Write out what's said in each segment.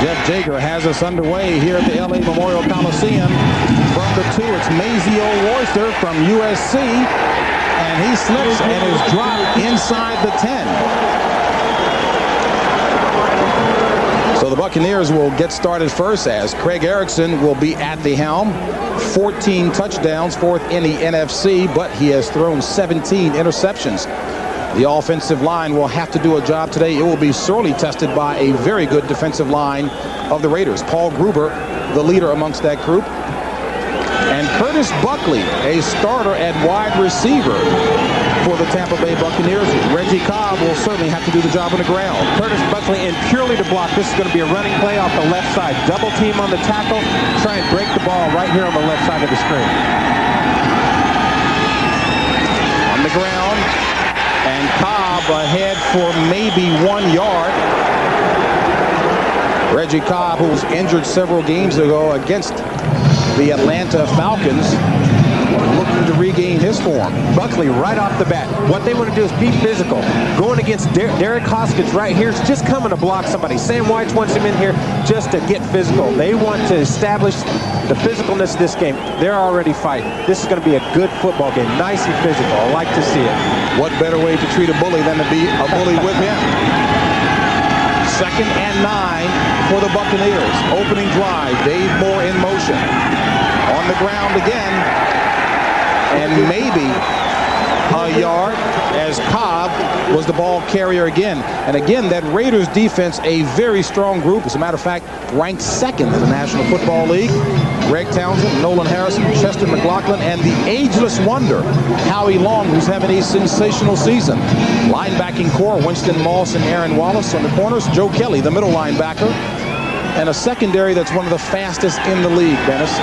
Jeff Jager has us underway here at the LA Memorial Coliseum. From the 2, it's Mazio Royster from USC, and he slips and is dropped inside the 10. So the Buccaneers will get started first as Craig Erickson will be at the helm. 14 touchdowns, 4th in the NFC, but he has thrown 17 interceptions. The offensive line will have to do a job today. It will be sorely tested by a very good defensive line of the Raiders. Paul Gruber, the leader amongst that group. And Curtis Buckley, a starter at wide receiver for the Tampa Bay Buccaneers. Reggie Cobb will certainly have to do the job on the ground. Curtis Buckley, and purely to block, this is going to be a running play off the left side. Double team on the tackle. Try and break the ball right here on the left side of the screen. On the ground. And Cobb ahead for maybe 1 yard. Reggie Cobb, who was injured several games ago against the Atlanta Falcons, looking to regain his form. Buckley right off the bat. What they want to do is be physical. Going against Derek Hoskins right here is just coming to block somebody. Sam White wants him in here just to get physical. They want to establish the physicalness of this game. They're already fighting. This is going to be a good football game. Nice and physical. I like to see it. What better way to treat a bully than to be a bully with him? 2nd and 9 for the Buccaneers. Opening drive. Dave Moore in motion. On the ground again. And maybe a yard as Cobb was the ball carrier again. And again, that Raiders defense, a very strong group. As a matter of fact, ranked 2nd in the National Football League. Greg Townsend, Nolan Harrison, Chester McLaughlin, and the ageless wonder, Howie Long, who's having a sensational season. Linebacking core, Winston Moss and Aaron Wallace on the corners. Joe Kelly, the middle linebacker. And a secondary that's one of the fastest in the league, Dennis.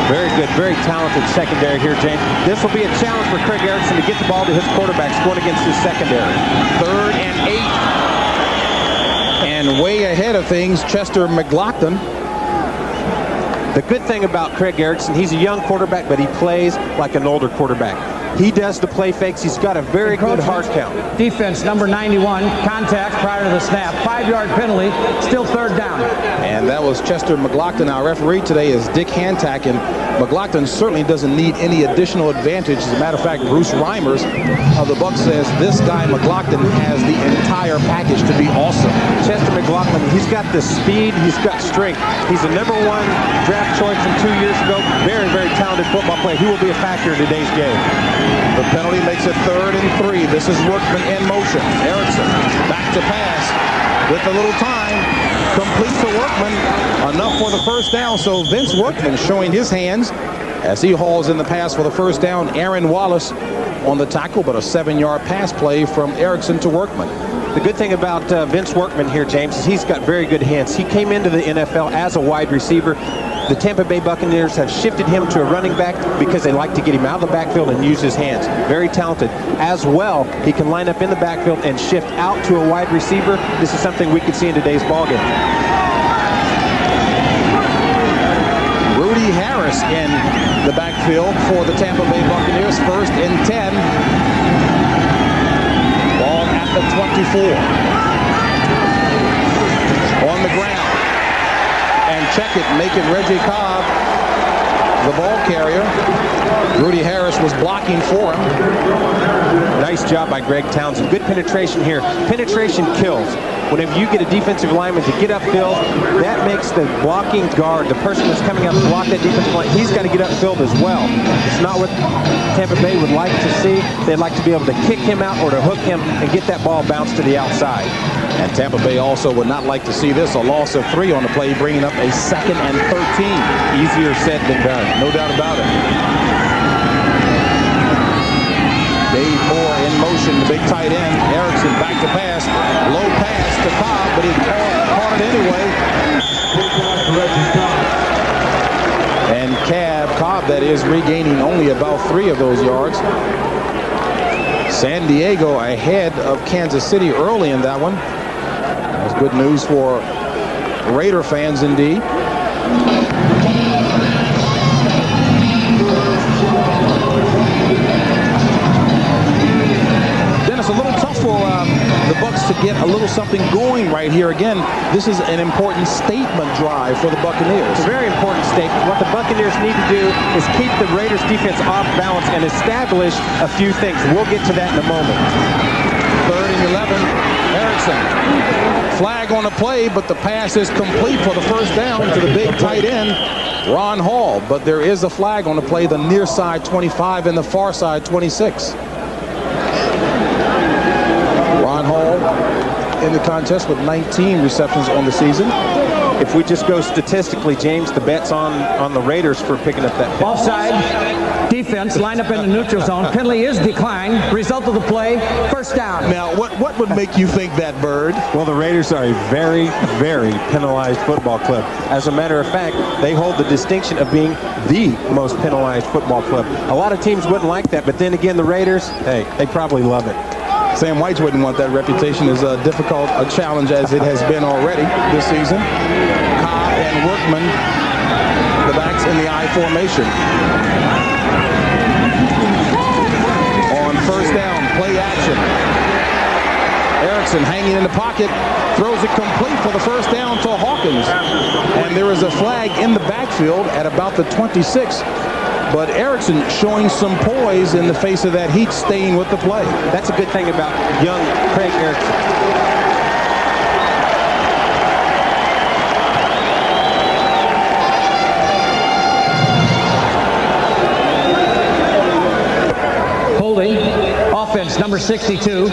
Very good, very talented secondary here, James. This will be a challenge for Craig Erickson to get the ball to his quarterbacks going against his secondary. 3rd and 8. And way ahead of things, Chester McLaughlin. The good thing about Craig Erickson, he's a young quarterback, but he plays like an older quarterback. He does the play fakes. He's got a very good hard count. Defense, number 91, contact prior to the snap. 5-yard penalty, still 3rd down. And that was Chester McLaughlin. Our referee today is Dick Hantack, and McLaughlin certainly doesn't need any additional advantage. As a matter of fact, Bruce Reimers of the Bucs says this guy McLaughlin has the entire package to be awesome. Chester McLaughlin, he's got the speed, he's got strength. He's a #1 draft choice from 2 years ago. Very, very talented football player. He will be a factor in today's game. The penalty makes it 3rd and 3. This is Workman in motion. Erickson back to pass with a little time. Complete to Workman. Enough for the 1st down. So Vince Workman showing his hands as he hauls in the pass for the 1st down. Aaron Wallace on the tackle, but a 7-yard pass play from Erickson to Workman. The good thing about Vince Workman here, James, is he's got very good hands. He came into the NFL as a wide receiver. The Tampa Bay Buccaneers have shifted him to a running back because they like to get him out of the backfield and use his hands. Very talented. As well, he can line up in the backfield and shift out to a wide receiver. This is something we could see in today's ballgame. Rudy Harris in the backfield for the Tampa Bay Buccaneers. 1st and 10. Ball at the 24. On the ground. And check it, making Reggie Cobb the ball carrier. Rudy Harris was blocking for him. Nice job by Greg Townsend. Good penetration here. Penetration kills. Whenever you get a defensive lineman to get upfield, that makes the blocking guard, the person that's coming out to block that defensive line, he's got to get upfield as well. It's not what Tampa Bay would like to see. They'd like to be able to kick him out or to hook him and get that ball bounced to the outside. And Tampa Bay also would not like to see this, a loss of 3 on the play, bringing up a 2nd and 13. Easier said than done. No doubt about it. Dave Moore in motion, the big tight end. Erickson back to pass. Low pass to Cobb, but he caught it anyway. And Cobb, that is, regaining only about 3 of those yards. San Diego ahead of Kansas City early in that one. That's good news for Raider fans indeed. Dennis, a little tough for the Bucs chance to get a little something going right here. Again, this is an important statement drive for the Buccaneers. It's a very important statement. What the Buccaneers need to do is keep the Raiders defense off balance and establish a few things. We'll get to that in a moment. 3rd and 11, Erickson. Flag on the play, but the pass is complete for the first down to the big tight end, Ron Hall. But there is a flag on the play, the near side 25 and the far side 26. Ron Hall in the contest with 19 receptions on the season. If we just go statistically, James, the bet's on the Raiders for picking up that penalty. Offside. Defense lined up in the neutral zone. Penalty is declined. Result of the play, first down. Now, what would make you think that, Bird? Well, the Raiders are a very, very penalized football club. As a matter of fact, they hold the distinction of being the most penalized football club. A lot of teams wouldn't like that, but then again, the Raiders, hey, they probably love it. Sam White wouldn't want that reputation as difficult a challenge as it has been already this season. Cobb and Workman, the backs in the I formation. On first down, play action. Erickson hanging in the pocket, throws it complete for the first down to Hawkins. And there is a flag in the backfield at about the 26. But Erickson showing some poise in the face of that heat, staying with the play. That's a good thing about young Craig Erickson. Holding. Offense, number 62.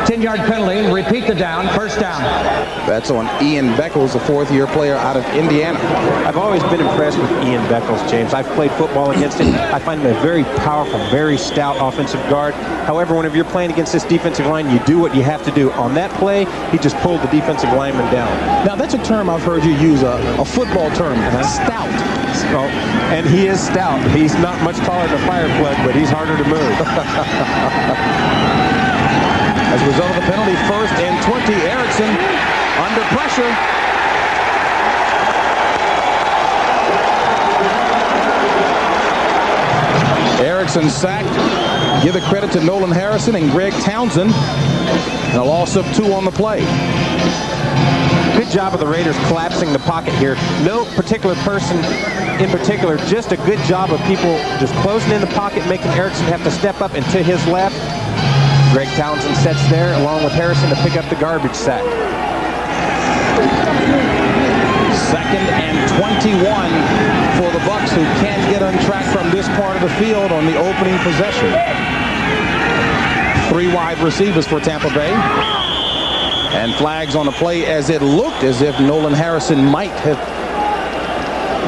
10-yard penalty. Repeat the down. First down. That's on Ian Beckles, a fourth-year player out of Indiana. I've always been impressed with Ian Beckles, James. I've played football against him. I find him a very powerful, very stout offensive guard. However, whenever you're playing against this defensive line, you do what you have to do. On that play, he just pulled the defensive lineman down. Now, that's a term I've heard you use, a football term, stout. Oh, and he is stout. He's not much taller than a fire plug, but he's harder to move. As a result of the penalty, 1st and 20, Erickson under pressure. Erickson sacked. Give the credit to Nolan Harrison and Greg Townsend. And a loss of 2 on the play. Good job of the Raiders collapsing the pocket here. No particular person in particular, just a good job of people just closing in the pocket, making Erickson have to step up and to his left. Greg Townsend sets there along with Harrison to pick up the garbage sack. 2nd and 21 for the Bucs, who can't get on track from this part of the field on the opening possession. 3 wide receivers for Tampa Bay. And flags on the play as it looked as if Nolan Harrison might have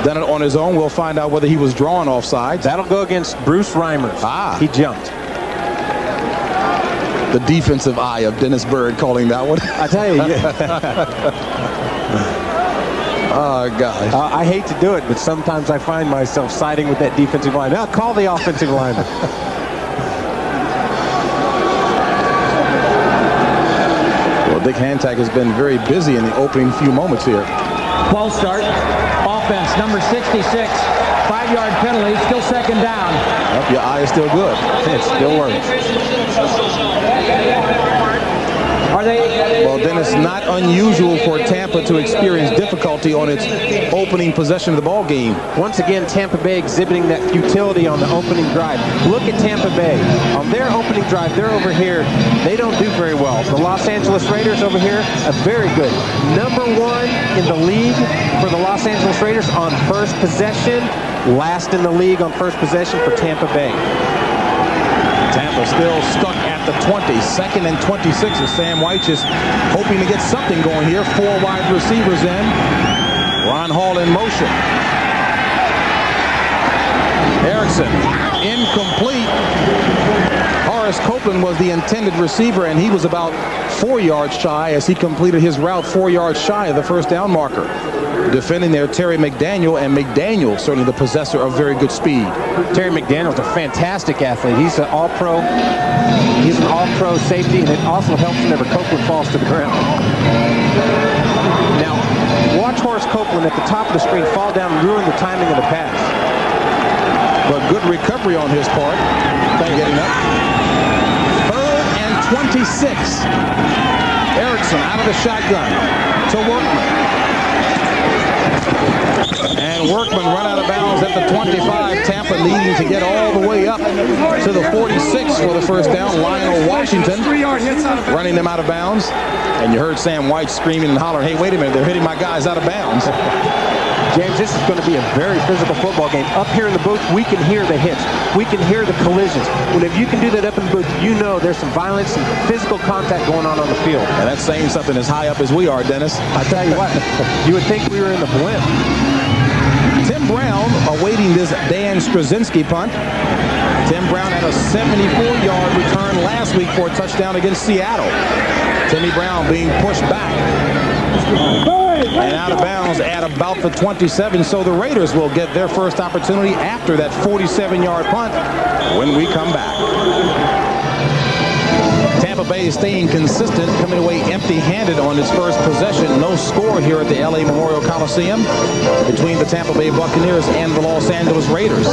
done it on his own. We'll find out whether he was drawn offsides. That'll go against Bruce Reimers. Ah. He jumped. The defensive eye of Dennis Byrd calling that one. I tell you. Oh, gosh. I hate to do it, but sometimes I find myself siding with that defensive line. Now call the offensive lineman. Well, Dick Hantag has been very busy in the opening few moments here. Ball start. Offense, number 66. 5-yard penalty. Still second down. Yep, your eye is still good. It still works. Are they? Well, Dennis, not unusual for Tampa to experience difficulty on its opening possession of the ball game. Once again, Tampa Bay exhibiting that futility on the opening drive. Look at Tampa Bay. On their opening drive, they're over here. They don't do very well. The Los Angeles Raiders over here, a very good. Number 1 in the league for the Los Angeles Raiders on first possession. Last in the league on first possession for Tampa Bay. Tampa still stuck at the 20. 2nd and 26 as Sam White just hoping to get something going here. 4 wide receivers in. Ron Hall in motion. Erickson incomplete. Horace Copeland was the intended receiver, and he was about 4 yards shy as he completed his route 4 yards shy of the first down marker. Defending there, Terry McDaniel, and McDaniel certainly the possessor of very good speed. Terry McDaniel's a fantastic athlete. He's an all-pro. He's an all-pro safety, and it also helps whenever Copeland falls to the ground. Now, watch Horace Copeland at the top of the screen fall down and ruin the timing of the pass. But good recovery on his part. Getting up. 3rd and 26. Nickerson out of the shotgun to Workman. And Workman run out of bounds at the 25. Tampa needing to get all the way up to the 46 for the first down. Lionel Washington running them out of bounds. And you heard Sam White screaming and hollering, hey, wait a minute, they're hitting my guys out of bounds. James, this is going to be a very physical football game. Up here in the booth, we can hear the hits. We can hear the collisions. Well, if you can do that up in the booth, you know there's some violence and physical contact going on the field. And that's saying something as high up as we are, Dennis. I tell you what, you would think we were in the blimp. Tim Brown awaiting this Dan Straczynski punt. Tim Brown had a 74-yard return last week for a touchdown against Seattle. Timmy Brown being pushed back and out of bounds at about the 27. So the Raiders will get their first opportunity after that 47-yard punt when we come back. Tampa Bay is staying consistent, coming away empty-handed on its first possession. No score here at the LA Memorial Coliseum between the Tampa Bay Buccaneers and the Los Angeles Raiders.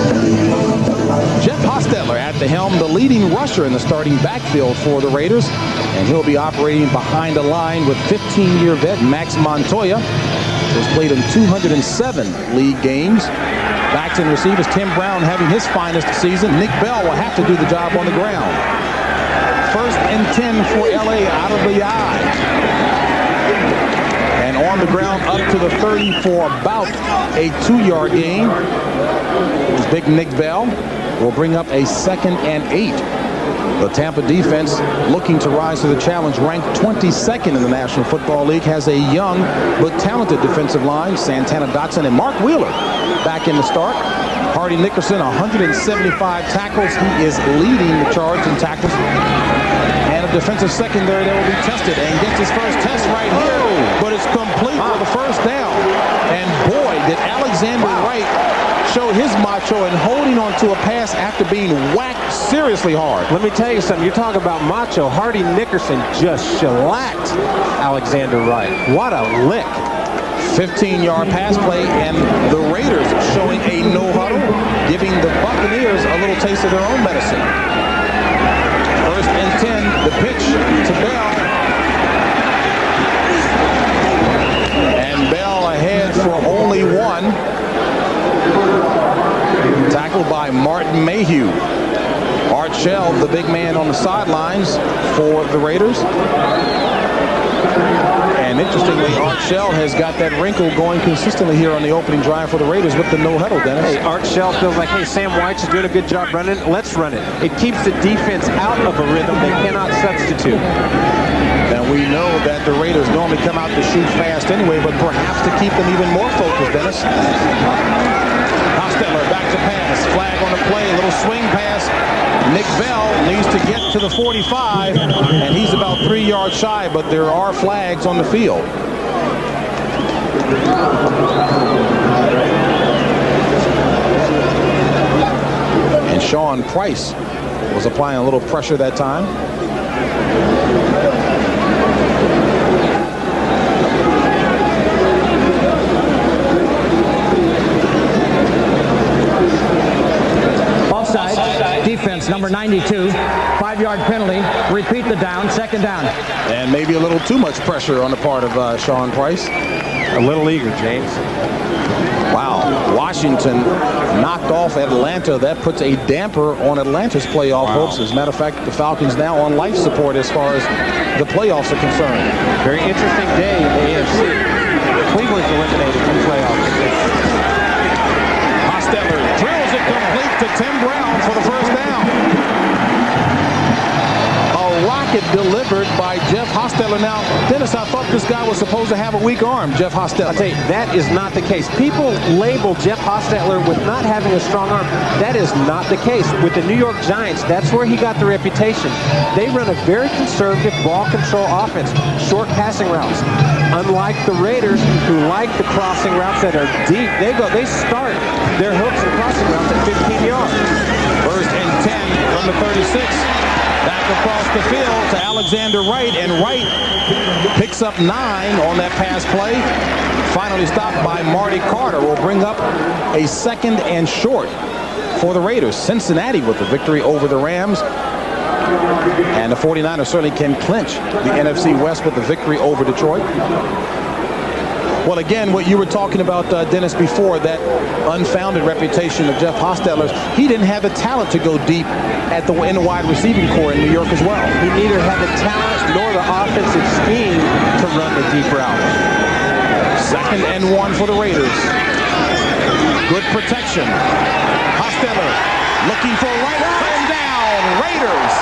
Jeff Hostetler at the helm, the leading rusher in the starting backfield for the Raiders, and he'll be operating behind a line with 15-year vet Max Montoya, who's played in 207 league games. Backs and receivers, Tim Brown having his finest season. Nick Bell will have to do the job on the ground. First and 10 for LA out of the eye. And on the ground up to the 30 for about a 2-yard gain. Big Nick Bell will bring up a 2nd and 8. The Tampa defense looking to rise to the challenge, ranked 22nd in the National Football League, has a young but talented defensive line. Santana Dotson and Mark Wheeler back in the start. Hardy Nickerson, 175 tackles. He is leading the charge in tackles. And a defensive secondary that will be tested and gets his first test right here. But it's complete for the first down. And boy, did Alexander Wright show his macho in holding on to a pass after being whacked seriously hard. Let me tell you something. You talk about macho. Hardy Nickerson just shellacked Alexander Wright. What a lick. 15-yard pass play, and the Raiders showing a no-huddle, giving the Buccaneers a little taste of their own medicine. First and 10, the pitch to Bell. And Bell ahead for only one. Tackled by Martin Mayhew. Art Shell, the big man on the sidelines for the Raiders. And interestingly, Art Shell has got that wrinkle going consistently here on the opening drive for the Raiders with the no-huddle, Dennis. Hey, Art Shell feels like, hey, Sam White's doing a good job running. Let's run it. It keeps the defense out of a rhythm they cannot substitute. And we know that the Raiders normally come out to shoot fast anyway, but perhaps to keep them even more focused, Dennis. Hostetler back to pass. Flag on the play. A little swing pass. Nick Bell needs to get to the 45, and he's about 3 yards shy, but there are flags on the field. And Sean Price was applying a little pressure that time. Defense number 92, 5-yard penalty. Repeat the down, 2nd down. And maybe a little too much pressure on the part of Sean Price. A little eager, James. Wow. Washington knocked off Atlanta. That puts a damper on Atlanta's playoff hopes. As a matter of fact, the Falcons now on life support as far as the playoffs are concerned. Very interesting day in the AFC. Cleveland's eliminated from playoffs. Hostetler drills it complete to Tim Brown for the first down. A rocket delivered by Jeff Hostetler. Now, Dennis, I thought this guy was supposed to have a weak arm, Jeff Hostetler. I'll tell you, that is not the case. People label Jeff Hostetler with not having a strong arm. That is not the case. With the New York Giants, that's where he got the reputation. They run a very conservative ball control offense, short passing routes. Unlike the Raiders, who like the crossing routes that are deep, they start their hooks and crossing routes at 15 yards. First and 10 from the 36. Back across the field to Alexander Wright, and Wright picks up 9 on that pass play. Finally stopped by Marty Carter. Will bring up a 2nd and short for the Raiders. Cincinnati with the victory over the Rams. And the 49ers certainly can clinch the NFC West with a victory over Detroit. Well, again, what you were talking about, Dennis, before, that unfounded reputation of Jeff Hostetler, he didn't have the talent to go deep in the wide receiving core in New York as well. He neither had the talent nor the offensive scheme to run the deep route. 2nd and 1 for the Raiders. Good protection. Hostetler looking for a right and down. Raiders.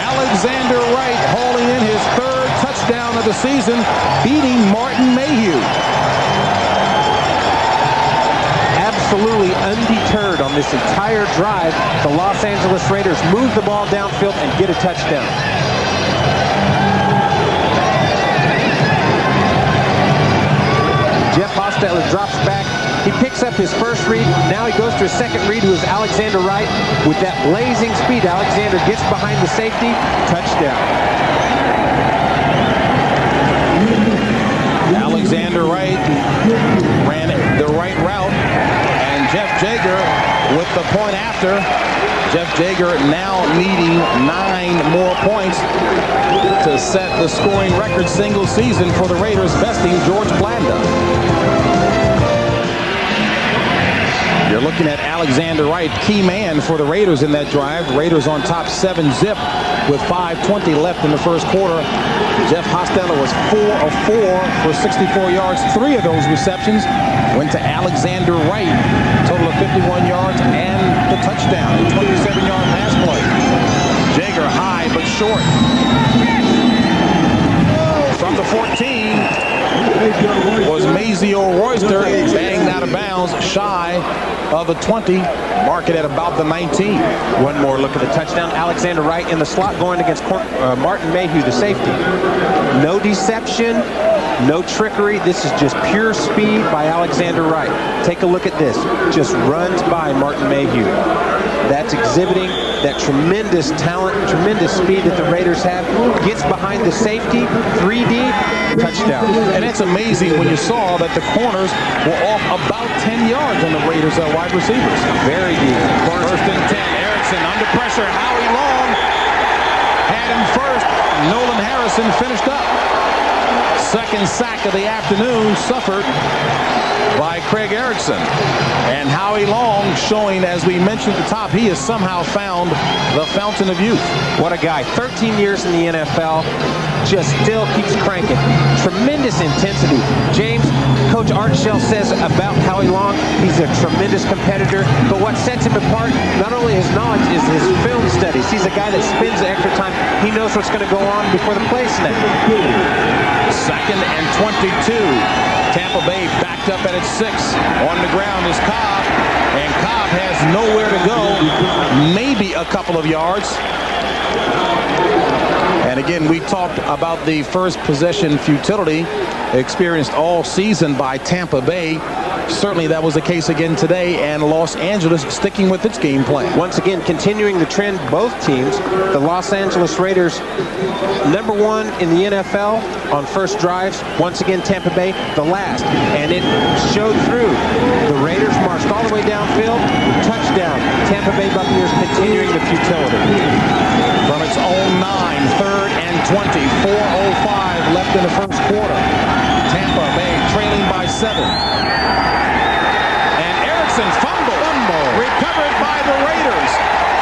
Alexander Wright hauling in his 3rd touchdown of the season, beating Martin Mayhew. Absolutely undeterred on this entire drive, the Los Angeles Raiders move the ball downfield and get a touchdown. Jeff Hostetler drops back. He picks up his first read. Now he goes to his second read, who is Alexander Wright. With that blazing speed, Alexander gets behind the safety. Touchdown. Alexander Wright ran the right route. And Jeff Jager with the point after. Jeff Jager now needing 9 more points to set the scoring record single season for the Raiders, besting George Blanda. You're looking at Alexander Wright, key man for the Raiders in that drive. The Raiders on top 7-zip with 5:20 left in the first quarter. Jeff Hostetler was 4 of 4 for 64 yards. 3 of those receptions went to Alexander Wright. Total of 51 yards and the touchdown. 27-yard pass play. Jager high but short. From the 14 was Mazio Royster, banged out of bounds, shy of the 20. Mark it at about the 19. One more look at the touchdown. Alexander Wright in the slot going against Martin Mayhew, the safety. No deception, no trickery. This is just pure speed by Alexander Wright. Take a look at this. Just runs by Martin Mayhew. That's exhibiting that tremendous talent, tremendous speed that the Raiders have. Gets behind the safety, 3 deep, touchdown. And it's amazing when you saw that the corners were off about 10 yards on the Raiders' wide receivers. Very deep. First and 10. Erickson under pressure. Howie Long had him first. Nolan Harrison finished up. Second sack of the afternoon suffered by Craig Erickson. And Howie Long showing, as we mentioned at the top, he has somehow found the fountain of youth. What a guy. 13 years in the NFL. Just still keeps cranking. Tremendous intensity. James, Coach Art Shell says about Howie Long, he's a tremendous competitor. But what sets him apart, not only his knowledge, is his film studies. He's a guy that spends the extra time. He knows what's going to go on before the play snap. 2nd and 22. Tampa Bay backed up at its 6. On the ground is Cobb. And Cobb has nowhere to go. Maybe a couple of yards. And again, we talked about the first possession futility experienced all season by Tampa Bay. Certainly that was the case again today, and Los Angeles sticking with its game plan. Once again, continuing the trend, both teams. The Los Angeles Raiders, number 1 in the NFL on first drives. Once again, Tampa Bay, the last. And it showed through. The Raiders marched all the way downfield. Touchdown. Tampa Bay Buccaneers continuing the futility. From its own 9, 3rd and 20. 4:05 left in the first quarter. Tampa Bay trailing by 7. Fumble. Recovered by the Raiders.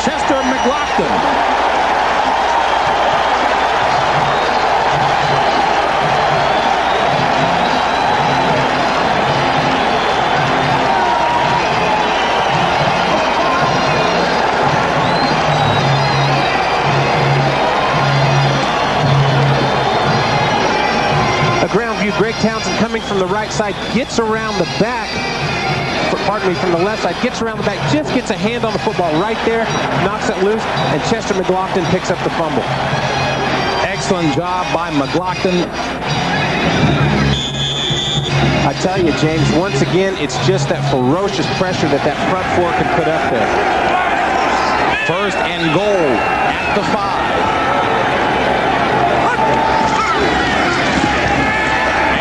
Chester McLaughlin. A ground view, Greg Townsend coming from the right side, gets around the back. From the left side, gets around the back, just gets a hand on the football right there, knocks it loose, and Chester McLaughlin picks up the fumble. Excellent job by McLaughlin. I tell you, James, once again, it's just that ferocious pressure that front four can put up there. 1st and goal at the 5.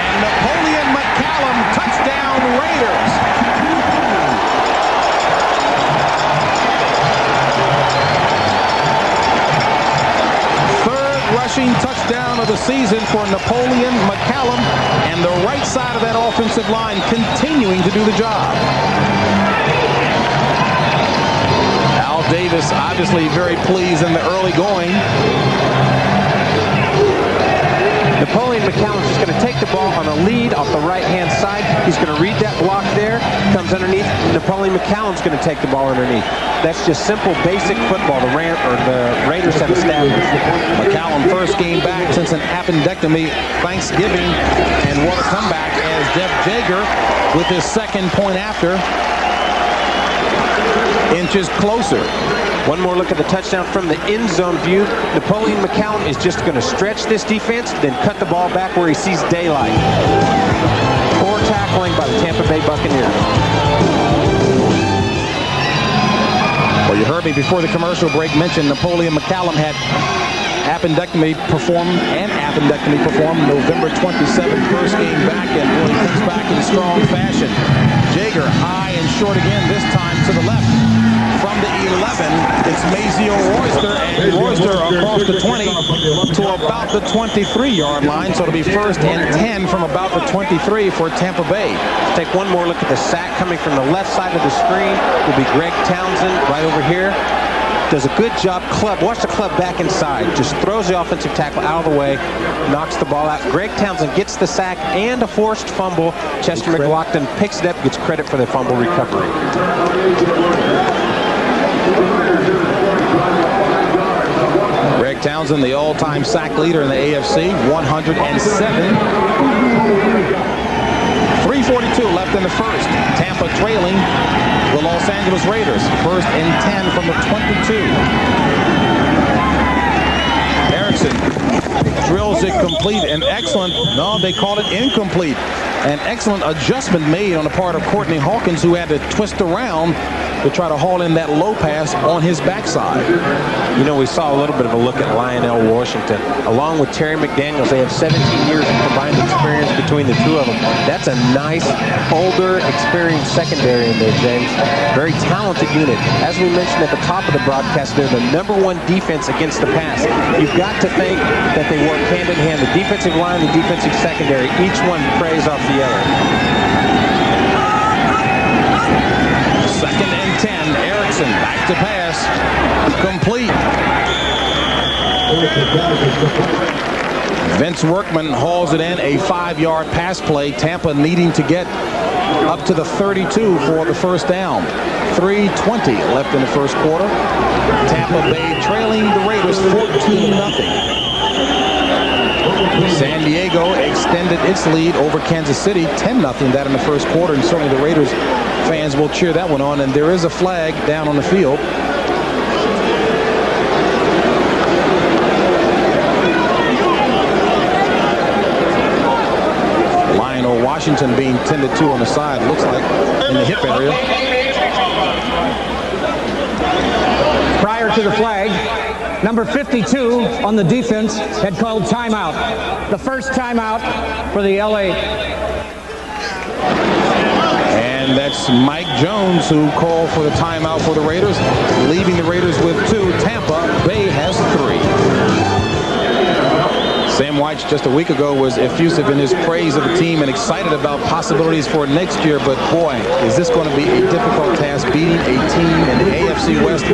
And Napoleon McCallum, touchdown Raiders. rushing touchdown of the season for Napoleon McCallum, and the right side of that offensive line continuing to do the job. Al Davis obviously very pleased in the early going. Napoleon McCallum's just going to take the ball on a lead off the right-hand side. He's going to read that block there, comes underneath. Napoleon McCallum's going to take the ball underneath. That's just simple, basic football the Raiders have established. McCallum first game back since an appendectomy Thanksgiving, and what a comeback as Jeff Jager with his second point after inches closer. One more look at the touchdown from the end zone view. Napoleon McCallum is just going to stretch this defense, then cut the ball back where he sees daylight. Poor tackling by the Tampa Bay Buccaneers. Well, you heard me before the commercial break mention Napoleon McCallum had appendectomy performed November 27th, first game back, and really comes back in strong fashion. Jager high and short again, this time to the left. From the 11, it's Mazio Royster, and Royster across the 20 to about the 23-yard line, so it'll be first and 10 from about the 23 for Tampa Bay. Take one more look at the sack coming from the left side of the screen. Will be Greg Townsend right over here. Does a good job. Watch the club back inside. Just throws the offensive tackle out of the way, knocks the ball out. Greg Townsend gets the sack and a forced fumble. Chester McLaughlin picks it up, gets credit for the fumble recovery. Greg Townsend, the all-time sack leader in the AFC, 107. 3:42 left in the first. Tampa trailing the Los Angeles Raiders. First and 10 from the 22. Erickson drills it complete. An excellent, no, they call it incomplete. An excellent adjustment made on the part of Courtney Hawkins, who had to twist around to try to haul in that low pass on his backside. You know, we saw a little bit of a look at Lionel Washington. Along with Terry McDaniels, they have 17 years of combined experience between the two of them. That's a nice, older, experienced secondary in there, James. Very talented unit. As we mentioned at the top of the broadcast, they're the #1 defense against the pass. You've got to think that they work hand in hand. The defensive line, the defensive secondary, each one preys off the other. Second and 10. Erickson back to pass. Complete. Vince Workman hauls it in, a 5-yard pass play. Tampa needing to get up to the 32 for the first down. 3:20 left in the first quarter. Tampa Bay trailing the Raiders 14-0. San Diego extended its lead over Kansas City 10-0, that in the first quarter, and certainly the Raiders fans will cheer that one on. And there is a flag down on the field. Lionel Washington being tended to on the side, looks like, in the hip area. Prior to the flag, number 52 on the defense had called timeout. The first timeout for the LA. And that's Mike Jones who called for the timeout for the Raiders, leaving the Raiders with 2. Tampa Bay has 3. Sam White just a week ago was effusive in his praise of the team and excited about possibilities for next year. But boy, is this going to be a difficult task, beating a team in the AFC West.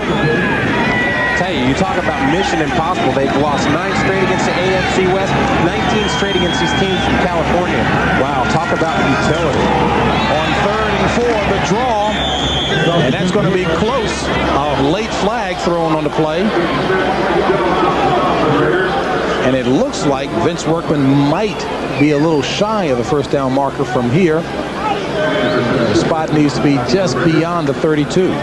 Tell you, you talk about mission impossible. They've lost 9 straight against the AFC West, 19 straight against these teams from California. Wow, talk about utility. On 3rd and 4, the draw, and that's going to be close. A late flag thrown on the play. And it looks like Vince Workman might be a little shy of the first down marker from here. The spot needs to be just beyond the 32.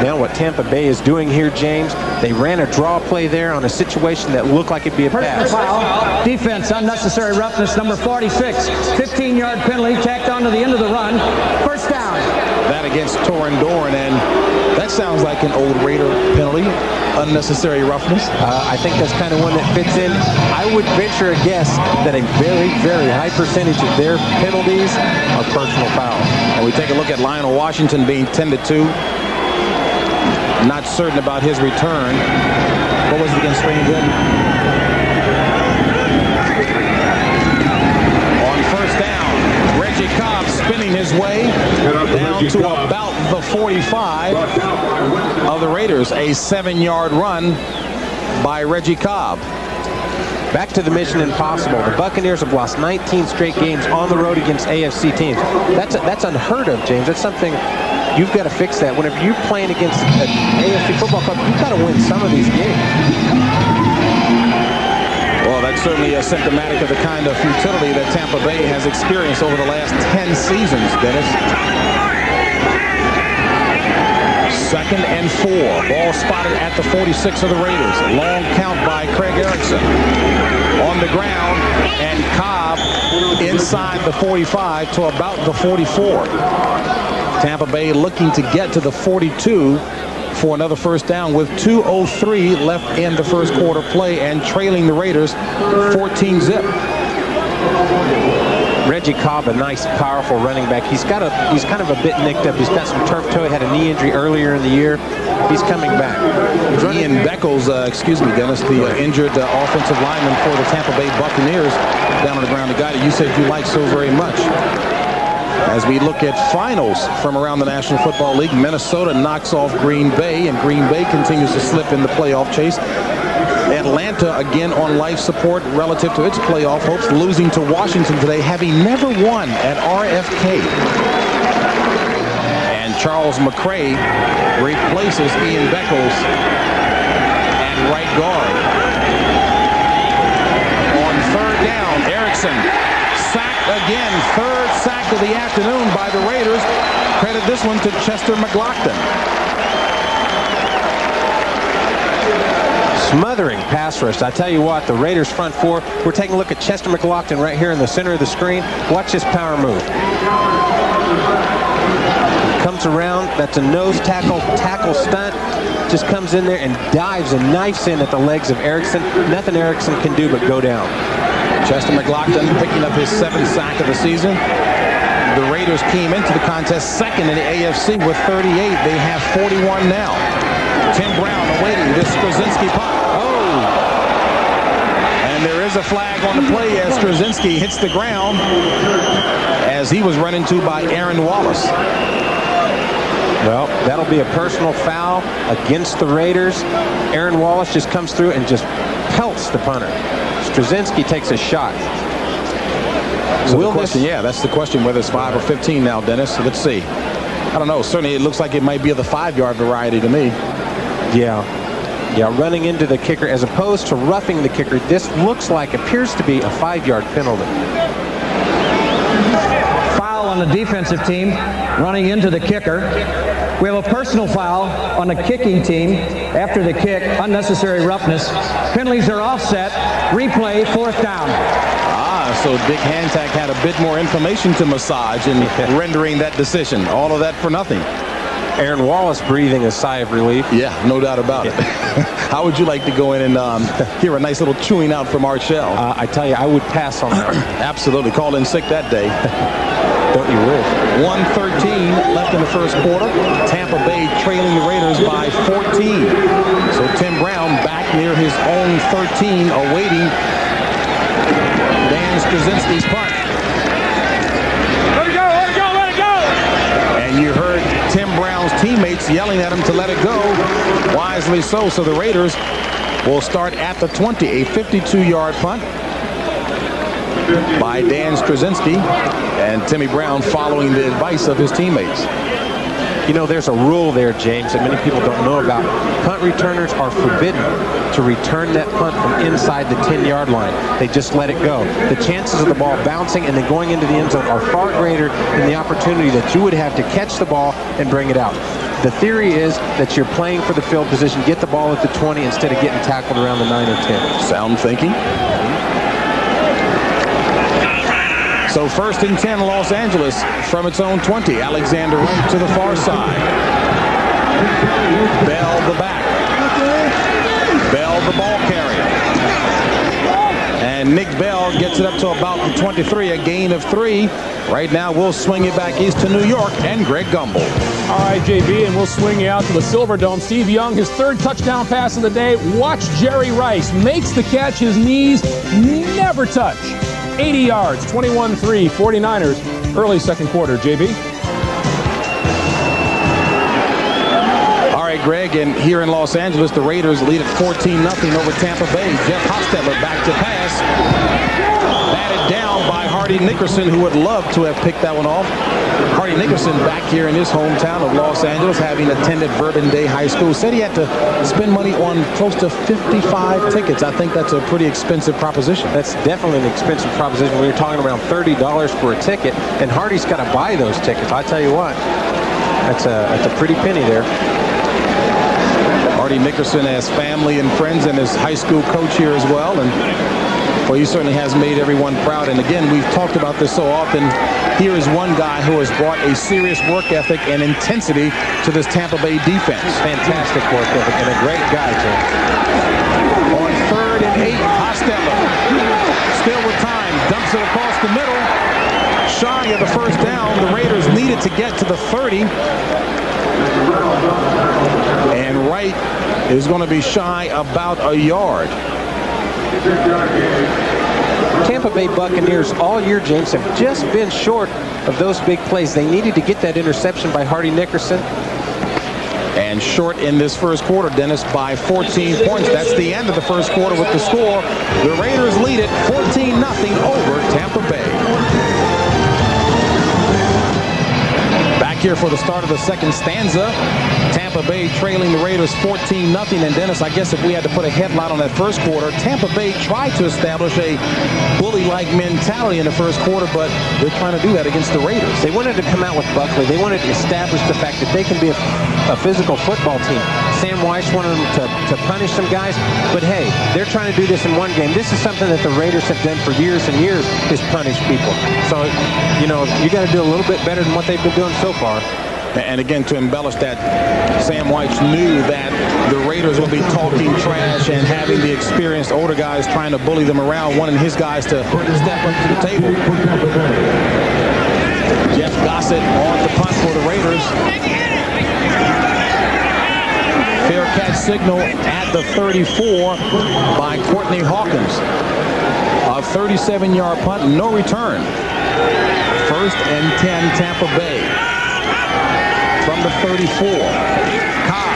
Now what Tampa Bay is doing here, James, they ran a draw play there on a situation that looked like it'd be a pass. Foul. Defense, unnecessary roughness, number 46. 15-yard penalty tacked onto the end of the run. First down. That against Torin Doran, and that sounds like an old Raider penalty. Unnecessary roughness. I think that's kind of one that fits in. I would venture a guess that a very, very high percentage of their penalties are personal fouls. And we take a look at Lionel Washington being tended to. not certain about his return. What was it against Springfield? On first down, Reggie Cobb spinning his way down to about the 45 of the Raiders. A 7-yard run by Reggie Cobb. Back to the mission impossible. The Buccaneers have lost 19 straight games on the road against AFC teams. That's unheard of, James. That's something you've got to fix. That whenever you're playing against an AFC football club, you've got to win some of these games. Well, that's certainly symptomatic of the kind of futility that Tampa Bay has experienced over the last 10 seasons, Dennis. 2nd and 4. Ball spotted at the 46 of the Raiders. Long count by Craig Erickson. On the ground, and Cobb inside the 45 to about the 44. Tampa Bay looking to get to the 42 for another first down with 2:03 left in the first quarter play and trailing the Raiders 14-zip. Reggie Cobb, a nice, powerful running back. He's kind of a bit nicked up. He's got some turf toe. He had a knee injury earlier in the year. He's coming back. Ian Beckles, Dennis, the injured offensive lineman for the Tampa Bay Buccaneers down on the ground. The guy that you said you like so very much. As we look at finals from around the National Football League, Minnesota knocks off Green Bay, and Green Bay continues to slip in the playoff chase. Atlanta again on life support relative to its playoff hopes, losing to Washington today, having never won at RFK. And Charles McCray replaces Ian Beckles at right guard. On third down, Erickson sacked again, third sack of the afternoon by the Raiders. Credit this one to Chester McLaughlin. Smothering pass rush. I tell you what, the Raiders front four. We're taking a look at Chester McLaughlin right here in the center of the screen. Watch this power move. Comes around. That's a nose tackle stunt. Just comes in there and dives and knifes in at the legs of Erickson. Nothing Erickson can do but go down. Chester McLaughlin picking up his 7th sack of the season. The Raiders came into the contest second in the AFC with 38. They have 41 now. Tim Brown awaiting this Straczynski punt. Oh! And there is a flag on the play as Straczynski hits the ground as he was run into by Aaron Wallace. Well, that'll be a personal foul against the Raiders. Aaron Wallace just comes through and just pelts the punter. Straczynski takes a shot. So the question, that's the question, whether it's 5 or 15 now, Dennis. So let's see. I don't know. Certainly it looks like it might be of the 5-yard variety to me. Yeah, running into the kicker as opposed to roughing the kicker. This appears to be a 5-yard penalty. Foul on the defensive team, running into the kicker. We have a personal foul on the kicking team after the kick, unnecessary roughness. Penalties are offset. Replay, 4th down. So Dick Hantak had a bit more information to massage in rendering that decision. All of that for nothing. Aaron Wallace breathing a sigh of relief. Yeah, no doubt about it. How would you like to go in and hear a nice little chewing out from Art Shell? I tell you, I would pass on that. Absolutely. Called in sick that day. Don't you wish? 1:13 left in the first quarter. Tampa Bay trailing the Raiders by 14. So Tim Brown back near his own 13, awaiting Dan Straczynski's punt. Let it go, let it go, let it go! And you heard Tim Brown's teammates yelling at him to let it go. Wisely so. So the Raiders will start at the 20. A 52-yard punt by Dan Straczynski, and Timmy Brown following the advice of his teammates. You know, there's a rule there, James, that many people don't know about. Punt returners are forbidden to return that punt from inside the 10-yard line. They just let it go. The chances of the ball bouncing and then going into the end zone are far greater than the opportunity that you would have to catch the ball and bring it out. The theory is that you're playing for the field position, get the ball at the 20 instead of getting tackled around the 9 or 10. Sound thinking. So 1st and 10, Los Angeles from its own 20. Alexander Wright to the far side. Bell the back. Bell the ball carrier. And And Nick Bell gets it up to about the 23, a gain of 3. Right now, we'll swing it back east to New York and Greg Gumbel. All right, JB, and we'll swing you out to the Silverdome. Steve Young, his 3rd touchdown pass of the day. Watch Jerry Rice. Makes the catch. His knees never touch. 80 yards, 21-3, 49ers. Early second quarter, JB. All right, Greg, and here in Los Angeles, the Raiders lead at 14-0 over Tampa Bay. Jeff Hostetler back to pass. Batted down by Hardy Nickerson, who would love to have picked that one off. Hardy Nickerson back here in his hometown of Los Angeles, having attended Bourbon Day High School. Said he had to spend money on close to 55 tickets. I think that's a pretty expensive proposition. That's definitely an expensive proposition. We were talking around $30 for a ticket, and Hardy's got to buy those tickets. I tell you what, that's a pretty penny there. Hardy Nickerson has family and friends and his high school coach here as well. And well, he certainly has made everyone proud. And again, we've talked about this so often. Here is one guy who has brought a serious work ethic and intensity to this Tampa Bay defense. Fantastic work ethic and a great guy, too. On 3rd and 8, Hostetler still with time, dumps it across the middle. Shy of the first down. The Raiders needed to get to the 30. And Wright is going to be shy about a yard. Tampa Bay Buccaneers all year, James, have just been short of those big plays. They needed to get that interception by Hardy Nickerson. And short in this first quarter, Dennis, by 14 points. That's the end of the first quarter with the score. The Raiders lead it 14-0 over Tampa Bay. Back here for the start of the second stanza. Tampa Bay trailing the Raiders 14-0. And Dennis, I guess if we had to put a headline on that first quarter, Tampa Bay tried to establish a bully-like mentality in the first quarter, but they're trying to do that against the Raiders. They wanted to come out with Buckley. They wanted to establish the fact that they can be a physical football team. Sam Weiss wanted them to punish some guys, but hey, they're trying to do this in one game. This is something that the Raiders have done for years and years, is punish people. So, you know, you got to do a little bit better than what they've been doing so far. And again, to embellish that, Sam White knew that the Raiders would be talking trash and having the experienced older guys trying to bully them around, wanting his guys to step up to the table. Jeff Gossett on the punt for the Raiders. Fair catch signal at the 34 by Courtney Hawkins. A 37-yard punt, no return. 1st and 10, Tampa Bay. From the 34, Cobb,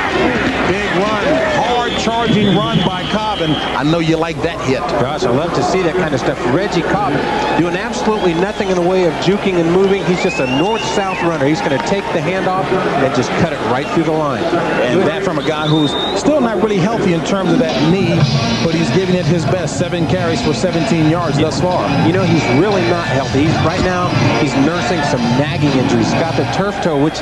big run, hard charging run by Cobb, and I know you like that hit. Gosh, I love to see that kind of stuff. Reggie Cobb doing absolutely nothing in the way of juking and moving. He's just a north-south runner. He's going to take the handoff and just cut it right through the line. And that from a guy who's still not really healthy in terms of that knee, but he's giving it his best. 7 carries for 17 yards thus far. You know, he's really not healthy. Right now, he's nursing some nagging injuries. He's got the turf toe, which,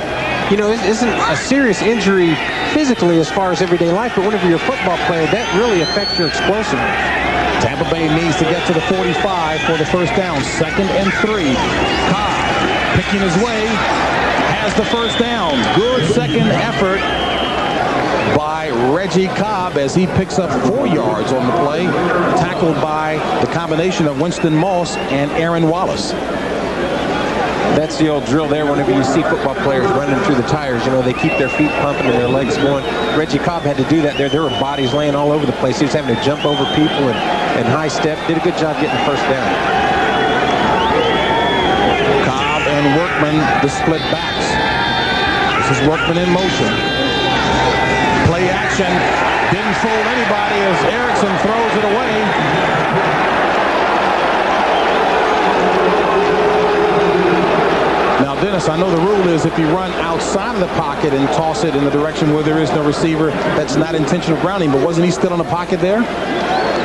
you know, isn't a serious injury physically as far as everyday life, but whenever you're a football player, that really affects your explosiveness. Tampa Bay needs to get to the 45 for the first down. 2nd and 3. Cobb picking his way, has the first down. Good second effort by Reggie Cobb as he picks up 4 yards on the play, tackled by the combination of Winston Moss and Aaron Wallace. That's the old drill there whenever you see football players running through the tires. You know, they keep their feet pumping and their legs going. Reggie Cobb had to do that there. There were bodies laying all over the place. He was having to jump over people and high step. Did a good job getting the first down. Cobb and Workman, the split backs. This is Workman in motion. Play action. Didn't fool anybody as Erickson throws it away. Now, Dennis, I know the rule is if you run outside of the pocket and toss it in the direction where there is no receiver, that's not intentional grounding. But wasn't he still in the pocket there?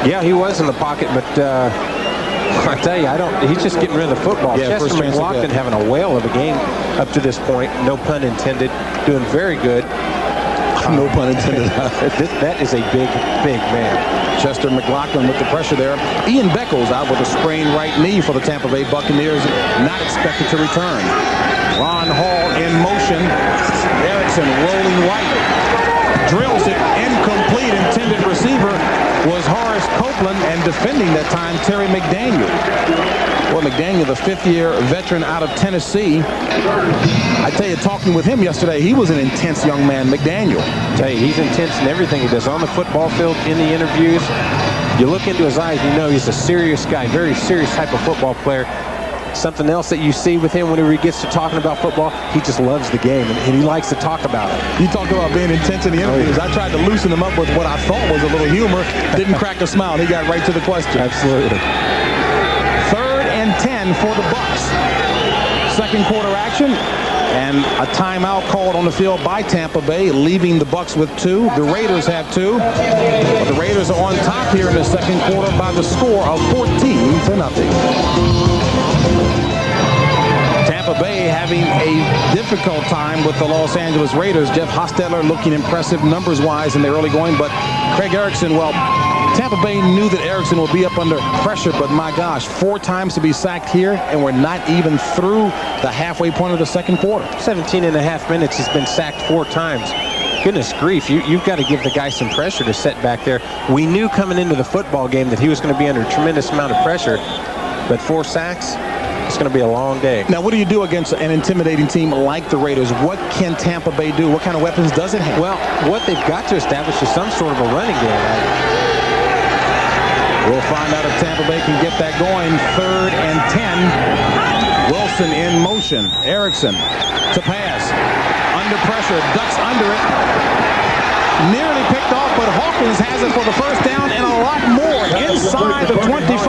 Yeah, he was in the pocket, but I tell you, he's just getting rid of the football. Yeah, Chester McLaughlin having a whale of a game up to this point. No pun intended. Doing very good. No pun intended. That is a big, big man. Chester McLaughlin with the pressure there. Ian Beckles out with a sprained right knee for the Tampa Bay Buccaneers, not expected to return. Ron Hall in motion. Erickson rolling right. Drills it incomplete. Intended receiver was Horace Copeland, and defending that time, Terry McDaniel. Well, McDaniel, the fifth-year veteran out of Tennessee. I tell you, talking with him yesterday, he was an intense young man, McDaniel. I tell you, he's intense in everything he does on the football field, in the interviews. You look into his eyes, you know he's a serious guy, very serious type of football player. Something else that you see with him whenever he gets to talking about football, he just loves the game, and he likes to talk about it. You talk about being intense in the interviews. I tried to loosen him up with what I thought was a little humor. Didn't crack a smile. He got right to the question. Absolutely. 3rd and 10 for the Bucs. Second quarter action, and a timeout called on the field by Tampa Bay, leaving the Bucs with 2. The Raiders have 2. But the Raiders are on top here in the second quarter by the score of 14-0. Tampa Bay having a difficult time with the Los Angeles Raiders. Jeff Hostetler looking impressive numbers-wise in the early going, but Craig Erickson, well, Tampa Bay knew that Erickson would be up under pressure, but my gosh, 4 times to be sacked here, and we're not even through the halfway point of the second quarter. 17 and a half minutes, he's been sacked 4 times. Goodness grief, you've got to give the guy some pressure to set back there. We knew coming into the football game that he was going to be under a tremendous amount of pressure, but 4 sacks, it's going to be a long day. Now, what do you do against an intimidating team like the Raiders? What can Tampa Bay do? What kind of weapons does it have? Well, what they've got to establish is some sort of a running game. We'll find out if Tampa Bay can get that going. 3rd and 10. Wilson in motion. Erickson to pass. Under pressure. Ducks under it. Nearly picked off, but Hawkins has it for the first down and a lot more inside the 25.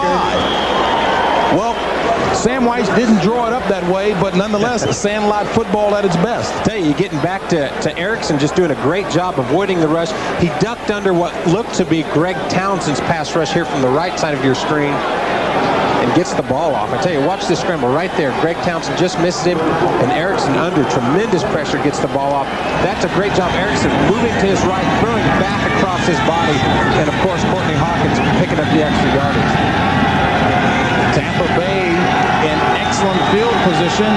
Well, Sam White didn't draw it up that way, but nonetheless, sandlot football at its best. I tell you, getting back to Erickson, just doing a great job avoiding the rush. He ducked under what looked to be Greg Townsend's pass rush here from the right side of your screen and gets the ball off. I tell you, watch this scramble right there. Greg Townsend just misses him, and Erickson under tremendous pressure gets the ball off. That's a great job. Erickson moving to his right, throwing back across his body, and of course, Courtney Hawkins picking up the extra yardage. Tampa Bay in excellent field position.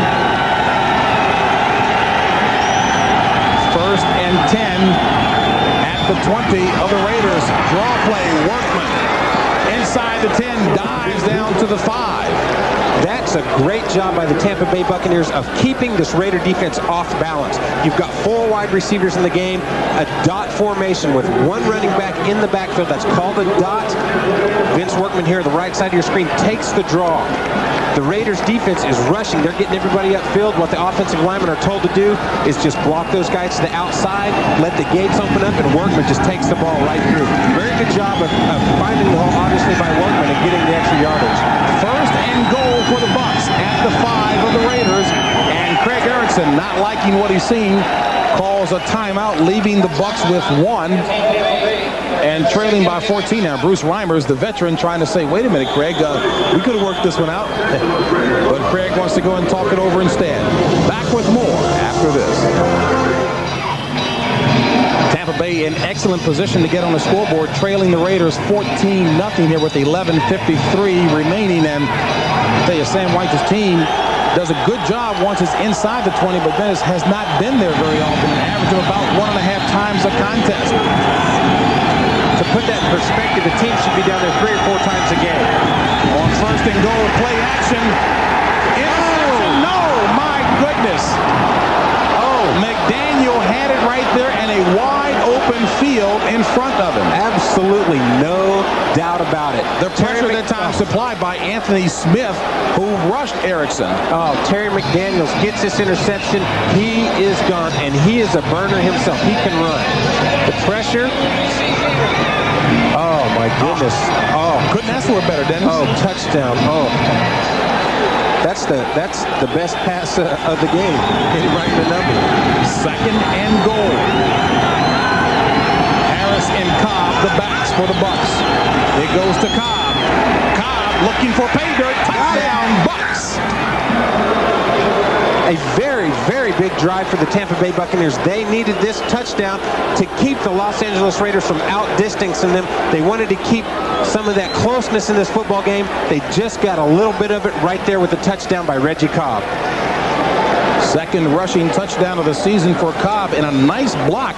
1st and 10 at the 20 of the Raiders. Draw play, Workman inside the 10, dives down to the 5. That's a great job by the Tampa Bay Buccaneers of keeping this Raider defense off balance. You've got 4 wide receivers in the game, a dot formation with 1 running back in the backfield. That's called a dot. Vince Workman here, the right side of your screen, takes the draw. The Raiders defense is rushing. They're getting everybody upfield. What the offensive linemen are told to do is just block those guys to the outside, let the gates open up, and Workman just takes the ball right through. Very good job of finding the hole, obviously, by Workman and getting the extra yardage. 1st and goal for the Bucs at the 5 of the Raiders. And Craig Erickson, not liking what he's seen, calls a timeout, leaving the Bucs with 1 and trailing by 14 now. Bruce Reimers, the veteran, trying to say, wait a minute, Craig, we could have worked this one out. But Craig wants to go and talk it over instead. Back with more after this. Tampa Bay in excellent position to get on the scoreboard, trailing the Raiders 14-0 here with 11:53 remaining. And I tell you, Sam White's team does a good job once it's inside the 20, but Dennis has not been there very often, an average of about 1.5 times a contest. To put that in perspective, the team should be down there 3 or 4 times a game. On 1st and goal, play action. No, my goodness. Oh, McDaniel had it right there and a wide open field in front of him. Absolutely no doubt about it. The pressure that time supplied by Anthony Smith, who rushed Erickson. Oh, Terry McDaniels gets this interception. He is gone, and he is a burner himself. He can run. The pressure. Oh, my goodness. Oh, couldn't ask for it better, Dennis. Oh, touchdown. Oh. That's the best pass of the game. Hit it right in the number. 2nd and goal. Harris and Cobb, the backs for the Bucs. It goes to Cobb. Cobb looking for pay dirt. Touchdown, Bucs. A very, very big drive for the Tampa Bay Buccaneers. They needed this touchdown to keep the Los Angeles Raiders from outdistancing them. They wanted to keep some of that closeness in this football game. They just got a little bit of it right there with the touchdown by Reggie Cobb. Second rushing touchdown of the season for Cobb, and a nice block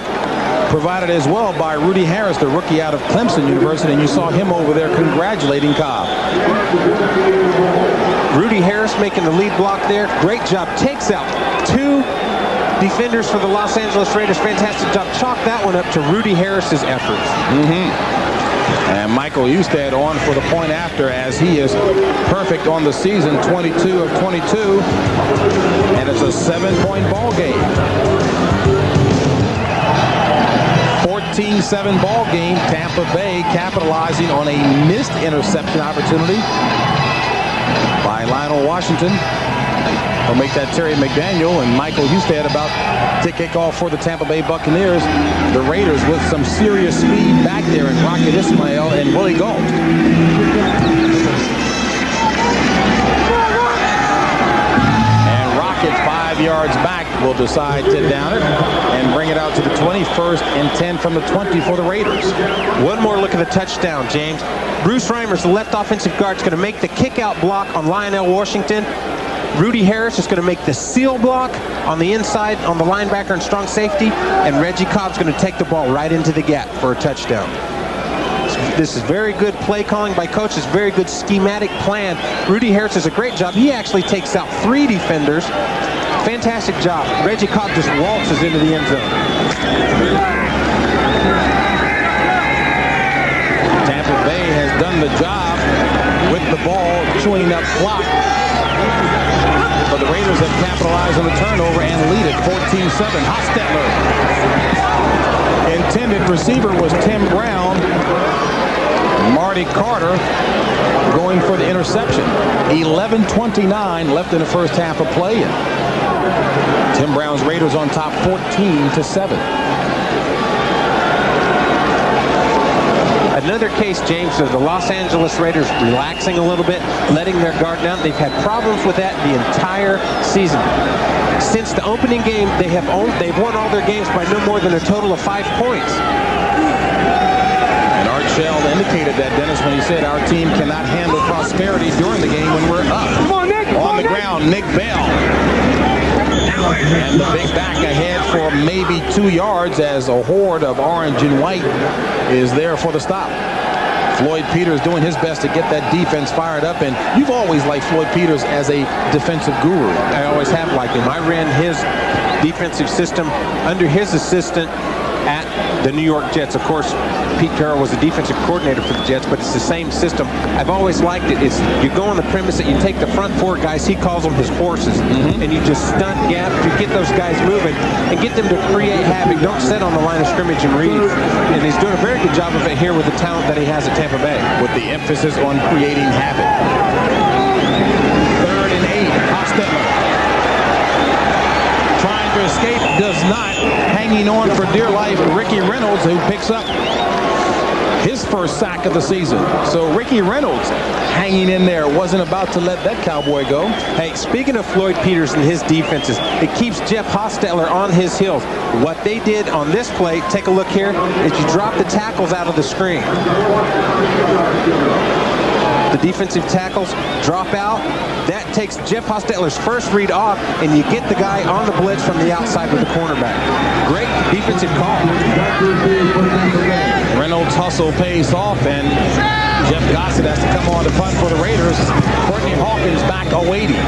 provided as well by Rudy Harris, the rookie out of Clemson University, and you saw him over there congratulating Cobb. Rudy Harris making the lead block there. Great job. Takes out two defenders for the Los Angeles Raiders. Fantastic job. Chalk that one up to Rudy Harris's efforts. And Michael Husted on for the point after, as he is perfect on the season, 22 of 22. And it's a 7-point ball game. 14-7 ball game. Tampa Bay capitalizing on a missed interception opportunity by Lionel Washington. Will make that Terry McDaniel, and Michael Husted about to kick off for the Tampa Bay Buccaneers. The Raiders with some serious speed back there in Rocket Ismail and Willie Gault. And Rocket 5 yards back will decide to down it and bring it out to the 21st and 10 from the 20 for the Raiders. One more look at the touchdown, James. Bruce Reimers, the left offensive guard, is going to make the kick-out block on Lionel Washington. Rudy Harris is going to make the seal block on the inside on the linebacker and strong safety, and Reggie Cobb's going to take the ball right into the gap for a touchdown. This is very good play calling by coaches, very good schematic plan. Rudy Harris does a great job. He actually takes out 3 defenders. Fantastic job. Reggie Cobb just waltzes into the end zone. Tampa Bay has done the job with the ball, chewing up clock. But the Raiders have capitalized on the turnover and lead it 14-7. Hostetler. Intended receiver was Tim Brown. Marty Carter going for the interception. 11:29 left in the first half of play. Tim Brown's Raiders on top 14-7. Another case, James, of the Los Angeles Raiders relaxing a little bit, letting their guard down. They've had problems with that the entire season. Since the opening game, they've won all their games by no more than a total of 5 points. And Art Shell indicated that, Dennis, when he said our team cannot handle prosperity during the game when we're up. Come on, Nick! On the ground, Nick Bell. And the big back ahead for maybe 2 yards as a horde of orange and white is there for the stop. Floyd Peters doing his best to get that defense fired up, and you've always liked Floyd Peters as a defensive guru. I always have liked him. I ran his defensive system under his assistant at the New York Jets. Of course, Pete Carroll was the defensive coordinator for the Jets, but it's the same system. I've always liked it. You go on the premise that you take the front 4 guys, he calls them his horses, and you just stunt gap, you get those guys moving, and get them to create havoc. Don't sit on the line of scrimmage and read. And he's doing a very good job of it here with the talent that he has at Tampa Bay. With the emphasis on creating havoc. 3rd and 8, Hostetler. Trying to escape, does not. Hanging on for dear life, Ricky Reynolds, who picks up his first sack of the season. So Ricky Reynolds hanging in there, wasn't about to let that cowboy go. Hey, speaking of Floyd Peters and his defenses, it keeps Jeff Hostetler on his heels. What they did on this play, take a look here, is you drop the tackles out of the screen. The defensive tackles drop out. That takes Jeff Hostetler's first read off, and you get the guy on the blitz from the outside with the cornerback. Great defensive call. Reynolds' hustle pays off, and Jeff Gossett has to come on to punt for the Raiders. Courtney Hawkins back awaiting.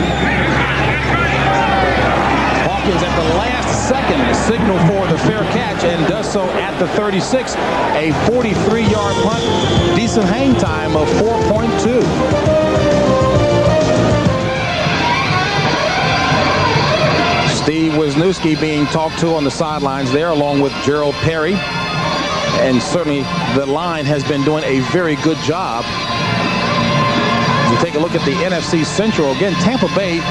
Hawkins at the last second signal for the fair catch and does so at the 36. A 43-yard punt. Decent hang time of 4.2. Steve Wisniewski being talked to on the sidelines there, along with Gerald Perry. And certainly the line has been doing a very good job. As you take a look at the NFC Central, again, Tampa Bay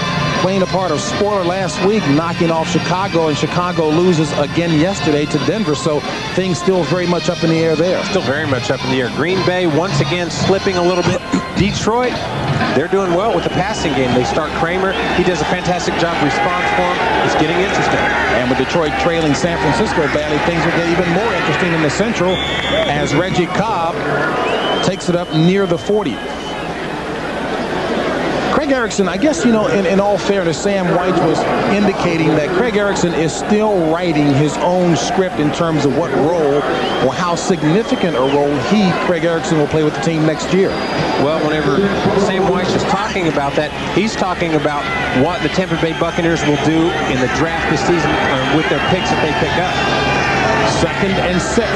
playing a part of spoiler last week, knocking off Chicago, and Chicago loses again yesterday to Denver. So things still very much up in the air there. Still very much up in the air. Green Bay once again slipping a little bit. Detroit, they're doing well with the passing game. They start Kramer. He does a fantastic job. Response for him. It's getting interesting. And with Detroit trailing San Francisco badly, things will get even more interesting in the Central as Reggie Cobb takes it up near the 40. Craig Erickson, I guess, in all fairness, Sam White was indicating that Craig Erickson is still writing his own script in terms of what role or how significant a role Craig Erickson, will play with the team next year. Well, whenever Sam White is talking about that, he's talking about what the Tampa Bay Buccaneers will do in the draft this season with their picks that they pick up. 2nd and 6.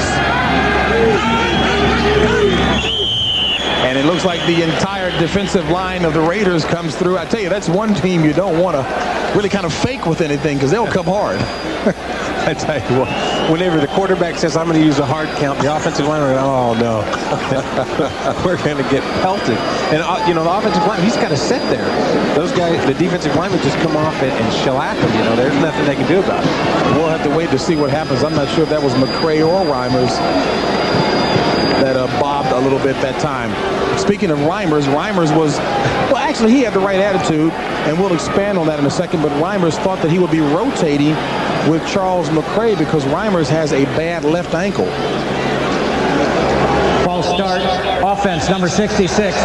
And it looks like the entire defensive line of the Raiders comes through. I tell you, that's one team you don't want to really kind of fake with anything because they'll come hard. I tell you what, whenever the quarterback says, I'm going to use a hard count, the offensive lineman, oh, no. We're going to get pelted. And, the offensive lineman, he's got to sit there. Those guys, the defensive linemen just come off it and shellac him. There's nothing they can do about it. We'll have to wait to see what happens. I'm not sure if that was McCray or Reimers that bobbed a little bit that time. Speaking of Reimers was, well, actually, he had the right attitude, and we'll expand on that in a second, but Reimers thought that he would be rotating with Charles McCray because Reimers has a bad left ankle. False start. Offense, number 66.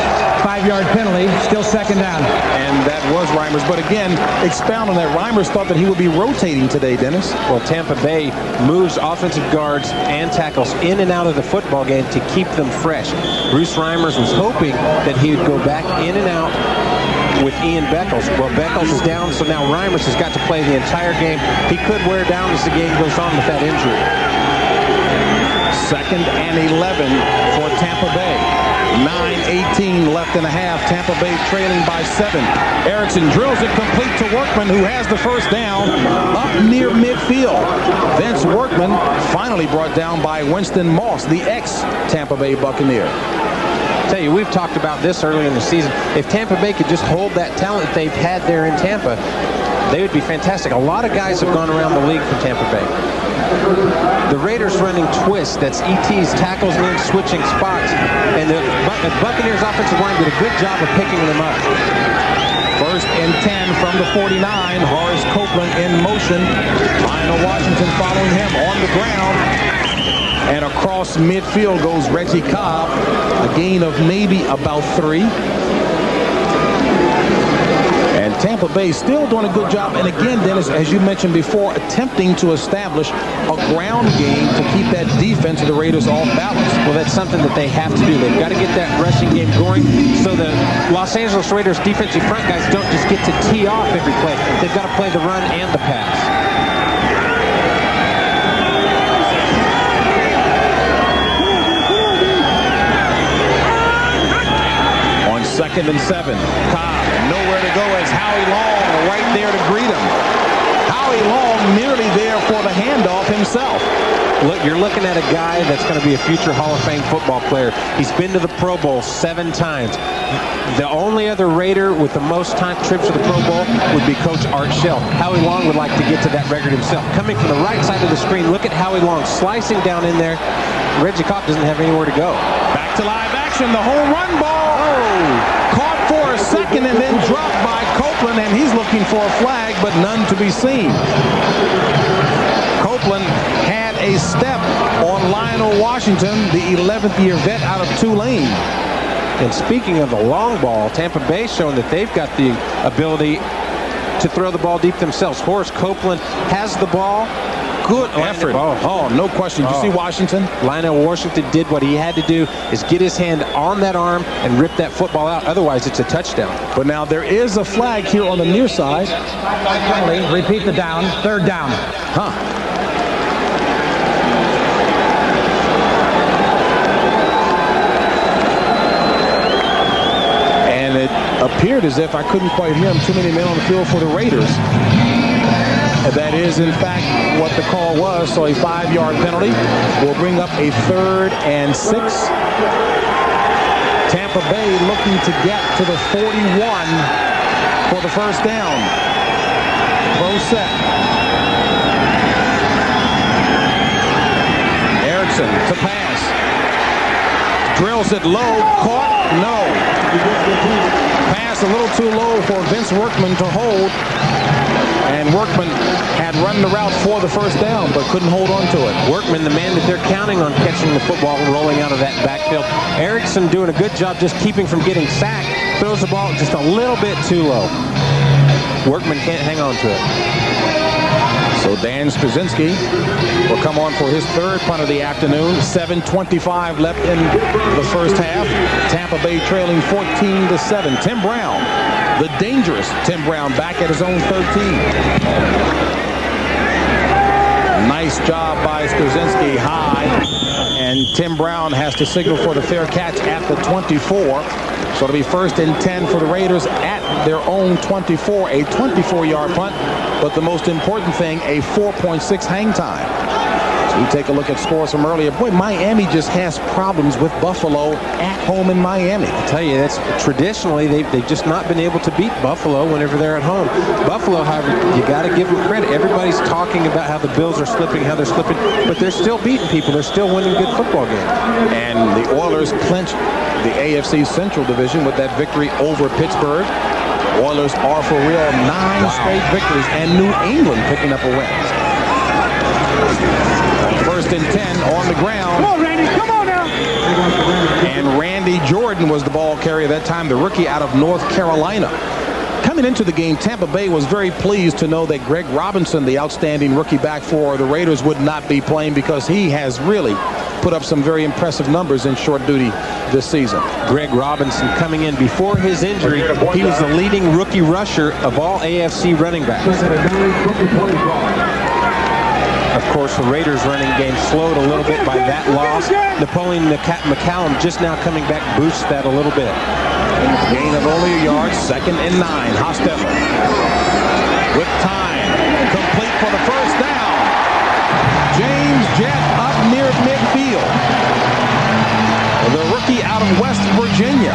5-yard penalty. Still 2nd down. And that was Reimers. But again, expound on that. Reimers thought that he would be rotating today, Dennis. Well, Tampa Bay moves offensive guards and tackles in and out of the football game to keep them fresh. Bruce Reimers was hoping that he would go back in and out with Ian Beckles. Well, Beckles is down, so now Reimers has got to play the entire game. He could wear down as the game goes on with that injury. 2nd and 11 for Tampa Bay. 9:18 left in the half. Tampa Bay trailing by 7. Erickson drills it complete to Workman, who has the first down up near midfield. Vince Workman finally brought down by Winston Moss, the ex-Tampa Bay Buccaneer. Tell you, we've talked about this earlier in the season. If Tampa Bay could just hold that talent that they've had there in Tampa, they would be fantastic. A lot of guys have gone around the league from Tampa Bay. The Raiders running twists, that's ETs, tackles and switching spots, and the Buccaneers offensive line did a good job of picking them up. 1st and 10 from the 49. Horace Copeland in motion. Lionel Washington following him on the ground. And across midfield goes Reggie Cobb. A gain of maybe about 3. And Tampa Bay still doing a good job. And again, Dennis, as you mentioned before, attempting to establish a ground game to keep that defense of the Raiders off balance. Well, that's something that they have to do. They've got to get that rushing game going so the Los Angeles Raiders defensive front guys don't just get to tee off every play. They've got to play the run and the pass. On 2nd and 7, Cobb nowhere to go as Howie Long right there to greet him. Howie Long nearly there for the handoff himself. Look, you're looking at a guy that's going to be a future Hall of Fame football player. He's been to the Pro Bowl 7 times. The only other Raider with the most trips to the Pro Bowl would be Coach Art Shell. Howie Long would like to get to that record himself. Coming from the right side of the screen, look at Howie Long slicing down in there. Reggie Cobb doesn't have anywhere to go. Back to live action, the home run ball. Caught for a second and then dropped by Copeland, and he's looking for a flag, but none to be seen. Copeland had a step on Lionel Washington, the 11th year vet out of Tulane. And speaking of the long ball, Tampa Bay showing that they've got the ability to throw the ball deep themselves. Horace Copeland has the ball. Good effort. Oh, no question. Did you see Washington? Lionel Washington did what he had to do, is get his hand on that arm and rip that football out. Otherwise, it's a touchdown. But now there is a flag here on the near side. Repeat the down. 3rd down. And it appeared as if I couldn't quite hear him. Too many men on the field for the Raiders. That is, in fact, what the call was. So a 5-yard penalty will bring up a 3rd and 6. Tampa Bay looking to get to the 41 for the first down. Pro set. Erickson to pass. Drills it low. Caught. No. Pass a little too low for Vince Workman to hold. And Workman had run the route for the first down, but couldn't hold on to it. Workman, the man that they're counting on catching the football and rolling out of that backfield. Erickson doing a good job just keeping from getting sacked. Throws the ball just a little bit too low. Workman can't hang on to it. So Dan Straczynski will come on for his third punt of the afternoon. 7:25 left in the first half. Tampa Bay trailing 14-7. Tim Brown, the dangerous Tim Brown, back at his own 13. Nice job by Straczynski high. And Tim Brown has to signal for the fair catch at the 24. So it'll be 1st and 10 for the Raiders at their own 24. A 24-yard punt. But the most important thing, a 4.6 hang time. So we take a look at scores from earlier. Boy, Miami just has problems with Buffalo at home in Miami. I tell you, that's traditionally they've just not been able to beat Buffalo whenever they're at home. Buffalo, however, you got to give them credit. Everybody's talking about how the Bills are slipping, how they're slipping, but they're still beating people. They're still winning good football games. And the Oilers clinched the AFC Central Division with that victory over Pittsburgh. Oilers are for real 9 straight victories, and New England picking up a win. 1st and 10 on the ground. Come on, Randy. Come on now. And Randy Jordan was the ball carrier that time, the rookie out of North Carolina. Coming into the game, Tampa Bay was very pleased to know that Greg Robinson, the outstanding rookie back for the Raiders, would not be playing because he has really put up some very impressive numbers in short duty this season. Greg Robinson coming in before his injury. He was the leading rookie rusher of all AFC running backs. Of course, the Raiders running game slowed a little bit by that loss. Napoleon McCallum just now coming back boosts that a little bit. Gain of only a yard, 2nd and 9. Hostetler with time, complete for the first down. James Jett up near midfield. The rookie out of West Virginia.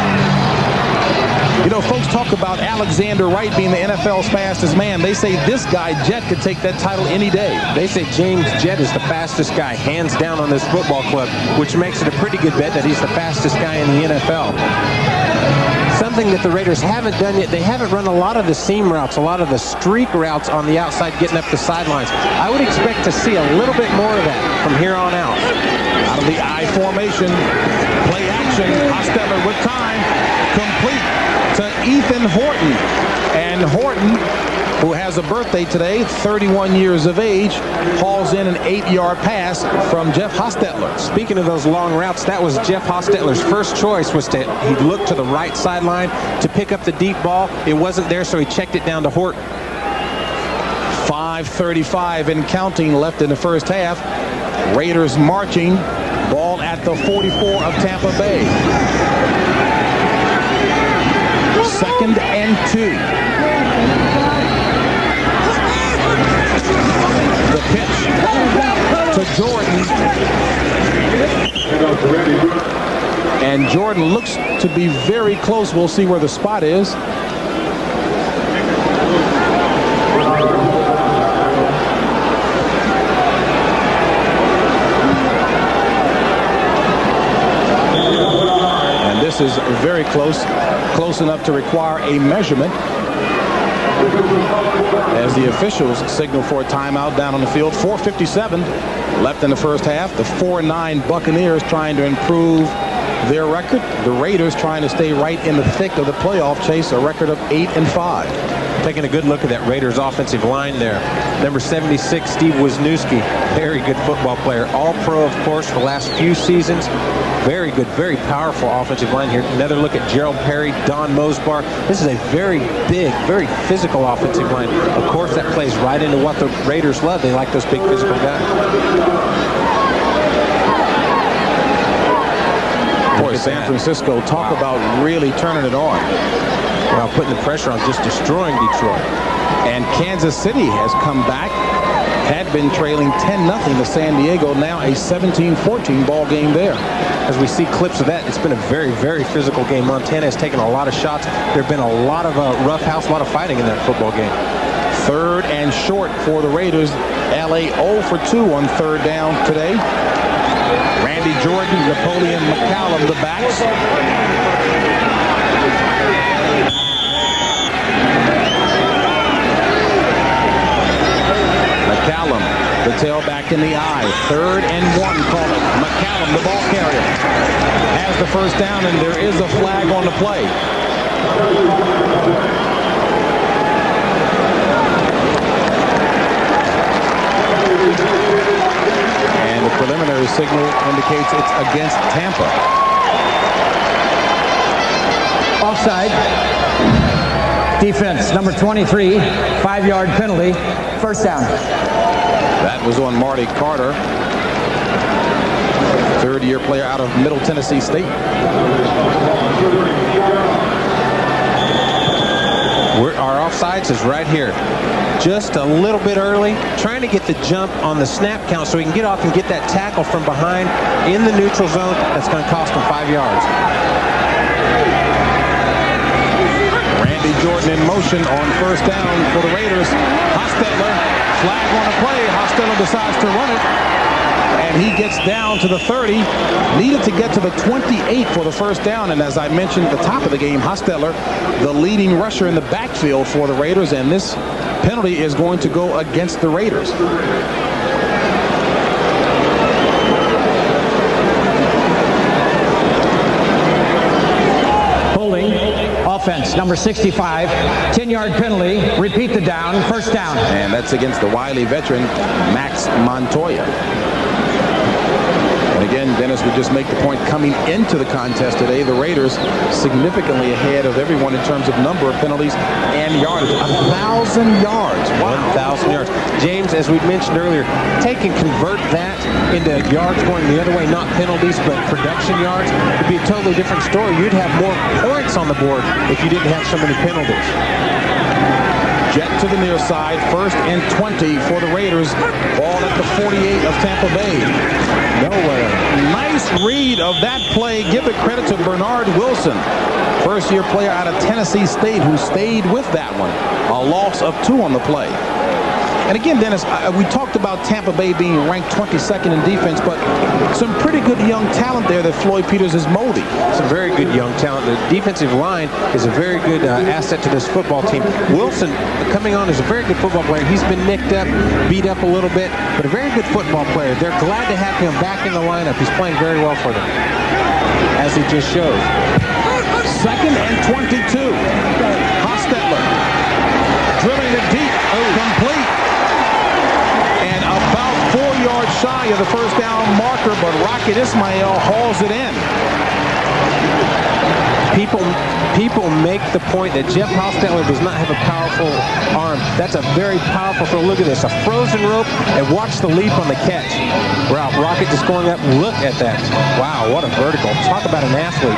You know, folks talk about Alexander Wright being the NFL's fastest man. They say this guy, Jett, could take that title any day. They say James Jett is the fastest guy, hands down, on this football club, which makes it a pretty good bet that he's the fastest guy in the NFL. Something that the Raiders haven't done yet, they haven't run a lot of the seam routes, a lot of the streak routes on the outside getting up the sidelines. I would expect to see a little bit more of that from here on out. Out of the I formation, play action, Hostetler with time, complete to Ethan Horton. And Horton, who has a birthday today, 31 years of age, hauls in an 8-yard pass from Jeff Hostetler. Speaking of those long routes, that was Jeff Hostetler's first choice, was to he looked to the right sideline to pick up the deep ball. It wasn't there, so he checked it down to Horton. 5:35 and counting left in the first half. Raiders marching, ball at the 44 of Tampa Bay. 2nd and 2. The pitch to Jordan. And Jordan looks to be very close. We'll see where the spot is. And this is very close enough to require a measurement, as the officials signal for a timeout down on the field. 4:57 left in the first half. The 4-9 Buccaneers trying to improve their record. The Raiders trying to stay right in the thick of the playoff chase, a record of 8-5. Taking a good look at that Raiders offensive line there. Number 76, Steve Wisniewski, very good football player. All-pro, of course, for the last few seasons. Very good, very powerful offensive line here. Another look at Gerald Perry, Don Mosbar. This is a very big, very physical offensive line. Of course, that plays right into what the Raiders love. They like those big physical guys. Boy, San Francisco, talk about really turning it on. Well, putting the pressure on, just destroying Detroit. And Kansas City has come back. Had been trailing 10-0 to San Diego. Now a 17-14 ball game there. As we see clips of that, it's been a very, very physical game. Montana has taken a lot of shots. There have been a lot of roughhouse, a lot of fighting in that football game. 3rd and short for the Raiders. LA 0 for 2 on 3rd down today. Randy Jordan, Napoleon McCallum, the backs. McCallum, the tailback in the eye. 3rd and 1, call it. McCallum, the ball carrier, has the first down, and there is a flag on the play. And the preliminary signal indicates it's against Tampa. Offside. Defense, number 23, 5-yard penalty, first down. That was on Marty Carter, 3rd-year player out of Middle Tennessee State. Our offsides is right here. Just a little bit early, trying to get the jump on the snap count so he can get off and get that tackle from behind in the neutral zone. That's going to cost him 5 yards. Randy Jordan in motion on first down for the Raiders. Hostetler, flag on the play. Hostetler decides to run it, and he gets down to the 30. Needed to get to the 28 for the first down, and as I mentioned at the top of the game, Hostetler, the leading rusher in the backfield for the Raiders, and this penalty is going to go against the Raiders. Holding. Offense, number 65, 10-yard penalty, repeat the down, first down. And that's against the wily veteran, Max Montoya. And again, Dennis would just make the point, coming into the contest today, the Raiders significantly ahead of everyone in terms of number of penalties and yardage. 1,000 yards. Wow. 1,000 yards. James, as we mentioned earlier, take and convert that into yards going the other way, not penalties, but production yards. It'd be a totally different story. You'd have more points on the board if you didn't have so many penalties. Jet to the near side, 1st and 20 for the Raiders. Ball at the 48 of Tampa Bay. Nowhere. Nice read of that play. Give the credit to Bernard Wilson, first-year player out of Tennessee State, who stayed with that one. A loss of 2 on the play. And again, Dennis, we talked about Tampa Bay being ranked 22nd in defense, but some pretty good young talent there that Floyd Peters is molding. Some very good young talent. The defensive line is a very good asset to this football team. Wilson, coming on, is a very good football player. He's been nicked up, beat up a little bit, but a very good football player. They're glad to have him back in the lineup. He's playing very well for them, as he just showed. 2nd and 22. Hostetler drilling it deep, complete. And about 4 yards shy of the first down marker, but Rocket Ismail hauls it in. People make the point that Jeff Hostetler does not have a powerful arm. That's a very powerful throw. Look at this, a frozen rope, and watch the leap on the catch. Rocket just going up. Look at that. Wow, what a vertical. Talk about an athlete.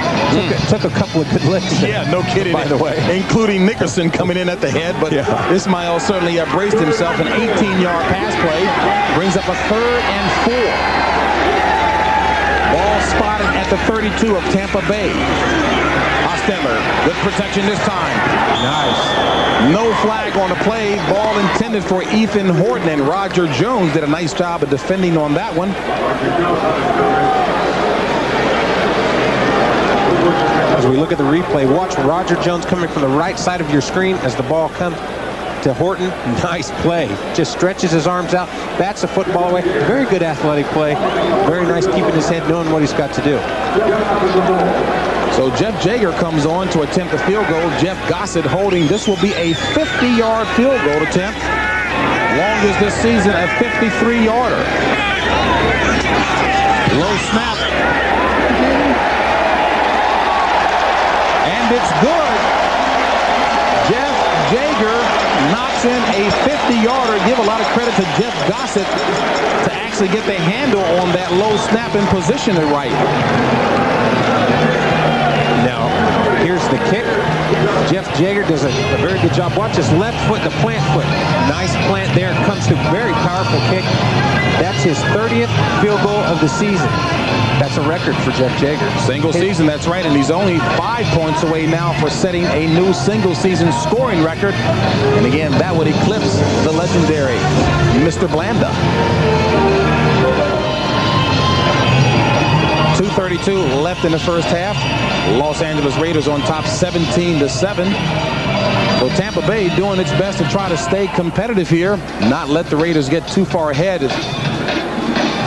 Took a couple of good lifts. Yeah, no kidding. By the way. Including Nickerson coming in at the head, but Ismail certainly braced himself. An 18-yard pass play brings up a 3rd and 4. Ball spotted at the 32 of Tampa Bay. Hostetler, good protection this time. Nice. No flag on the play. Ball intended for Ethan Horton, and Roger Jones did a nice job of defending on that one. As we look at the replay, watch Roger Jones coming from the right side of your screen as the ball comes to Horton. Nice play. Just stretches his arms out, bats the football away. Very good athletic play. Very nice keeping his head, knowing what he's got to do. So Jeff Jager comes on to attempt the field goal. Jeff Gossett holding. This will be a 50-yard field goal attempt. Longest this season, a 53-yarder. Low snap. And it's good. Jeff Jager knocks in a 50-yarder. Give a lot of credit to Jeff Gossett to actually get the handle on that low snap and position it right. Now, here's the kick. Jeff Jager does a very good job. Watch his left foot, the plant foot. Nice plant there. Comes to very powerful kick. That's his 30th field goal of the season. That's a record for Jeff Jager. Single season, that's right, and he's only 5 points away now for setting a new single-season scoring record. And again, that would eclipse the legendary Mr. Blanda. 2:32 left in the first half. Los Angeles Raiders on top 17-7. So Tampa Bay doing its best to try to stay competitive here, not let the Raiders get too far ahead.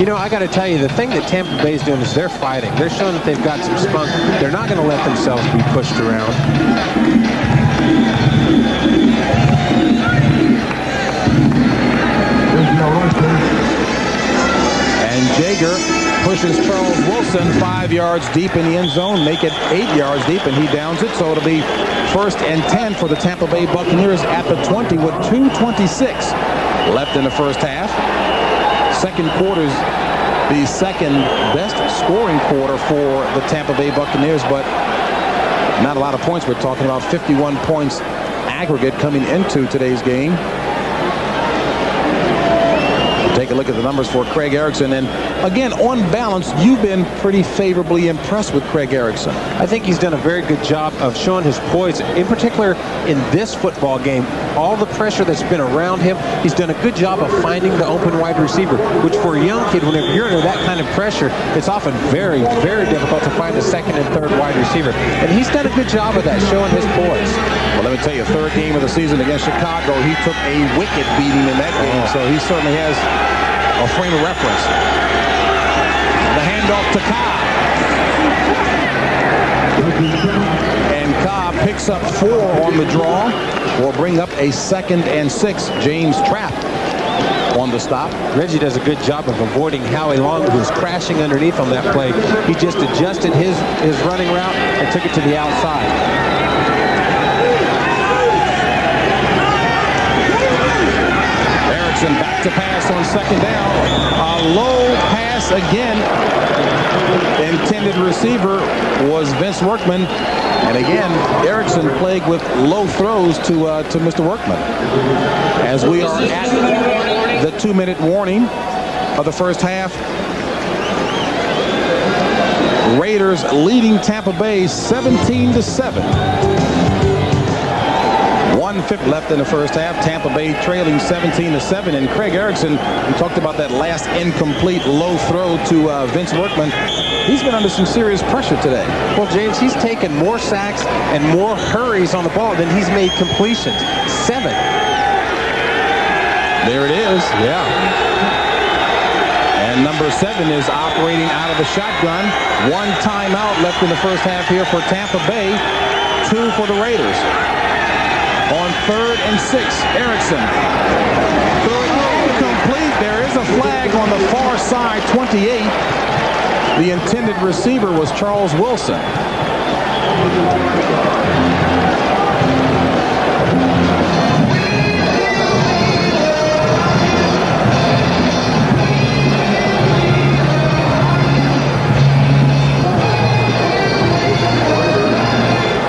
You know, I got to tell you, the thing that Tampa Bay is doing is they're fighting. They're showing that they've got some spunk. They're not going to let themselves be pushed around. And Jager pushes Charles Wilson 5 yards deep in the end zone, make it 8 yards deep, and he downs it. So it'll be 1st and 10 for the Tampa Bay Buccaneers at the 20 with 2:26 left in the first half. Second quarter's the second best scoring quarter for the Tampa Bay Buccaneers, but not a lot of points. We're talking about 51 points aggregate coming into today's game. Take a look at the numbers for Craig Erickson, and again, on balance, you've been pretty favorably impressed with Craig Erickson. I think he's done a very good job of showing his poise, in particular in this football game. All the pressure that's been around him, he's done a good job of finding the open wide receiver, which for a young kid, whenever you're under that kind of pressure, it's often very, very difficult to find a second and third wide receiver. And he's done a good job of that, showing his poise. Well, let me tell you, third game of the season against Chicago, he took a wicked beating in that game, so he certainly has a frame of reference. The handoff to Cobb. And Cobb picks up 4 on the draw. Will bring up a 2nd and 6. James Trapp on the stop. Reggie does a good job of avoiding Howie Long, who was crashing underneath on that play. He just adjusted his running route and took it to the outside. Erickson back to pass on 2nd down. A low pass again. Intended receiver was Vince Workman. And again, Erickson plagued with low throws to Mr. Workman. As we are at the 2-minute warning of the first half. Raiders leading Tampa Bay 17-7. 1:50 left in the first half. Tampa Bay trailing 17-7. And Craig Erickson, we talked about that last incomplete low throw to Vince Workman. He's been under some serious pressure today. Well, James, he's taken more sacks and more hurries on the ball than he's made completions. 7. There it is. Yeah. And number 7 is operating out of the shotgun. 1 timeout left in the first half here for Tampa Bay. 2 for the Raiders. On 3rd and 6, Erickson. Incomplete. There is a flag on the far side, 28. The intended receiver was Charles Wilson.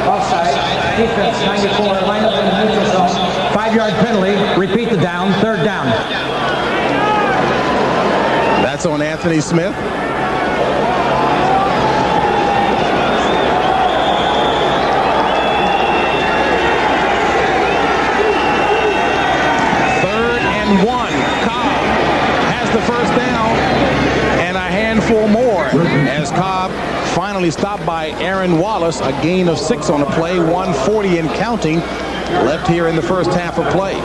Offside. Defense 94. Line up in the neutral zone. 5-yard penalty. Repeat the down. 3rd down. That's on Anthony Smith. As Cobb finally stopped by Aaron Wallace, a gain of 6 on the play, 140 and counting left here in the first half of play.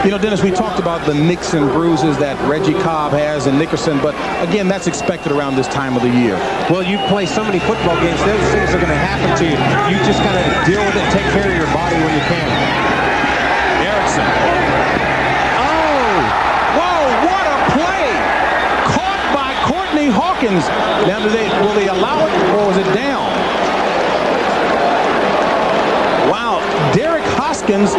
You know, Dennis, we talked about the nicks and bruises that Reggie Cobb has and Nickerson, but again, that's expected around this time of the year. Well, you play so many football games, those things are going to happen to you. You just got to deal with it and take care of your body when you can. Erickson. Oh! Whoa, what a play! Caught by Courtney Hawkins. Now, will they allow it, or was it down? Wow, Derek Hoskins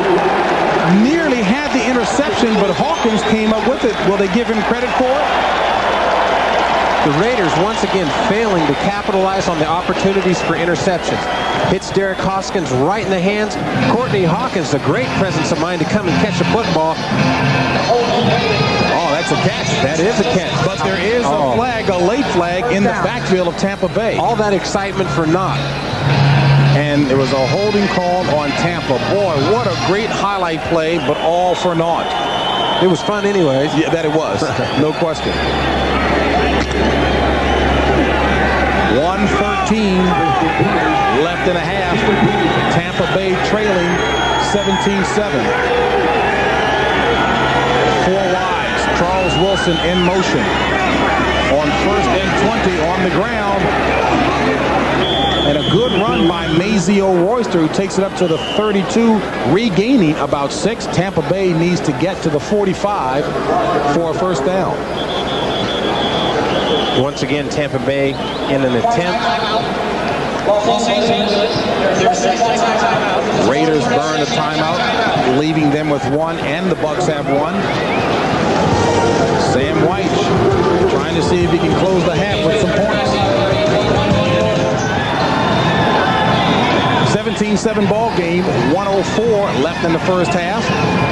nearly had the interception, but Hawkins came up with it. Will they give him credit for it? The Raiders once again failing to capitalize on the opportunities for interceptions. Hits Derek Hoskins right in the hands. Courtney Hawkins, a great presence of mind to come and catch a football. Oh, that's a catch. That is a catch. But there is a flag, a late flag in the backfield of Tampa Bay. All that excitement for naught. And there was a holding call on Tampa. Boy, what a great highlight play, but all for naught. It was fun anyways. Yeah, that it was. No question. 1:13 left in a half. Tampa Bay trailing 17-7. 4 wides. Charles Wilson in motion. On 1st and 20 on the ground. And a good run by Mazio Royster, who takes it up to the 32, regaining about 6. Tampa Bay needs to get to the 45 for a first down. Once again, Tampa Bay in an attempt. Raiders burn a timeout, leaving them with 1, and the Bucs have 1. Sam White trying to see if he can close the half with some points. 17-7 ball game, 1:04 left in the first half.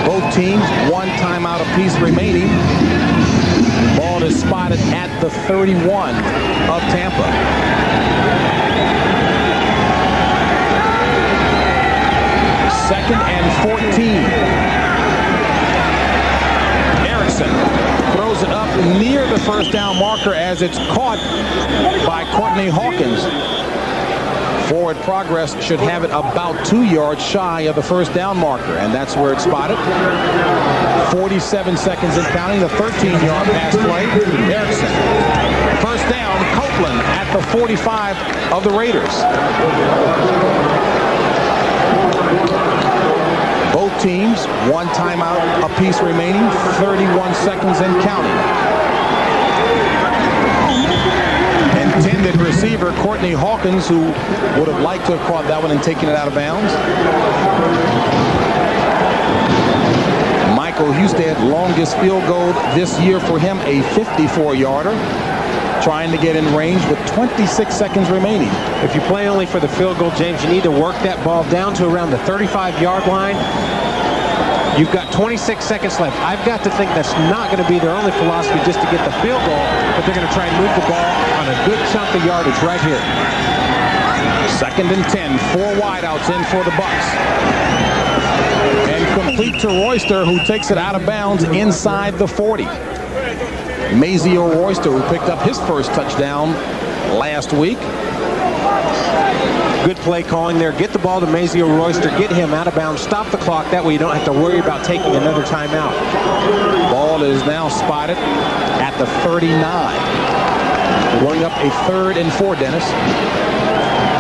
Both teams 1 timeout apiece remaining. Ball is spotted at the 31 of Tampa. Second and 14. Erickson throws it up near the first down marker as it's caught by Courtney Hawkins. Forward progress should have it about 2 yards shy of the first down marker, and that's where it's spotted. 47 seconds and counting, the 13-yard pass play. Erickson. First down, Copeland at the 45 of the Raiders. Both teams, 1 timeout apiece remaining, 31 seconds and counting. Intended receiver Courtney Hawkins, who would have liked to have caught that one and taken it out of bounds. Michael Husted, longest field goal this year for him, a 54-yarder. Trying to get in range with 26 seconds remaining. If you play only for the field goal, James, you need to work that ball down to around the 35-yard line. You've got 26 seconds left. I've got to think that's not going to be their only philosophy just to get the field goal, but they're going to try and move the ball on a good chunk of yardage right here. Second and 10, 4 wideouts in for the Bucs. And complete to Royster, who takes it out of bounds inside the 40. Mazio Royster, who picked up his first touchdown last week. Good play calling there. Get the ball to Mazio Royster. Get him out of bounds. Stop the clock. That way you don't have to worry about taking another timeout. Ball is now spotted at the 39. Going up a 3rd and 4, Dennis.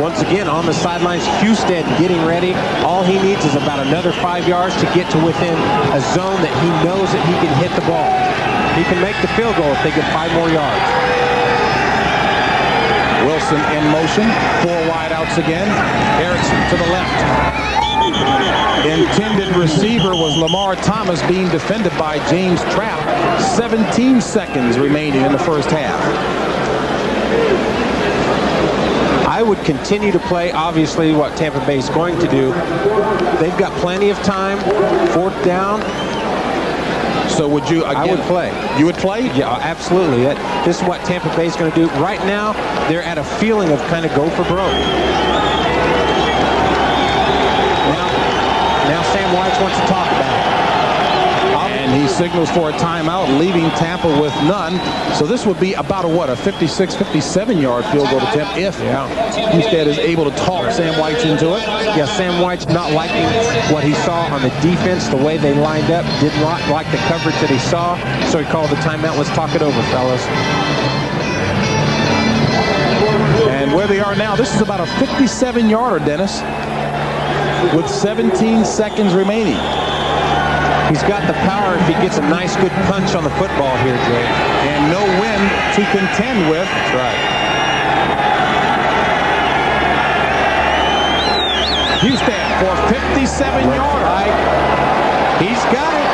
Once again, on the sidelines, Husted getting ready. All he needs is about another 5 yards to get to within a zone that he knows that he can hit the ball. He can make the field goal if they get 5 more yards. Wilson in motion. 4 wideouts again. Erickson to the left. Intended receiver was Lamar Thomas, being defended by James Trapp. 17 seconds remaining in the first half. I would continue to play, obviously, what Tampa Bay is going to do. They've got plenty of time. 4th down. So would you, again, I would play. You would play? Yeah, absolutely. This is what Tampa Bay is going to do. Right now, they're at a feeling of kind of go for broke. Now Sam White wants to talk about it. And he signals for a timeout, leaving Tampa with none. So this would be about a 56, 57-yard field goal attempt if Husted is able to talk Sam White into it. Yeah, Sam White's not liking what he saw on the defense, the way they lined up. Did not like the coverage that he saw, so he called the timeout. Let's talk it over, fellas. And where they are now, this is about a 57-yarder, Dennis, with 17 seconds remaining. He's got the power if he gets a nice, good punch on the football here, Jay. And no wind to contend with. That's right. Husted for a 57-yarder. He's got it.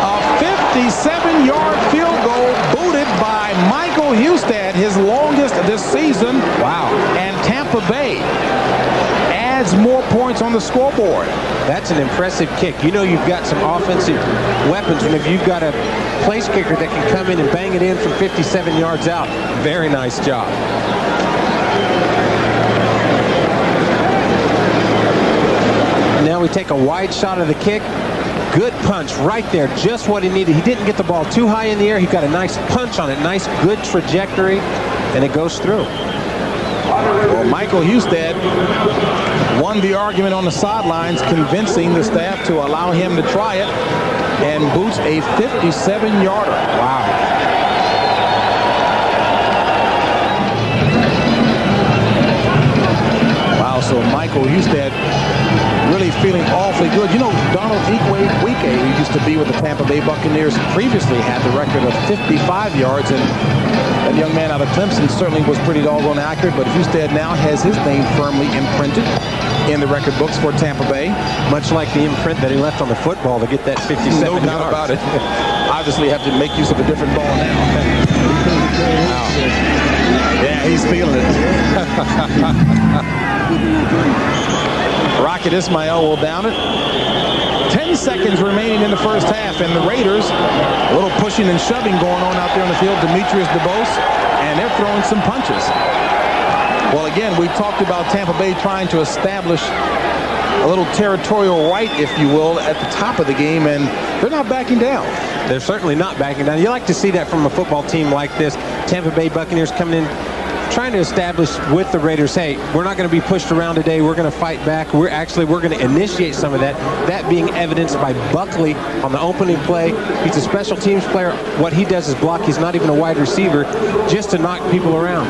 A 57-yard field goal booted by Michael Husted, his longest this season. Wow. And Tampa Bay adds more points on the scoreboard. That's an impressive kick. You know you've got some offensive weapons, and if you've got a place kicker that can come in and bang it in from 57 yards out, very nice job. Now we take a wide shot of the kick. Good punch right there, just what he needed. He didn't get the ball too high in the air. He got a nice punch on it, nice good trajectory, and it goes through. Well, Michael Husted won the argument on the sidelines, convincing the staff to allow him to try it, and boots a 57-yarder. Wow. Wow, so Michael Husted really feeling awfully good. You know, Donald Wike, who used to be with the Tampa Bay Buccaneers, previously had the record of 55 yards, and that young man out of Clemson certainly was pretty doggone accurate, but Husted now has his name firmly imprinted in the record books for Tampa Bay. Much like the imprint that he left on the football to get that 57 No doubt yards. about it. Obviously have to make use of a different ball now. Wow. Yeah, he's feeling it. Rocket Ismail will down it. 10 seconds remaining in the first half, and the Raiders, a little pushing and shoving going on out there on the field. Demetrius DeBose, and they're throwing some punches. Well, again, we talked about Tampa Bay trying to establish a little territorial right, if you will, at the top of the game, and they're not backing down. They're certainly not backing down. You like to see that from a football team like this. Tampa Bay Buccaneers coming in, trying to establish with the Raiders, hey, we're not going to be pushed around today. We're going to fight back. We're going to initiate some of that. That being evidenced by Buckley on the opening play. He's a special teams player. What he does is block. He's not even a wide receiver, just to knock people around.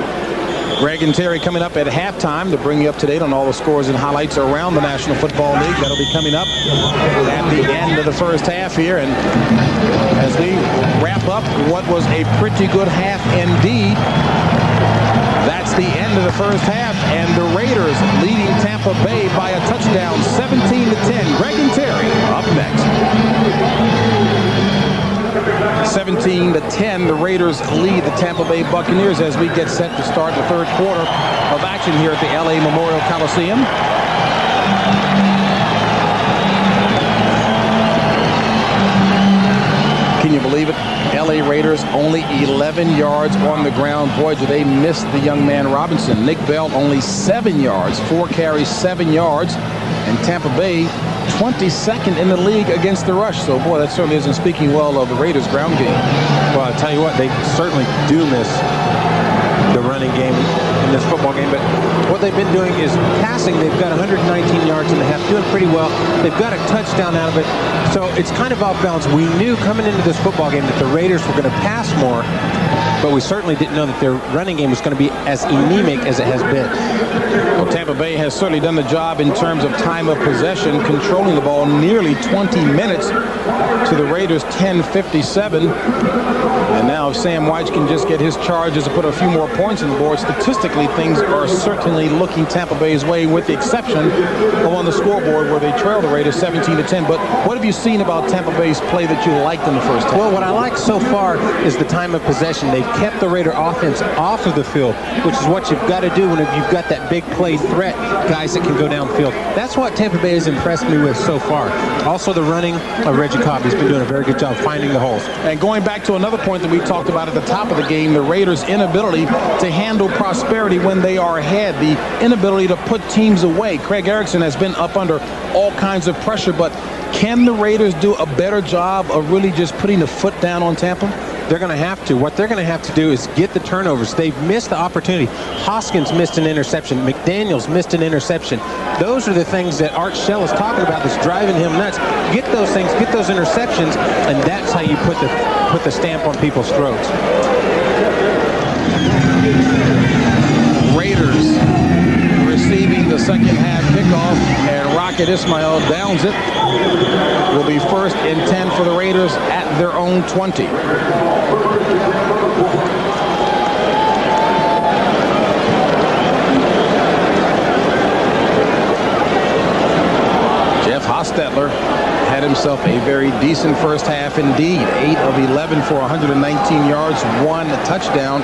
Greg and Terry coming up at halftime to bring you up to date on all the scores and highlights around the National Football League. That'll be coming up at the end of the first half here. And as we wrap up what was a pretty good half indeed, that's the end of the first half, and the Raiders leading Tampa Bay by a touchdown, 17-10. Greg and Terry up next. 17-10, the Raiders lead the Tampa Bay Buccaneers as we get set to start the third quarter of action here at the LA Memorial Coliseum. Can you believe it? LA Raiders only 11 yards on the ground. Boy, do they miss the young man Robinson. Nick Bell only 7 yards, 4 carries, 7 yards. And Tampa Bay 22nd in the league against the rush. So, boy, that certainly isn't speaking well of the Raiders' ground game. Well, I'll tell you what, they certainly do miss the running game in this football game. But what they've been doing is passing. They've got 119 yards in the half, doing pretty well. They've got a touchdown out of it. So it's kind of off balance. We knew coming into this football game that the Raiders were going to pass more, but we certainly didn't know that their running game was going to be as anemic as it has been. Well, Tampa Bay has certainly done the job in terms of time of possession, controlling the ball nearly 20 minutes to the Raiders 10:57. And now if Sam White can just get his charges to put a few more points on the board, statistically things are certainly looking Tampa Bay's way, with the exception of on the scoreboard where they trail the Raiders 17-10. But what have you seen about Tampa Bay's play that you liked in the first half? Well, what I like so far is the time of possession. They've kept the Raider offense off of the field, which is what you've got to do when you've got that big play threat, guys that can go downfield. That's what Tampa Bay has impressed me with so far. Also, the running of Reggie Cobb. He's been doing a very good job finding the holes. And going back to another point that we talked about at the top of the game, the Raiders' inability to handle prosperity when they are ahead, the inability to put teams away. Craig Erickson has been up under all kinds of pressure, but can the Raiders do a better job of really just putting the foot down on Tampa? They're going to have to. What they're going to have to do is get the turnovers. They've missed the opportunity. Hoskins missed an interception. McDaniels missed an interception. Those are the things that Art Shell is talking about that's driving him nuts. Get those things, get those interceptions, and that's how you put the stamp on people's throats. Raiders receiving the second half kickoff, and Rocket Ismail downs it. Will be first and 10 for the Raiders at their own 20. Jeff Hostetler had himself a very decent first half indeed. 8 of 11 for 119 yards, 1 touchdown.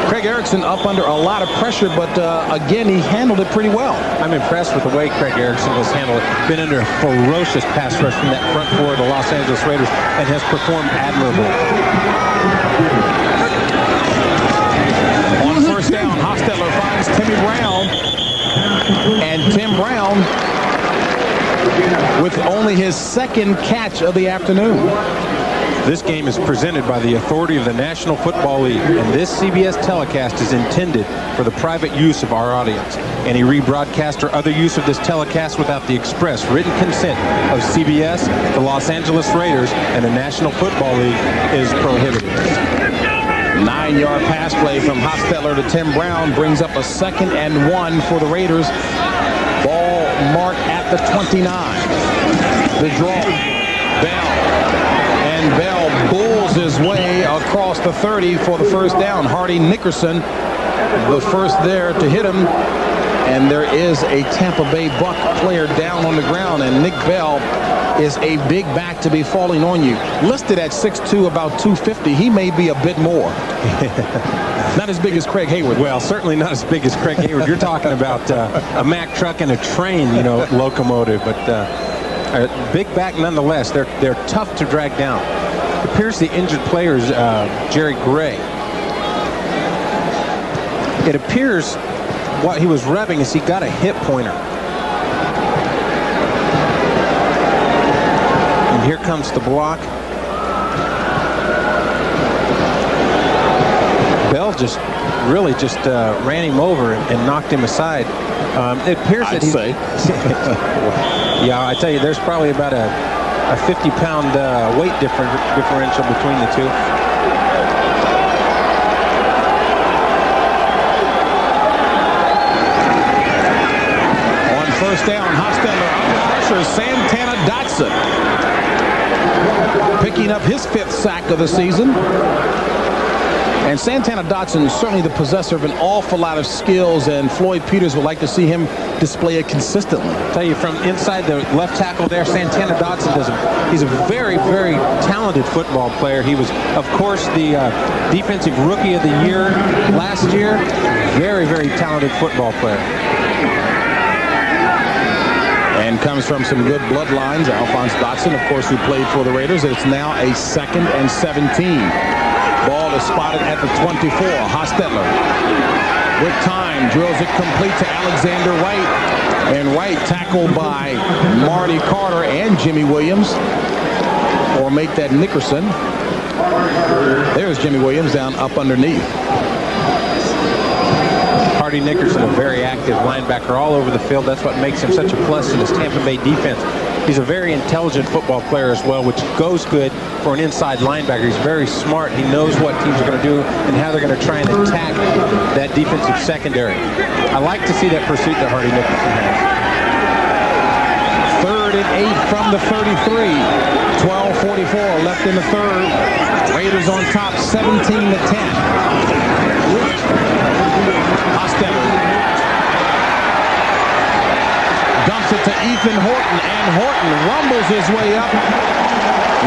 Craig Erickson up under a lot of pressure, but again, he handled it pretty well. I'm impressed with the way Craig Erickson has handled it. Been under a ferocious pass rush from that front four of the Los Angeles Raiders and has performed admirably. On first down, Hostetler finds Timmy Brown, and Tim Brown with only his second catch of the afternoon. This game is presented by the authority of the National Football League, and this CBS telecast is intended for the private use of our audience. Any rebroadcast or other use of this telecast without the express written consent of CBS, the Los Angeles Raiders, and the National Football League is prohibited. 9-yard pass play from Hostetler to Tim Brown brings up a 2nd and 1 for the Raiders. Ball marked at the 29. The draw. Bell. And Bell bulls his way across the 30 for the first down. Hardy Nickerson, the first there to hit him. And there is a Tampa Bay Buck player down on the ground, and Nick Bell is a big back to be falling on you. Listed at 6'2", about 250. He may be a bit more. Not as big as Craig Hayward. Well, certainly not as big as Craig Hayward. You're talking about a Mack truck and a train, locomotive. But a big back nonetheless. They're tough to drag down. It appears the injured player is Jerry Gray. It appears what he was revving is he got a hip pointer. And here comes the block. Bell just ran him over and knocked him aside. It appears that he's... Yeah, I tell you, there's probably about a 50-pound weight differential between the two. First down, Hostetler under pressure. Santana Dotson picking up his 5th sack of the season. And Santana Dotson is certainly the possessor of an awful lot of skills, and Floyd Peters would like to see him display it consistently. I'll tell you, from inside the left tackle there, Santana Dotson he's a very, very talented football player. He was, of course, the defensive rookie of the year last year. Very, very talented football player. And comes from some good bloodlines. Alphonse Dotson, of course, who played for the Raiders. It's now a 2nd and 17. Ball is spotted at the 24. Hostetler with time drills it complete to Alexander Wright. And Wright tackled by Marty Carter and Jimmy Williams. Or make that Nickerson. There's Jimmy Williams down up underneath. Hardy Nickerson, a very active linebacker all over the field. That's what makes him such a plus in his Tampa Bay defense. He's a very intelligent football player as well, which goes good for an inside linebacker. He's very smart. He knows what teams are going to do and how they're going to try and attack that defensive secondary. I like to see that pursuit that Hardy Nickerson has. 3rd and 8 from the 33. 12:44 left in the 3rd. Raiders on top, 17-10. Hostetler dumps it to Ethan Horton, and Horton rumbles his way up.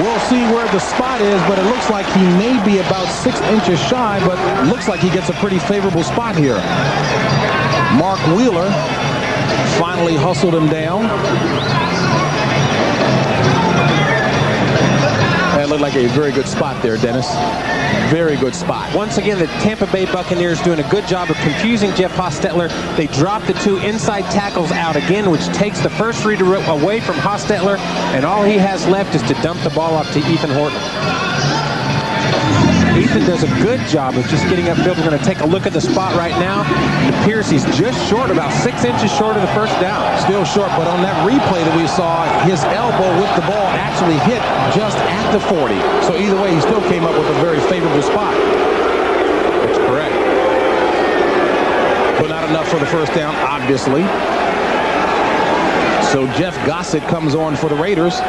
We'll see where the spot is, but it looks like he may be about 6 inches shy, but looks like he gets a pretty favorable spot here. Mark Wheeler finally hustled him down. That looked like a very good spot there, Dennis. Very good spot. Once again, the Tampa Bay Buccaneers doing a good job of confusing Jeff Hostetler. They drop the 2 inside tackles out again, which takes the first reader away from Hostetler, and all he has left is to dump the ball off to Ethan Horton. Ethan does a good job of just getting upfield. We're going to take a look at the spot right now. It appears he's just short, about 6 inches short of the first down. Still short, but on that replay that we saw, his elbow with the ball actually hit just at the 40. So either way, he still came up with a very favorable spot. That's correct. But not enough for the first down, obviously. So Jeff Gossett comes on for the Raiders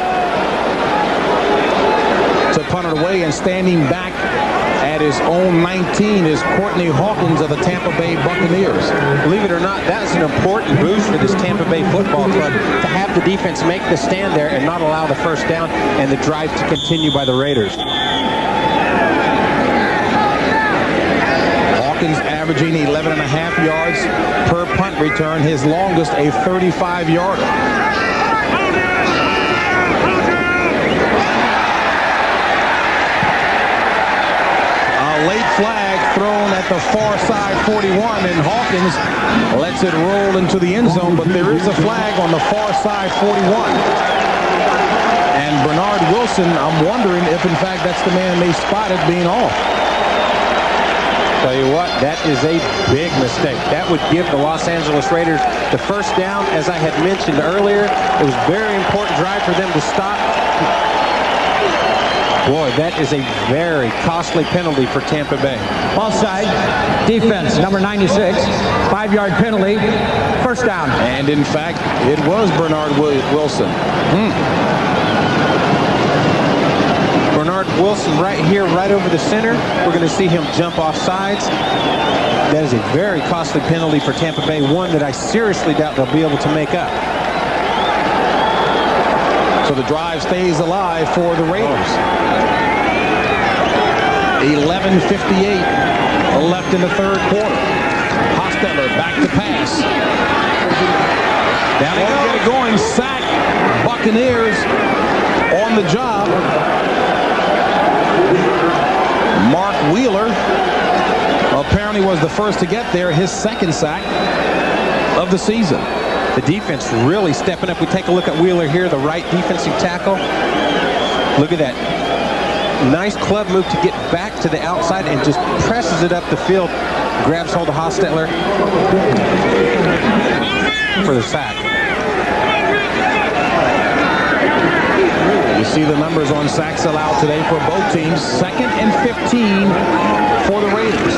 to punt it away, and standing back at his own 19 is Courtney Hawkins of the Tampa Bay Buccaneers. Believe it or not, that's an important boost for this Tampa Bay football club, to have the defense make the stand there and not allow the first down and the drive to continue by the Raiders. Hawkins averaging 11.5 yards per punt return, his longest a 35-yarder. Late flag thrown at the far side 41, and Hawkins lets it roll into the end zone, but there is a flag on the far side 41. And Bernard Wilson, I'm wondering if, in fact, that's the man they spotted being off. Tell you what, that is a big mistake. That would give the Los Angeles Raiders the first down. As I had mentioned earlier, it was a very important drive for them to stop. Boy, that is a very costly penalty for Tampa Bay. Offside, defense, number 96, 5-yard penalty, first down. And in fact, it was Bernard Wilson. Bernard Wilson right here, right over the center. We're going to see him jump off sides. That is a very costly penalty for Tampa Bay, one that I seriously doubt they'll be able to make up. So the drive stays alive for the Raiders. 11:58 left in the third quarter. Hostetler back to pass. Down he goes. Get it going. Sack. Buccaneers on the job. Mark Wheeler apparently was the first to get there. His second sack of the season. The defense really stepping up. We take a look at Wheeler here, the right defensive tackle. Look at that. Nice club move to get back to the outside and just presses it up the field. Grabs hold of Hostetler for the sack. You see the numbers on sacks allowed today for both teams. 2nd and 15 for the Raiders.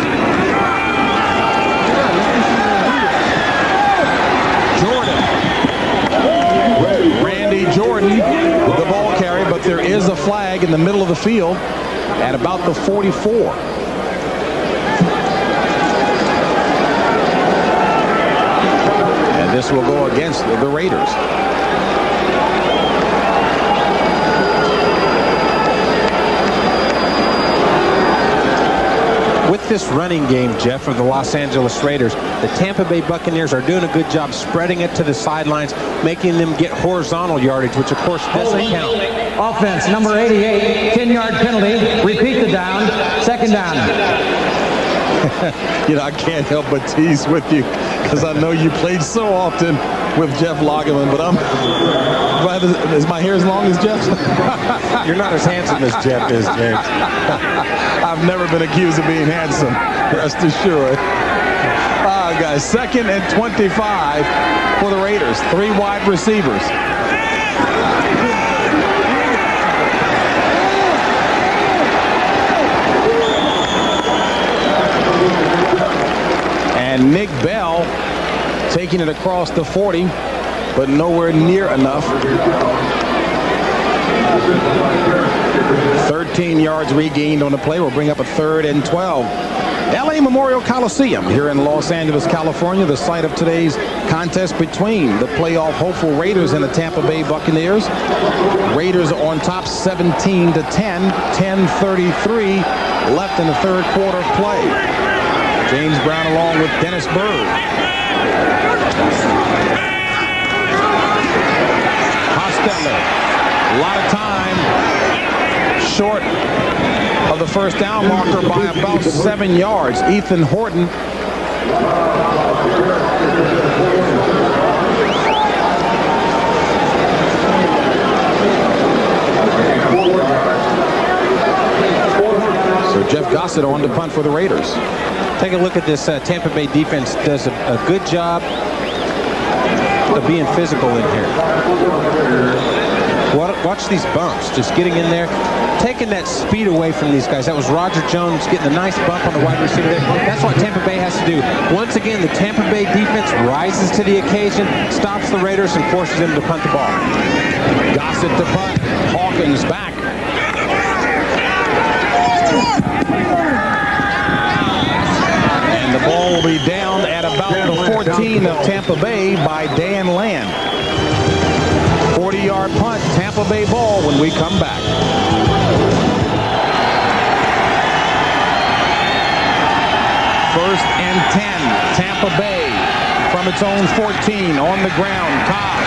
Randy Jordan with the ball carry, but there is a flag in the middle of the field at about the 44. And this will go against the Raiders. With this running game, Jeff, of the Los Angeles Raiders, the Tampa Bay Buccaneers are doing a good job spreading it to the sidelines, making them get horizontal yardage, which of course doesn't count. Offense, number 88, 10-yard penalty. Repeat the down, second down. You know, I can't help but tease with you because I know you played so often with Jeff Lagerman, but is my hair as long as Jeff's? You're not as handsome as Jeff is, James. I've never been accused of being handsome, rest assured. Guys, 2nd and 25 for the Raiders. 3 wide receivers. And Nick Bell taking it across the 40, but nowhere near enough. 13 yards regained on the play. Will bring up a 3rd and 12. LA Memorial Coliseum here in Los Angeles, California, the site of today's contest between the playoff hopeful Raiders and the Tampa Bay Buccaneers. Raiders on top 17-10, 10:33 left in the third quarter of play. James Brown along with Dennis Byrd. Hostetler, a lot of time short of the first down marker by about 7 yards. Ethan Horton so Jeff Gossett on to punt for the Raiders. Take a look at this. Tampa Bay defense does a good job of being physical in here. Watch these bumps, just getting in there, taking that speed away from these guys. That was Roger Jones getting a nice bump on the wide receiver there. That's what Tampa Bay has to do. Once again, the Tampa Bay defense rises to the occasion, stops the Raiders, and forces them to punt the ball. Gossett to punt. Hawkins back. And the ball will be down at about the 14 of Tampa Bay by Dan Land. 40-yard punt, Tampa Bay ball when we come back. First and 10, Tampa Bay from its own 14 on the ground. Cobb,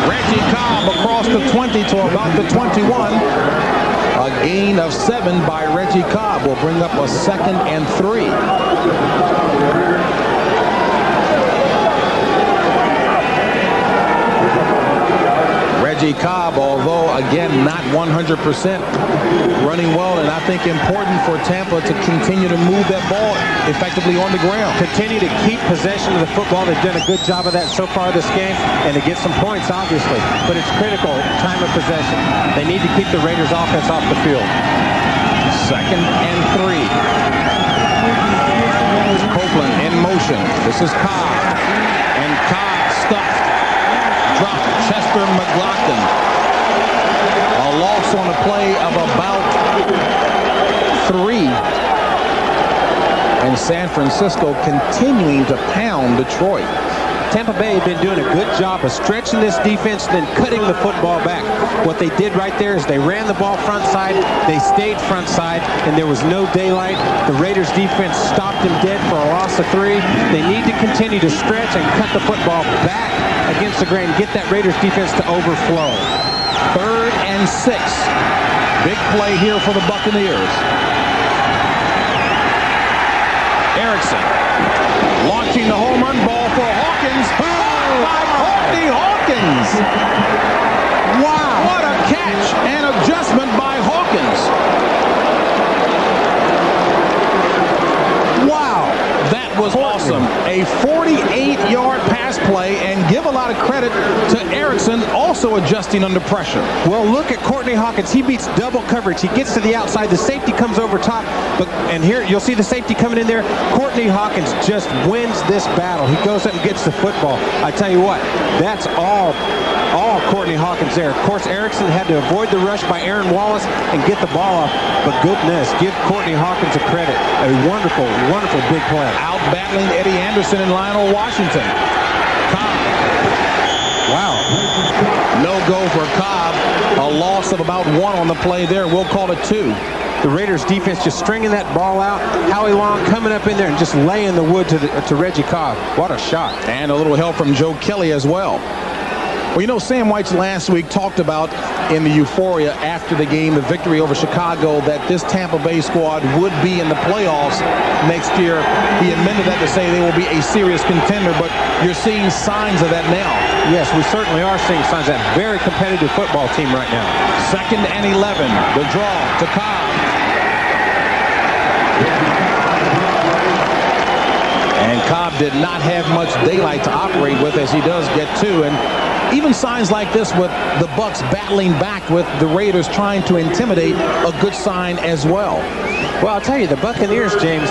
Reggie Cobb across the 20 to about the 21. A gain of 7 by Reggie Cobb will bring up a 2nd and 3. Reggie Cobb, although again, not 100% running well, and I think important for Tampa to continue to move that ball effectively on the ground. Continue to keep possession of the football. They've done a good job of that so far this game, and to get some points, obviously. But it's critical, time of possession. They need to keep the Raiders offense off the field. 2nd and 3. Copeland in motion. This is Cobb. And Cobb stuffed. Dropped. Chester McLaughlin. A loss on a play of about 3. And San Francisco continuing to pound Detroit. Tampa Bay had been doing a good job of stretching this defense, then cutting the football back. What they did right there is they ran the ball front side, they stayed front side, and there was no daylight. The Raiders defense stopped them dead for a loss of 3. They need to continue to stretch and cut the football back against the grain, get that Raiders defense to overflow. 3rd and 6. Big play here for the Buccaneers. Erickson launching the home run ball for Hawkins. By Courtney Hawkins. Wow. What a catch and adjustment by Hawkins. Wow. That was awesome. A 48-yard pass play, and give a lot of credit to Erickson also adjusting under pressure. Well, look at Courtney Hawkins. He beats double coverage. He gets to the outside. The safety comes over top. And here you'll see the safety coming in there. Courtney Hawkins just wins this battle. He goes up and gets the football. I tell you what, that's all Courtney Hawkins there. Of course, Erickson had to avoid the rush by Aaron Wallace and get the ball off. But goodness, give Courtney Hawkins a credit. A wonderful, wonderful big play. Out battling Eddie Anderson and Lionel Washington. Cobb. Wow. No go for Cobb. A loss of about 1 on the play there. We'll call it 2. The Raiders defense just stringing that ball out. Howie Long coming up in there and just laying the wood to Reggie Cobb. What a shot. And a little help from Joe Kelly as well. Well, you know, Sam White last week talked about in the euphoria after the game, the victory over Chicago, that this Tampa Bay squad would be in the playoffs next year. He amended that to say they will be a serious contender, but you're seeing signs of that now. Yes, we certainly are seeing signs of that very competitive football team right now. 2nd and 11. The draw to Cobb. And Cobb did not have much daylight to operate with, as he does get 2. And even signs like this with the Bucs battling back with the Raiders trying to intimidate, a good sign as well. Well, I'll tell you, the Buccaneers, James,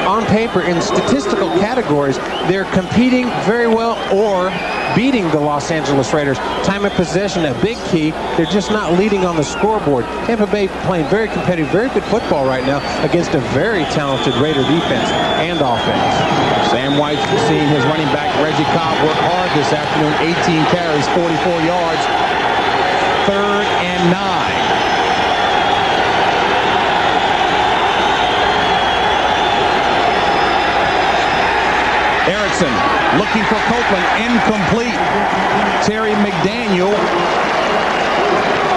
on paper in statistical categories, they're competing very well or beating the Los Angeles Raiders. Time of possession, a big key. They're just not leading on the scoreboard. Tampa Bay playing very competitive, very good football right now against a very talented Raider defense and offense. Sam White seeing his running back Reggie Cobb work hard this afternoon. 18 carries, 44 yards. 3rd and 9. Erickson looking for Copeland, incomplete. Terry McDaniel.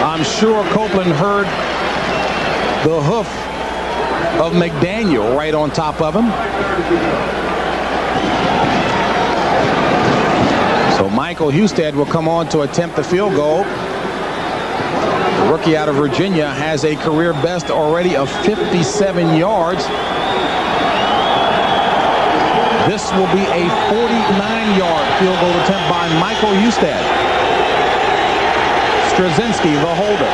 I'm sure Copeland heard the hoof of McDaniel right on top of him. So Michael Husted will come on to attempt the field goal. The rookie out of Virginia has a career best already of 57 yards. This will be a 49-yard field goal attempt by Michael Husted. Straczynski, the holder.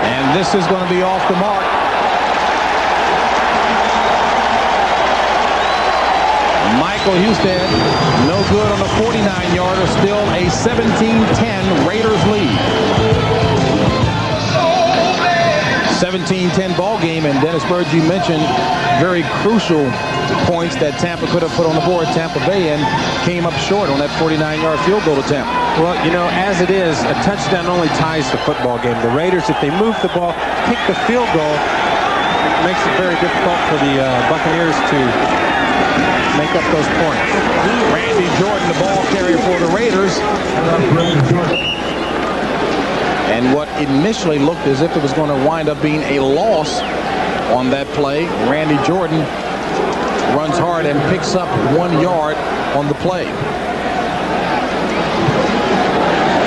And this is going to be off the mark. Michael Husted, no good on the 49-yarder. Still a 17-10 Raiders lead. 17-10 ball game, and Dennis Bird, you mentioned very crucial points that Tampa could have put on the board. Tampa Bay and came up short on that 49-yard field goal attempt. Well, you know, as it is, a touchdown only ties the football game. The Raiders, if they move the ball, kick the field goal, it makes it very difficult for the Buccaneers to make up those points. Randy Jordan, the ball carrier for the Raiders. And what initially looked as if it was going to wind up being a loss on that play, Randy Jordan runs hard and picks up 1 yard on the play.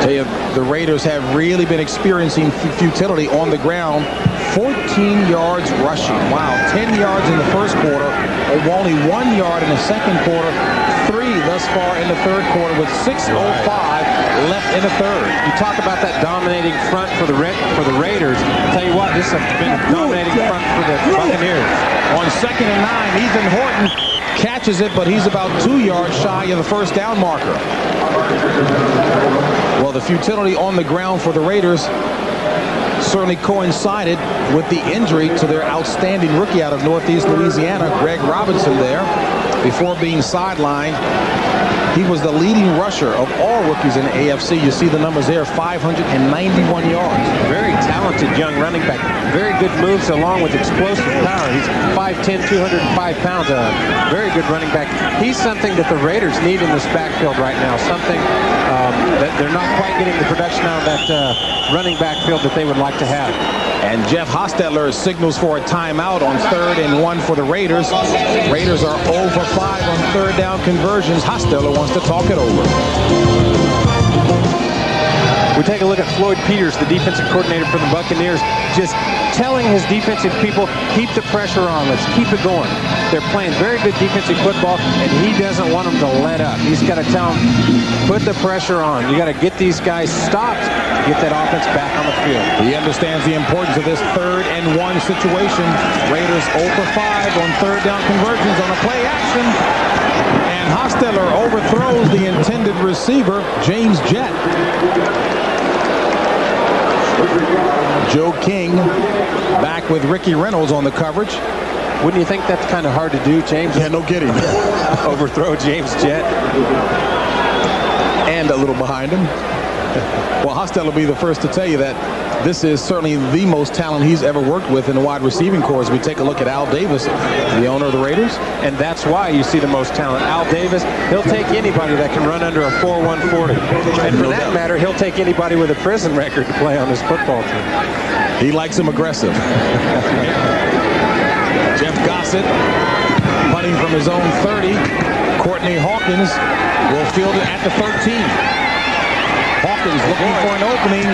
Tell you, the Raiders have really been experiencing futility on the ground. 14 yards rushing. Wow, 10 yards in the first quarter, only 1 yard in the second quarter, 3 thus far in the third quarter with 6:05 left in the third. You talk about that dominating front for the Raiders. I'll tell you what, this has been a dominating front for the Buccaneers. On 2nd and 9, Ethan Horton catches it, but he's about 2 yards shy of the first down marker. Well, the futility on the ground for the Raiders certainly coincided with the injury to their outstanding rookie out of Northeast Louisiana, Greg Robinson, there. Before being sidelined, he was the leading rusher of all rookies in the AFC. You see the numbers there, 591 yards. Very talented young running back. Very good moves along with explosive power. He's 5'10", 205 pounds. A very good running back. He's something that the Raiders need in this backfield right now. Something that they're not quite getting the production out of that running backfield that they would like to have. And Jeff Hostetler signals for a timeout on 3rd and 1 for the Raiders. Raiders are 0 for 5 on third down conversions. Hostetler wants to talk it over. We take a look at Floyd Peters, the defensive coordinator for the Buccaneers, just telling his defensive people, keep the pressure on, let's keep it going. They're playing very good defensive football, and he doesn't want them to let up. He's got to tell them, put the pressure on. You got to get these guys stopped, get that offense back on the field. He understands the importance of this 3rd and 1 situation. Raiders 0 for 5 on third down conversions on a play action. And Hostetler overthrows the intended receiver, James Jett. Joe King back with Ricky Reynolds on the coverage. Wouldn't you think that's kind of hard to do, James? Yeah, no kidding. Overthrow James Jett. And a little behind him. Well, Hostetler will be the first to tell you that this is certainly the most talent he's ever worked with in the wide receiving corps. As we take a look at Al Davis, the owner of the Raiders. And that's why you see the most talent. Al Davis, he'll take anybody that can run under a 4.140. And for that matter, he'll take anybody with a prison record to play on his football team. He likes him aggressive. Jeff Gossett punting from his own 30. Courtney Hawkins will field it at the 13. Hawkins looking for an opening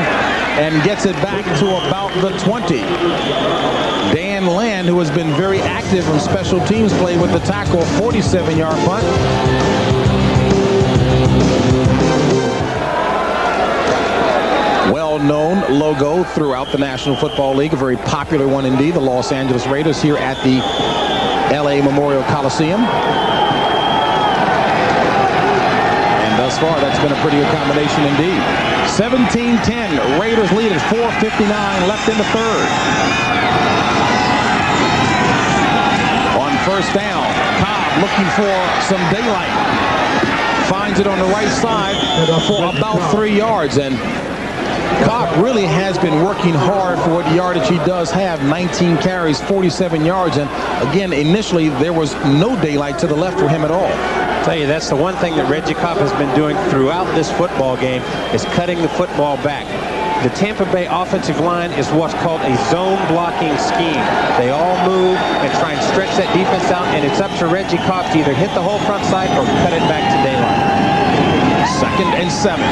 and gets it back to about the 20. Dan Land, who has been very active from special teams play with the tackle, 47-yard punt. Well-known logo throughout the National Football League, a very popular one indeed, the Los Angeles Raiders here at the LA Memorial Coliseum. Thus far, that's been a pretty good combination indeed. 17-10, Raiders lead at 4:59 left in the third. On first down, Cobb looking for some daylight. Finds it on the right side for about 3 yards. And Cobb really has been working hard for what yardage he does have. 19 carries, 47 yards. And again, initially, there was no daylight to the left for him at all. I tell you, that's the one thing that Reggie Kopp has been doing throughout this football game is cutting the football back. The Tampa Bay offensive line is what's called a zone blocking scheme. They all move and try and stretch that defense out, and it's up to Reggie Kopp to either hit the whole front side or cut it back to daylight. 2nd and 7.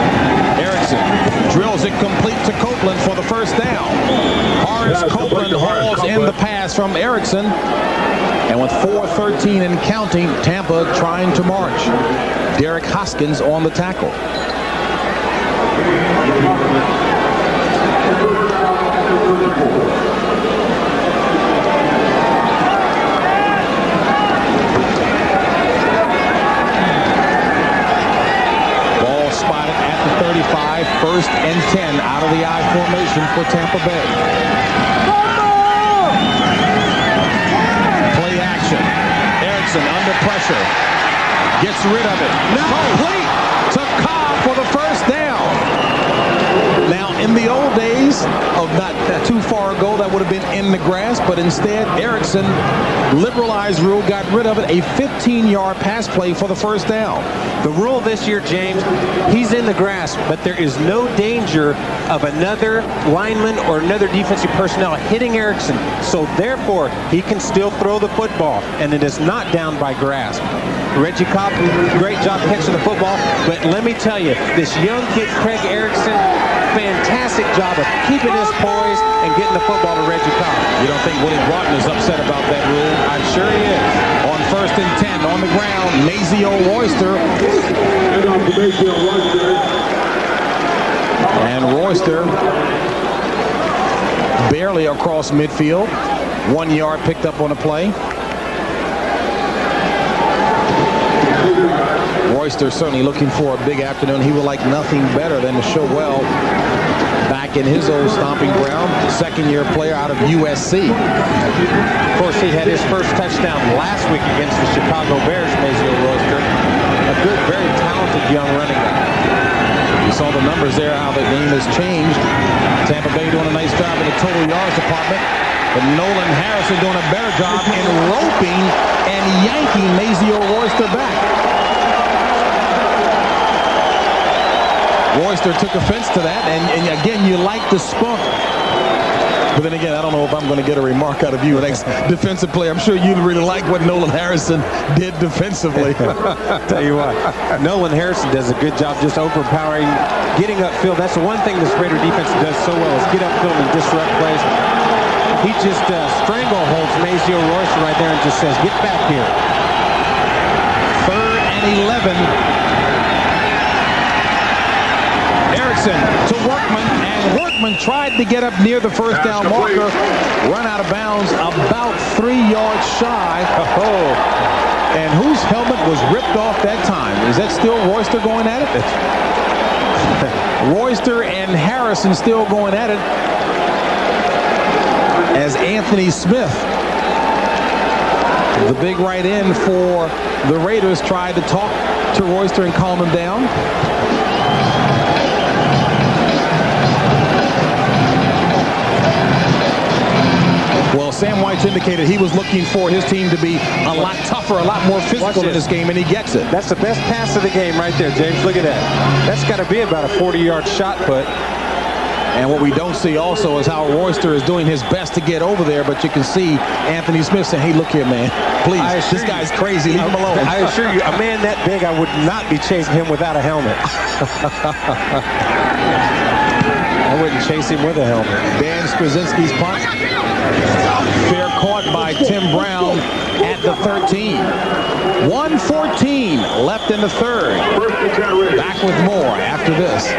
Erickson drills it complete to Copeland for the first down. Horace Copeland hauls in the pass from Erickson. And with 4:13 and counting, Tampa trying to march. Derek Hoskins on the tackle. Ball spotted at the 35, 1st and 10 out of the I formation for Tampa Bay. Under pressure, gets rid of it. Complete to Cobb for the first down. Now, in the old days of not too far ago, that would have been in the grass, but instead, Erickson, liberalized rule, got rid of it. A 15-yard pass play for the first down. The rule this year, James, he's in the grass, but there is no danger of another lineman or another defensive personnel hitting Erickson. So therefore, he can still throw the football, and it is not down by grasp. Reggie Cobb, great job catching the football, but let me tell you, this young kid, Craig Erickson, fantastic job of keeping his poise and getting the football to Reggie Cobb. You don't think Willie Broughton is upset about that rule? I'm sure he is. On 1st and 10, on the ground, Mazio Royster. And Royster barely across midfield. 1 yard picked up on the play. Royster certainly looking for a big afternoon. He would like nothing better than to show well back in his old stomping ground. Second-year player out of USC. Of course, he had his first touchdown last week against the Chicago Bears, Mazio Royster. A good, very talented young running back. You saw the numbers there, how the game has changed. Tampa Bay doing a nice job in the total yards department. But Nolan Harrison doing a better job in roping and yanking Mazio Royster back. Royster took offense to that, and again, you like the spunk. But then again, I don't know if I'm going to get a remark out of you, an ex-defensive player. I'm sure you really like what Nolan Harrison did defensively. Tell you what, Nolan Harrison does a good job just overpowering, getting upfield. That's the one thing this Raider defense does so well, is get upfield and disrupt plays. He just strangleholds Mazio Royster right there and just says, get back here. 3rd and 11. Erickson to Workman, and Workman tried to get up near the first down marker, run out of bounds about 3 yards shy. And whose helmet was ripped off that time? Is that still Royster going at it? Royster and Harrison still going at it, as Anthony Smith, the big right end for the Raiders, tried to talk to Royster and calm him down. Well, Sam White's indicated he was looking for his team to be a lot tougher, a lot more physical in this game, and he gets it. That's the best pass of the game right there, James. Look at that. That's got to be about a 40-yard shot put. And what we don't see also is how Royster is doing his best to get over there, but you can see Anthony Smith saying, hey, look here, man. Please, this guy's crazy. Leave him alone. I assure you, a man that big, I would not be chasing him without a helmet. I wouldn't chase him with a helmet. Dan Straczynski's punt. Fair caught by Tim Brown at the 13. 1:14 left in the third. Back with more after this.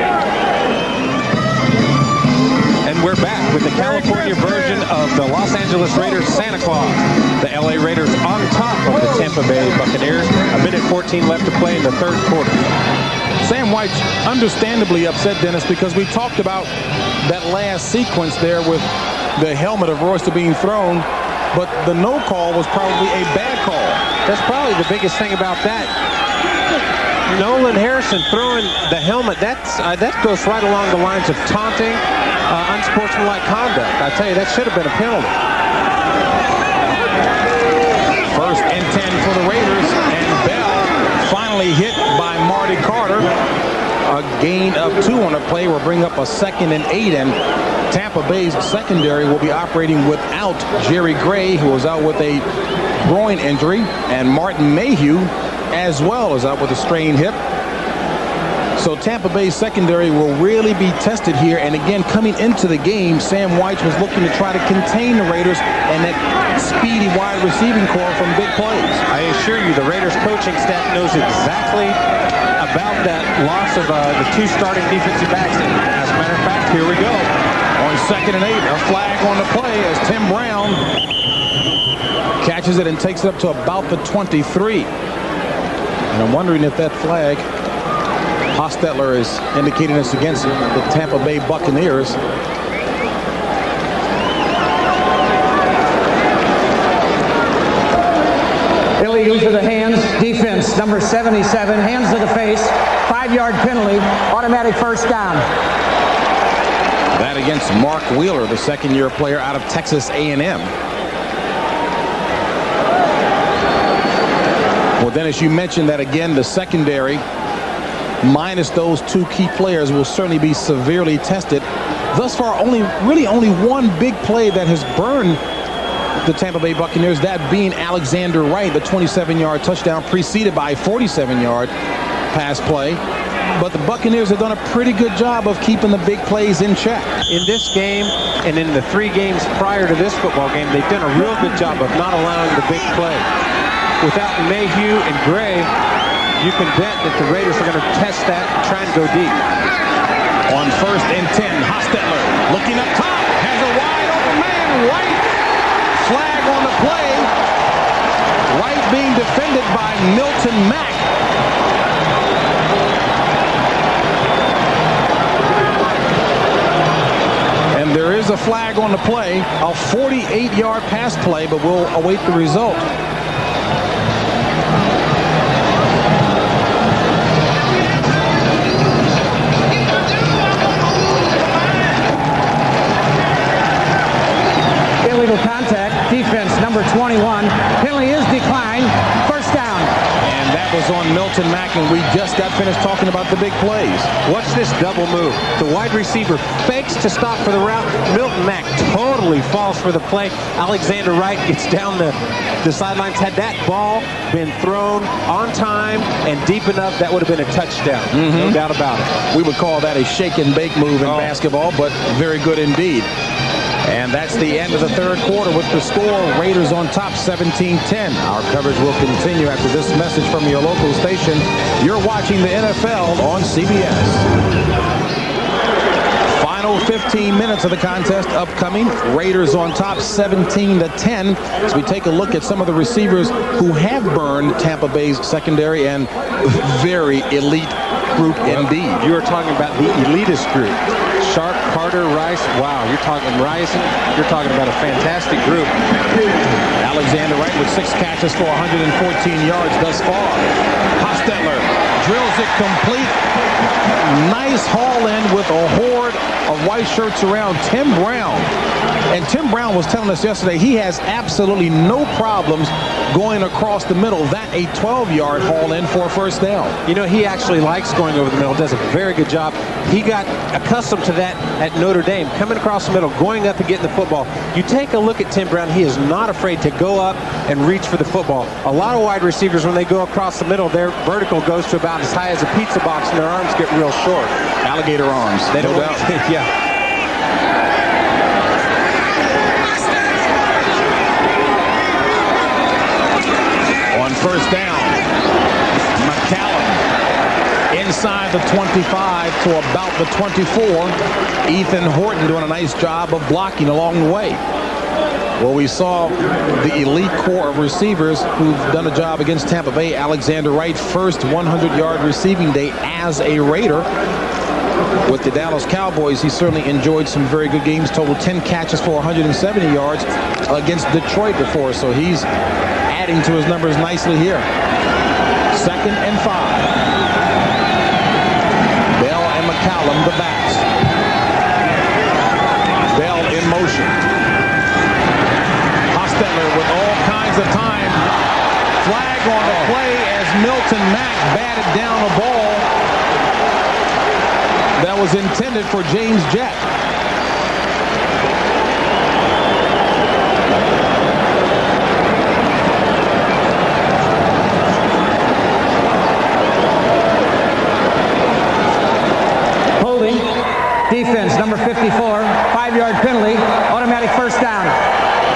And we're back with the California version of the Los Angeles Raiders Santa Claus. The LA Raiders on top of the Tampa Bay Buccaneers. 1:14 left to play in the third quarter. Sam White's understandably upset, Dennis, because we talked about that last sequence there with the helmet of Royster being thrown, but the no call was probably a bad call. That's probably the biggest thing about that. Nolan Harrison throwing the helmet, that goes right along the lines of taunting, unsportsmanlike conduct. I tell you, that should have been a penalty. 1st and 10 for the Raiders, and Bell finally hit by Marty Carter. A gain of 2 on the play will bring up a 2nd and 8, and Tampa Bay's secondary will be operating without Jerry Gray, who is out with a groin injury, and Martin Mayhew as well is out with a strained hip. So Tampa Bay's secondary will really be tested here. And again, coming into the game, Sam White was looking to try to contain the Raiders and that speedy wide receiving core from big plays. I assure you, the Raiders coaching staff knows exactly about that loss of the 2 starting defensive backs. As a matter of fact, here we go. On 2nd and 8, a flag on the play as Tim Brown catches it and takes it up to about the 23. And I'm wondering if that flag, Hostetler is indicating us against the Tampa Bay Buccaneers. Illegal to the hands, defense, number 77, hands to the face, 5-yard penalty, automatic first down. That against Mark Wheeler, the second-year player out of Texas A&M. Well, Dennis, you mentioned that again, the secondary, minus those two key players, will certainly be severely tested. Thus far, only one big play that has burned the Tampa Bay Buccaneers, that being Alexander Wright, the 27-yard touchdown preceded by a 47-yard pass play. But the Buccaneers have done a pretty good job of keeping the big plays in check. In this game and in the 3 games prior to this football game, they've done a real good job of not allowing the big play. Without Mayhew and Gray, you can bet that the Raiders are going to test that and try and go deep. On 1st and 10, Hostetler looking up top, has a wide open man, Wright. Flag on the play. Wright being defended by Milton Mack. And there is a flag on the play, a 48-yard pass play, but we'll await the result. Illegal contact, defense number 21. Penalty is declined. First down. And that was on Milton Mack, and we just got finished talking about the big plays. Watch this double move. The wide receiver fakes to stop for the route. Milton Mack totally falls for the play. Alexander Wright gets down the sidelines. Had that ball been thrown on time and deep enough, that would have been a touchdown. No doubt about it. We would call that a shake and bake move in basketball, but very good indeed. And that's the end of the third quarter with the score. Raiders on top 17-10. Our coverage will continue after this message from your local station. You're watching the NFL on CBS. Final 15 minutes of the contest upcoming. Raiders on top 17-10 as we take a look at some of the receivers who have burned Tampa Bay's secondary, and very elite group indeed. You are talking about the elitist group. Sharp, Carter, Rice. Wow, you're talking Rising. You're talking about a fantastic group. Alexander Wright with 6 catches for 114 yards thus far. Hostetler drills it complete. Nice haul in with a horde of white shirts around Tim Brown. And Tim Brown was telling us yesterday he has absolutely no problems going across the middle. That a 12-yard haul in for a first down. You know, he actually likes going over the middle, does a very good job. He got accustomed to that at Notre Dame, coming across the middle, going up and getting the football. You take a look at Tim Brown, he is not afraid to go up and reach for the football. A lot of wide receivers, when they go across the middle, their vertical goes to about as high as a pizza box and their arms get real short. Alligator arms, They don't no doubt. Yeah. On first down, McCallum inside the 25 to about the 24. Ethan Horton doing a nice job of blocking along the way. Well, we saw the elite core of receivers who've done a job against Tampa Bay. Alexander Wright, first 100-yard receiving day as a Raider. With the Dallas Cowboys, he certainly enjoyed some very good games. Total 10 catches for 170 yards against Detroit before. So he's adding to his numbers nicely here. 2nd and 5. Bell and McCallum, the backs. Bell in motion. Hostetler with all kinds of time. Flag on the play as Milton Mack batted down a ball that was intended for James Jett. Holding. Defense number 54. 5-yard penalty. Automatic first down.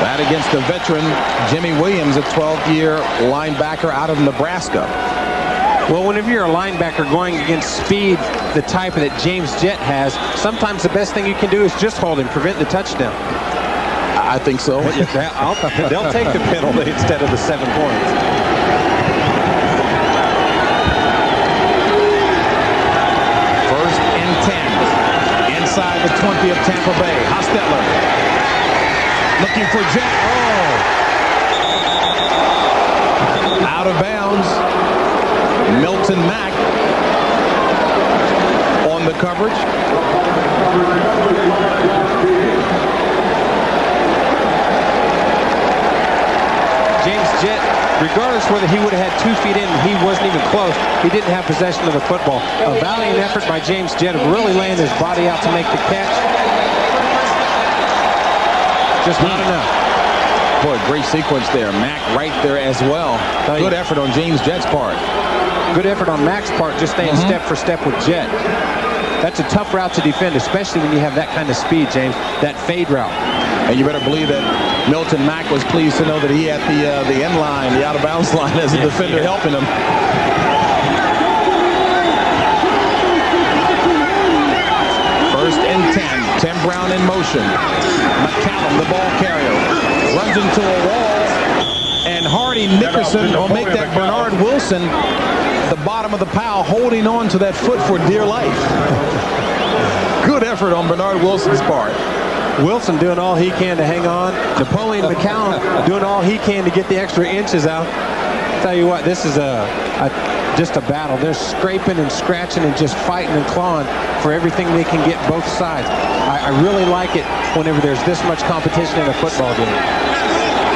That against the veteran Jimmy Williams, a 12-year linebacker out of Nebraska. Well, whenever you're a linebacker going against speed, the type that James Jett has, sometimes the best thing you can do is just hold him, prevent the touchdown. I think so. They'll take the penalty instead of the 7 points. First and 10. Inside the 20 of Tampa Bay. Hostetler looking for Jett. Oh! Out of bounds. Milton Mack on the coverage. James Jett, regardless whether he would have had 2 feet in, he wasn't even close. He didn't have possession of the football. A valiant effort by James Jett of really laying his body out to make the catch. Just not enough. Boy, great sequence there. Mack right there as well. Good effort on James Jett's part. Good effort on Mack's part, just staying step for step with Jett. That's a tough route to defend, especially when you have that kind of speed, James, that fade route. And you better believe that Milton Mack was pleased to know that he had the end line, the out-of-bounds line as a defender helping him. First and 10. Tim Brown in motion. McCallum, the ball carrier, runs into a wall, and Hardy Nickerson will make that Bernard Wilson the bottom of the pile, holding on to that foot for dear life. Good effort on Bernard Wilson's part. Wilson doing all he can to hang on. Napoleon McCallum doing all he can to get the extra inches out. Tell you what, this is just a battle. They're scraping and scratching and just fighting and clawing for everything they can get both sides. I really like it whenever there's this much competition in a football game.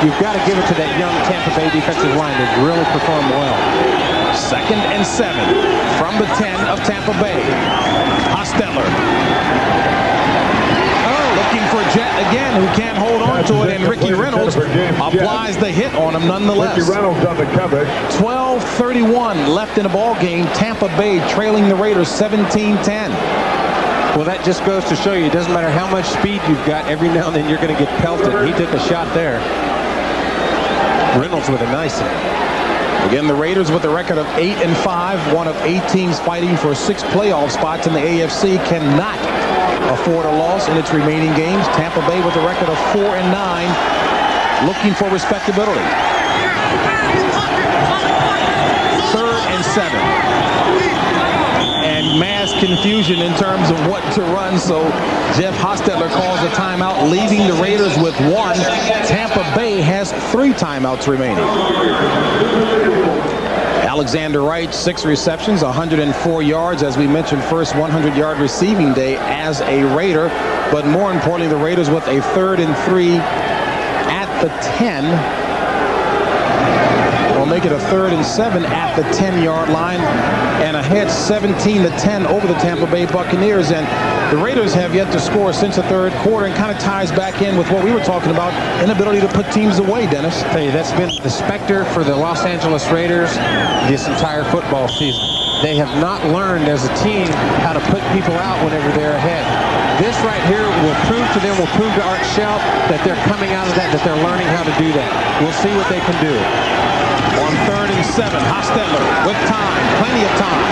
You've got to give it to that young Tampa Bay defensive line. They've really performed well. 2nd and 7 from the 10 of Tampa Bay. Hostetler. Looking for Jett again, who can't hold on to it, and Ricky Reynolds applies the hit on him nonetheless. Ricky Reynolds on the coverage. 12:31 left in the ball game. Tampa Bay trailing the Raiders 17-10. Well, that just goes to show you, it doesn't matter how much speed you've got, every now and then you're going to get pelted. He took a shot there. Reynolds with a nice hit. Again, the Raiders with a record of 8-5, one of 8 teams fighting for 6 playoff spots in the AFC, cannot afford a loss in its remaining games. Tampa Bay with a record of 4-9, looking for respectability. 3rd and 7. And mass confusion in terms of what to run, so Jeff Hostetler calls a timeout, leaving the Raiders with 1. Tampa Bay has 3 timeouts remaining. Alexander Wright, 6 receptions, 104 yards. As we mentioned, first 100-yard receiving day as a Raider. But more importantly, the Raiders with a 3rd and 3 at the 10. Will make it a 3rd and 7 at the 10-yard line, and ahead 17-10 over the Tampa Bay Buccaneers. And the Raiders have yet to score since the 3rd quarter, and kind of ties back in with what we were talking about, inability to put teams away, Dennis. I tell you, that's been the specter for the Los Angeles Raiders this entire football season. They have not learned as a team how to put people out whenever they're ahead. This right here will prove to them, will prove to Art Shell that they're coming out of that they're learning how to do that. We'll see what they can do. On 3rd and 7, Hostetler with time, plenty of time.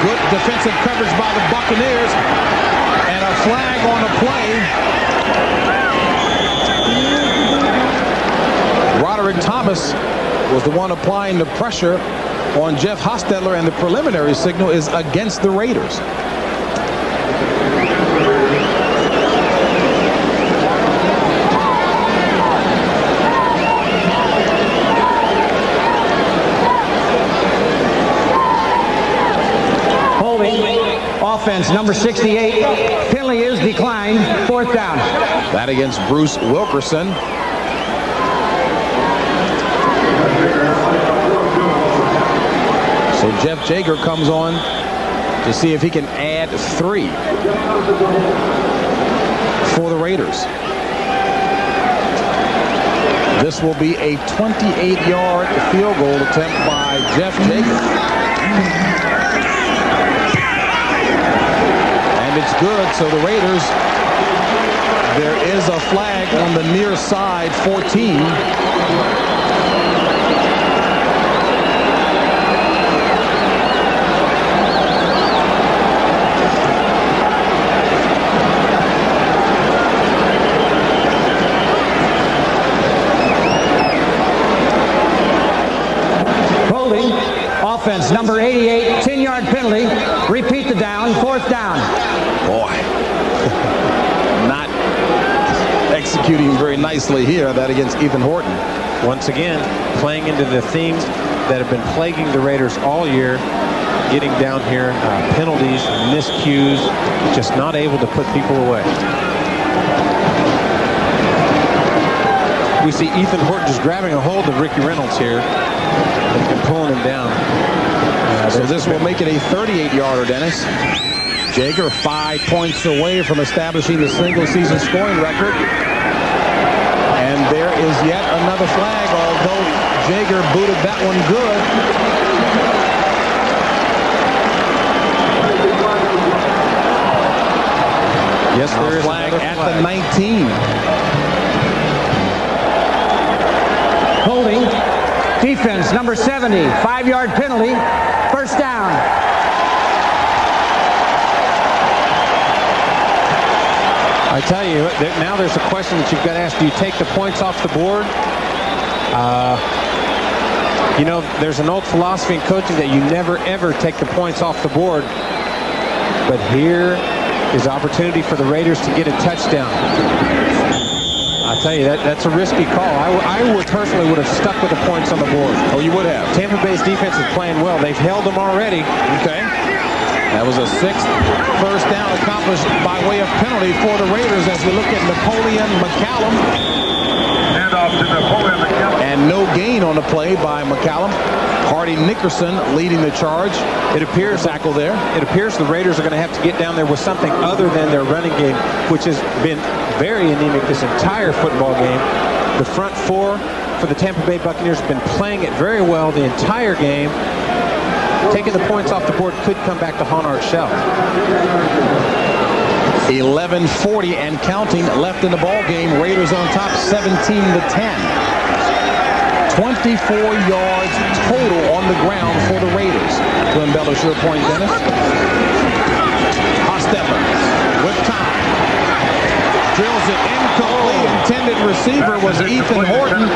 Good defensive coverage by the Buccaneers, and a flag on the play. Roderick Thomas was the one applying the pressure on Jeff Hostetler, and the preliminary signal is against the Raiders. Offense, number 68. Penalty is declined. 4th down. That against Bruce Wilkerson. So Jeff Jager comes on to see if he can add 3 for the Raiders. This will be a 28-yard field goal attempt by Jeff Jager. It's good, so the Raiders, there is a flag on the near side, 14. Holding, offense, number 88, 10-yard penalty. Repeat the down, 4th down. Boy, not executing very nicely here, that against Ethan Horton. Once again, playing into the themes that have been plaguing the Raiders all year, getting down here, penalties, miscues, just not able to put people away. We see Ethan Horton just grabbing a hold of Ricky Reynolds here and pulling him down. So this will make it a 38-yarder, Dennis. Jaeger 5 points away from establishing the single-season scoring record. And there is yet another flag, although Jaeger booted that one good. Yes, there is flag another at flag. the 19. Holding. Defense, number 70. 5-yard penalty. First down. I tell you, now there's a question that you've got to ask. Do you take the points off the board? You know, there's an old philosophy in coaching that you never, ever take the points off the board. But here is opportunity for the Raiders to get a touchdown. I tell you, that's a risky call. I would personally would have stuck with the points on the board. Oh, you would have. Tampa Bay's defense is playing well. They've held them already. Okay. That was a 6th first down accomplished by way of penalty for the Raiders as we look at Napoleon McCallum. Handoff to Napoleon McCallum. And no gain on the play by McCallum. Hardy Nickerson leading the charge. It appears tackle there. It appears the Raiders are going to have to get down there with something other than their running game, which has been very anemic this entire football game. The front four for the Tampa Bay Buccaneers have been playing it very well the entire game. Taking the points off the board could come back to haunt our shell. 11:40 and counting left in the ball game. Raiders on top 17-10. 24 yards total on the ground for the Raiders. To embellish your point, Dennis. Hostetler with time. Drills it incomplete. Intended receiver was Ethan Horton.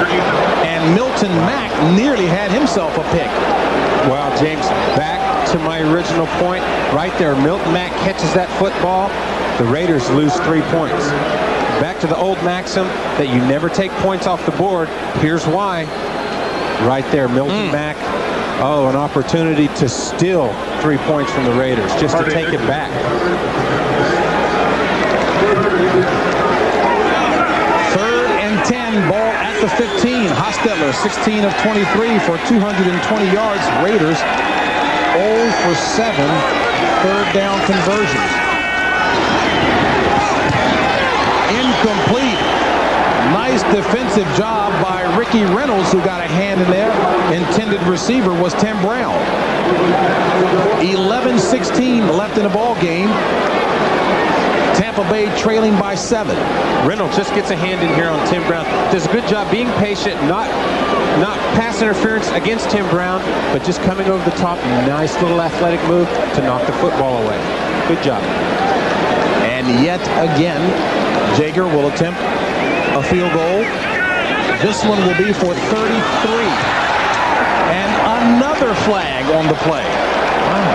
And Milton Mack nearly had himself a pick. Well, James, back to my original point. Right there, Milton Mack catches that football. The Raiders lose 3 points. Back to the old maxim that you never take points off the board. Here's why. Right there, Milton Mack. Oh, an opportunity to steal 3 points from the Raiders, just to take it back. 3rd and 10, ball at the 15. Hostetler, 16 of 23 for 220 yards. Raiders 0 for 7 third down conversions. Incomplete. Nice defensive job by Ricky Reynolds, who got a hand in there. Intended receiver was Tim Brown. 11:16 left in the ball game. Tampa Bay trailing by 7. Reynolds just gets a hand in here on Tim Brown. Does a good job being patient, not pass interference against Tim Brown, but just coming over the top. Nice little athletic move to knock the football away. Good job. And yet again, Jaeger will attempt a field goal. This one will be for 33. And another flag on the play. Wow.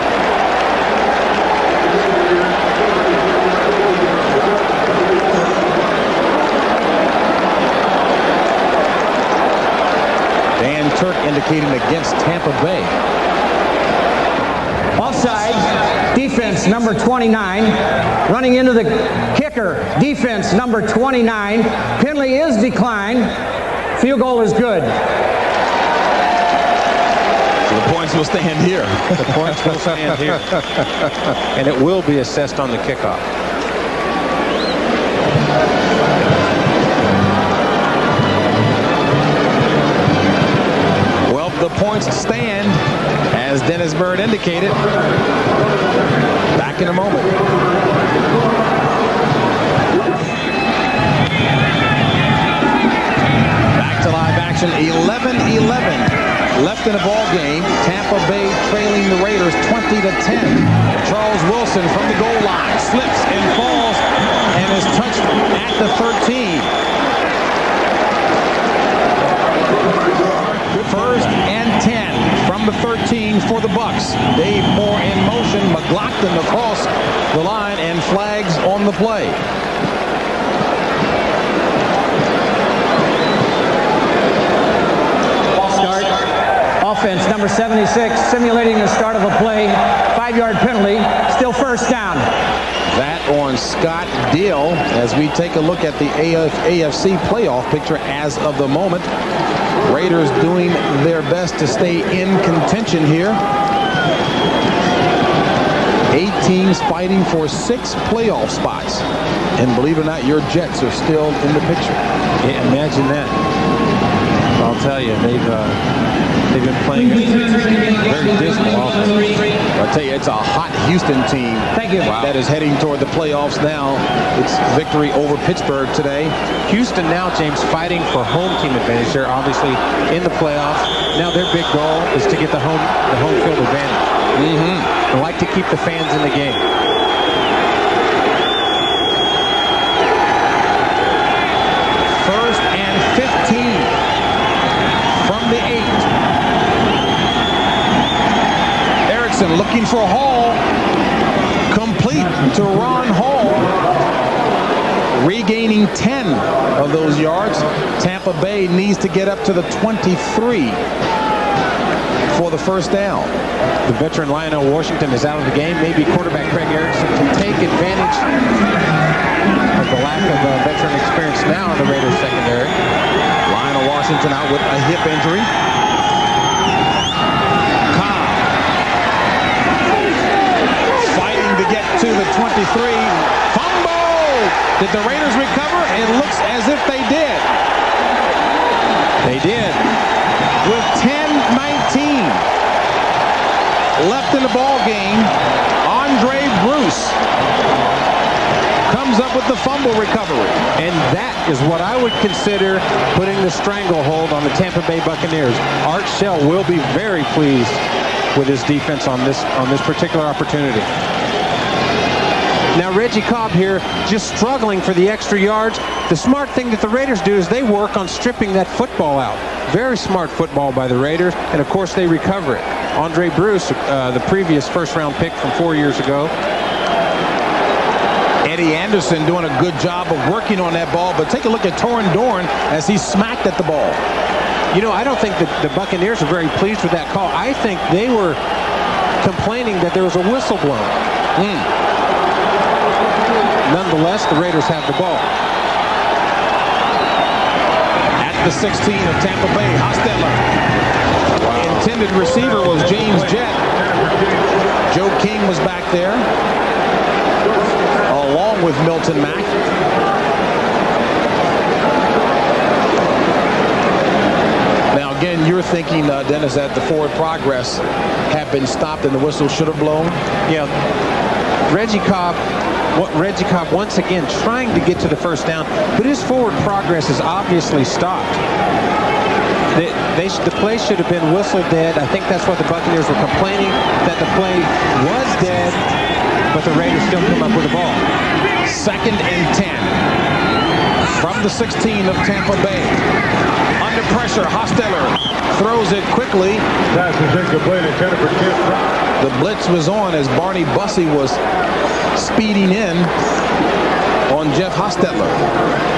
Dan Turk indicating against Tampa Bay. Offside. Defense, number 29. Running into the kicker. Defense, number 29. Penalty is declined. Field goal is good. So the points will stand here. The points will stand here. And it will be assessed on the kickoff. Well, the points stand, as Dennis Bird indicated. Back in a moment. Back to live action. 11-11 left in the ball game. Tampa Bay trailing the Raiders 20-10. Charles Wilson from the goal line slips and falls and is touched at the 13. First and 10 from the 13 for the Bucks. Dave Moore in motion. McLaughlin across the line and flags on the play. Start. Offense, number 76, simulating the start of a play. 5-yard penalty. Still first down. That on Scott Deal as we take a look at the AFC playoff picture as of the moment. Raiders doing their best to stay in contention here. 8 teams fighting for 6 playoff spots. And believe it or not, your Jets are still in the picture. Yeah, imagine that. I'll tell you, they've been playing very dismal offense. I'll tell you, it's a hot Houston team that is heading toward the playoffs now. It's victory over Pittsburgh today. Houston now, James, fighting for home team advantage. They're obviously in the playoffs. Now their big goal is to get the home field advantage. They like to keep the fans in the game. First and 15 from the 8. Erickson looking for Hall. Complete to Ron Hall. Regaining 10 of those yards. Tampa Bay needs to get up to the 23 for the first down. The veteran Lionel Washington is out of the game. Maybe quarterback Craig Erickson can take advantage of the lack of veteran experience now in the Raiders secondary. Lionel Washington out with a hip injury. Cobb fighting to get to the 23. Fumble! Did the Raiders recover? It looks as if they did. They did. With 10-19 left in the ball game, Andre Bruce comes up with the fumble recovery. And that is what I would consider putting the stranglehold on the Tampa Bay Buccaneers. Art Shell will be very pleased with his defense on this particular opportunity. Now Reggie Cobb here just struggling for the extra yards. The smart thing that the Raiders do is they work on stripping that football out. Very smart football by the Raiders, and of course they recover it. Andre Bruce, the previous first-round pick from 4 years ago. Eddie Anderson doing a good job of working on that ball, but take a look at Torrin Dorn as he smacked at the ball. You know, I don't think that the Buccaneers are very pleased with that call. I think they were complaining that there was a whistle blown. Nonetheless, the Raiders have the ball. At the 16 of Tampa Bay, Hostetler. Intended receiver was James Jett. Joe King was back there, along with Milton Mack. Now again, you're thinking, Dennis, that the forward progress had been stopped and the whistle should have blown? Yeah. Reggie Cobb once again trying to get to the first down, but his forward progress is obviously stopped. The play should have been whistle dead. I think that's what the Buccaneers were complaining, that the play was dead, but the Raiders still come up with the ball. 2nd and 10 from the 16 of Tampa Bay. Under pressure, Hostetler throws it quickly. The blitz was on as Barney Bussey was speeding in on Jeff Hostetler.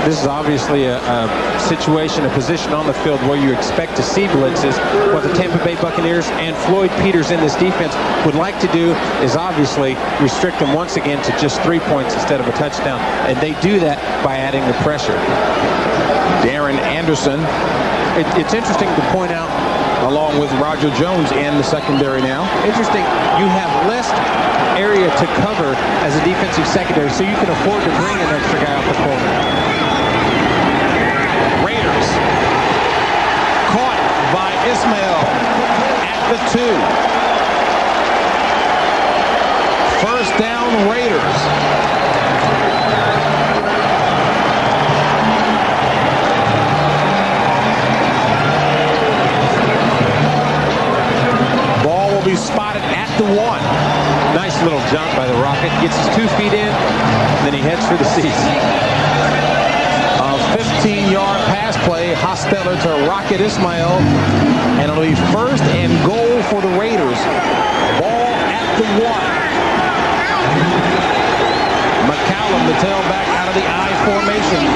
This is obviously a situation, a position on the field where you expect to see blitzes. What the Tampa Bay Buccaneers and Floyd Peters in this defense would like to do is obviously restrict them once again to just 3 points instead of a touchdown. And they do that by adding the pressure. Darren Anderson. It's interesting to point out, along with Roger Jones in the secondary now. Interesting, you have less area to cover as a defensive secondary, so you can afford to bring an extra guy off the corner. Raiders caught by Ismail at the 2. First down, Raiders. Ball will be spotted at the 1. Nice little jump by the Rocket. Gets his 2 feet in, then he heads for the seats. A 15-yard pass play, Hostetler to Rocket Ismail, and it'll be 1st and goal for the Raiders. Ball at the 1. McCallum, the tailback, out of the I formation.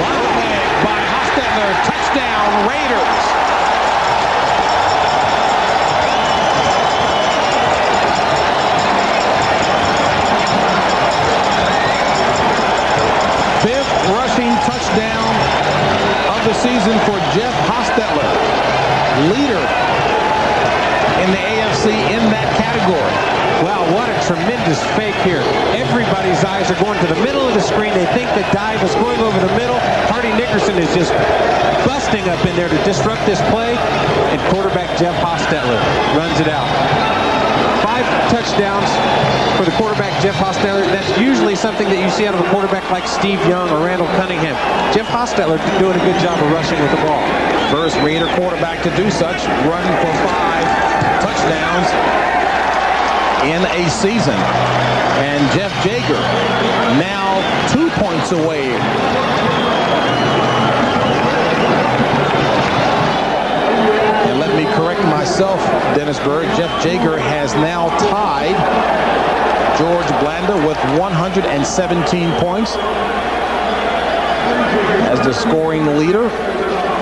Right leg by Hostetler, touchdown Raiders. Hostetler, leader in the AFC in that category. Wow, what a tremendous fake here. Everybody's eyes are going to the middle of the screen. They think the dive is going over the middle. Hardy Nickerson is just busting up in there to disrupt this play. And quarterback Jeff Hostetler runs it out. 5 touchdowns for the quarterback Jeff Hostetler. That's usually something that you see out of a quarterback like Steve Young or Randall Cunningham. Jeff Hostetler doing a good job of rushing with the ball. First Raider quarterback to do such, run for 5 touchdowns in a season. And Jeff Jager now 2 points away. And let me correct myself, Dennis Bird. Jeff Jager has now tied George Blanda with 117 points as the scoring leader,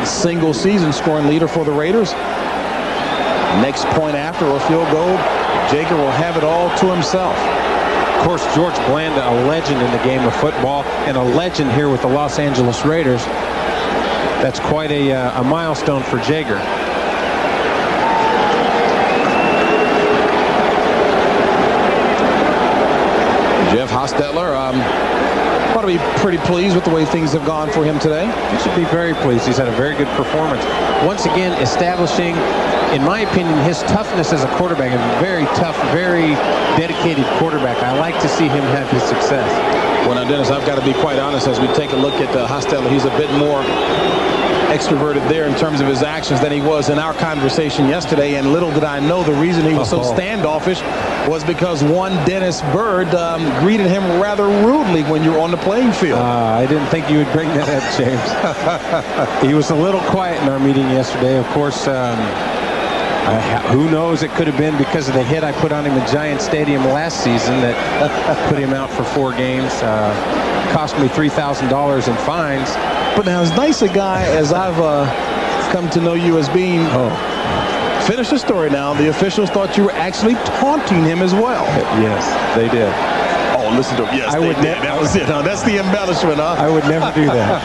single season scoring leader for the Raiders. Next point after a field goal, Jager will have it all to himself. Of course, George Blanda, a legend in the game of football and a legend here with the Los Angeles Raiders. That's quite a milestone for Jager. Jeff Hostetler ought to be pretty pleased with the way things have gone for him today. He should be very pleased. He's had a very good performance. Once again, establishing, in my opinion, his toughness as a quarterback. A very tough, very dedicated quarterback. I like to see him have his success. Well, now, Dennis, I've got to be quite honest as we take a look at Hostetler. He's a bit more extroverted there in terms of his actions than he was in our conversation yesterday. And little did I know the reason he was so standoffish was because one Dennis Bird greeted him rather rudely when you were on the playing field. I didn't think you would bring that up, James. He was a little quiet in our meeting yesterday. Of course, who knows, it could have been because of the hit I put on him at Giant Stadium last season that put him out for 4 games. Cost me $3,000 in fines. But now, as nice a guy as I've come to know you as being, finish the story now. The officials thought you were actually taunting him as well. Yes, they did. Oh, listen to him. Yes, I they would did. That was it, huh? That's the embellishment, huh? I would never do that.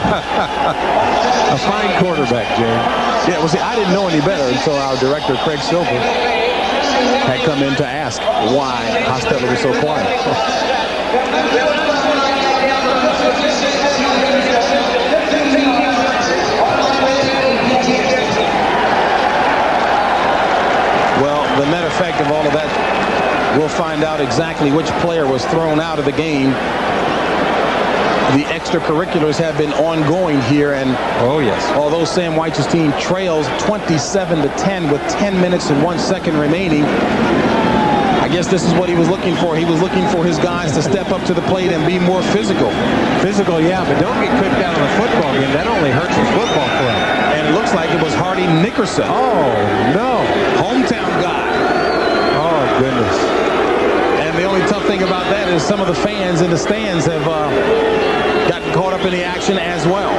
A fine quarterback, James. Yeah, well, see, I didn't know any better until our director, Craig Silver, had come in to ask why Hostetler was so quiet. Well, the net effect of all of that, we'll find out exactly which player was thrown out of the game. The extracurriculars have been ongoing here, and although Sam Weitz's team trails 27-10 with 10 minutes and 1 second remaining, I guess this is what he was looking for. He was looking for his guys to step up to the plate and be more physical. Physical, yeah, but don't get cooked out of a football game. That only hurts his football club. And it looks like it was Hardy Nickerson. Oh, no. Hometown guy. Oh, goodness. And the only tough thing about that is some of the fans in the stands have gotten caught up in the action as well.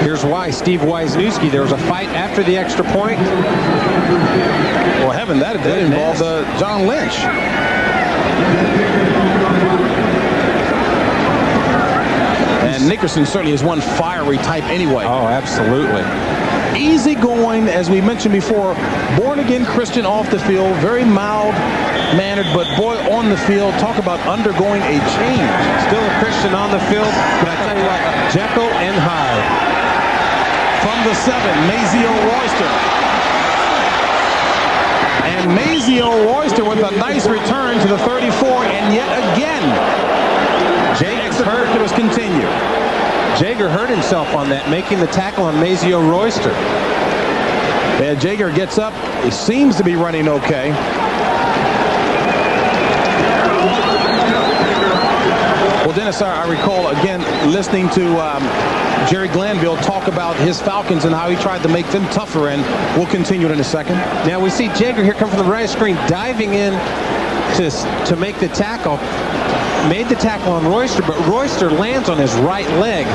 Here's why. Steve Wisniewski, there was a fight after the extra point. Well, heaven, that involved John Lynch. And Nickerson certainly is one fiery type anyway. Oh, absolutely. Easy going, as we mentioned before, born-again Christian off the field, very mild-mannered, but boy, on the field, talk about undergoing a change. Still a Christian on the field, but I tell you what, Jekyll and Hyde. From the 7, Mazio Royster. And Mazio Royster with a nice return to the 34, and yet again, extracurriculars continue. Jager hurt himself on that, making the tackle on Mazio Royster. Yeah, Jager gets up. It seems to be running okay. Well, Dennis, I recall, again, listening to Jerry Glanville talk about his Falcons and how he tried to make them tougher, and we'll continue it in a second. Now we see Jager here come from the right screen, diving in to make the tackle. Made the tackle on Royster, but Royster lands on his right leg.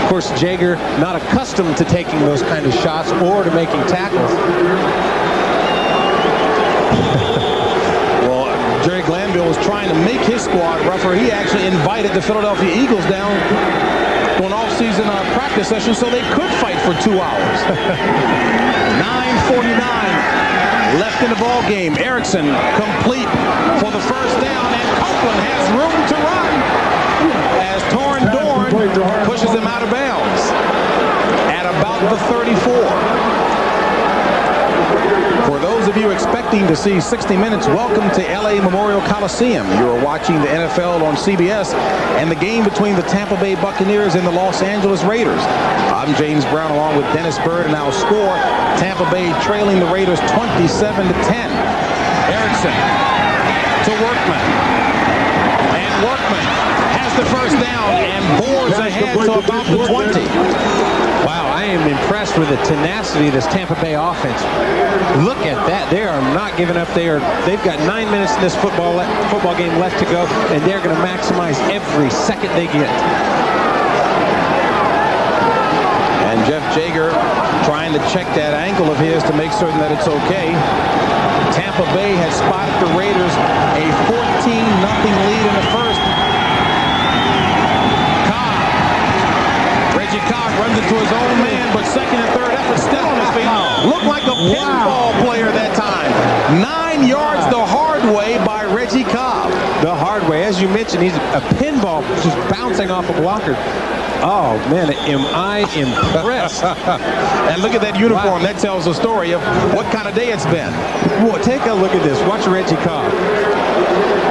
Of course, Jager not accustomed to taking those kind of shots or to making tackles. Well, Jerry Glanville was trying to make his squad rougher. He actually invited the Philadelphia Eagles down to an off-season practice session so they could fight for 2 hours. 9:49 left in the ball game. Erickson complete for the first down, and Copeland has room to run as Torrin Dorn pushes him out of bounds at about the 34. For those of you expecting to see 60 Minutes, welcome to LA Memorial Coliseum. You are watching the NFL on CBS and the game between the Tampa Bay Buccaneers and the Los Angeles Raiders. I'm James Brown along with Dennis Bird, and our score, Tampa Bay trailing the Raiders 27-10. Erickson to Workman. And Workman has the first down and bores ahead to about the 20. Wow, I am impressed with the tenacity of this Tampa Bay offense. Look at that. They are not giving up. They've got 9 minutes in this football game left to go, and they're going to maximize every second they get. And Jeff Jager trying to check that ankle of his to make certain that it's okay. Tampa Bay has spotted the Raiders a 14-0 lead in the first. Reggie Cobb runs into his own man, but second and third effort still on his feet. Looked like a pinball player that time. 9 yards the hard way by Reggie Cobb. The hard way. As you mentioned, he's a pinball just bouncing off a blocker. Oh, man, am I impressed. And look at that uniform. That tells a story of what kind of day it's been. Well, take a look at this. Watch Reggie Cobb.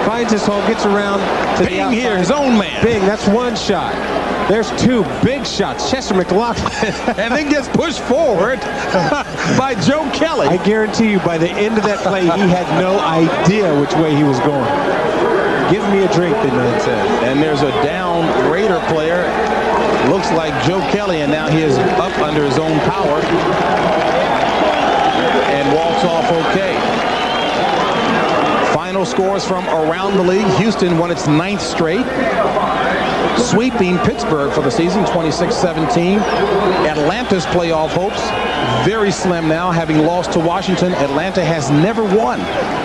Finds his hole, gets around to Bing here, his own man. Bing, that's one shot. There's two big shots. Chester McLaughlin. And then gets pushed forward by Joe Kelly. I guarantee you, by the end of that play, he had no idea which way he was going. Give me a drink, the man said. And there's a down Raider player. Looks like Joe Kelly, and now he is up under his own power. And walks off okay. Final scores from around the league. Houston won its 9th straight, sweeping Pittsburgh for the season, 26-17. Atlanta's playoff hopes very slim now, having lost to Washington. Atlanta has never won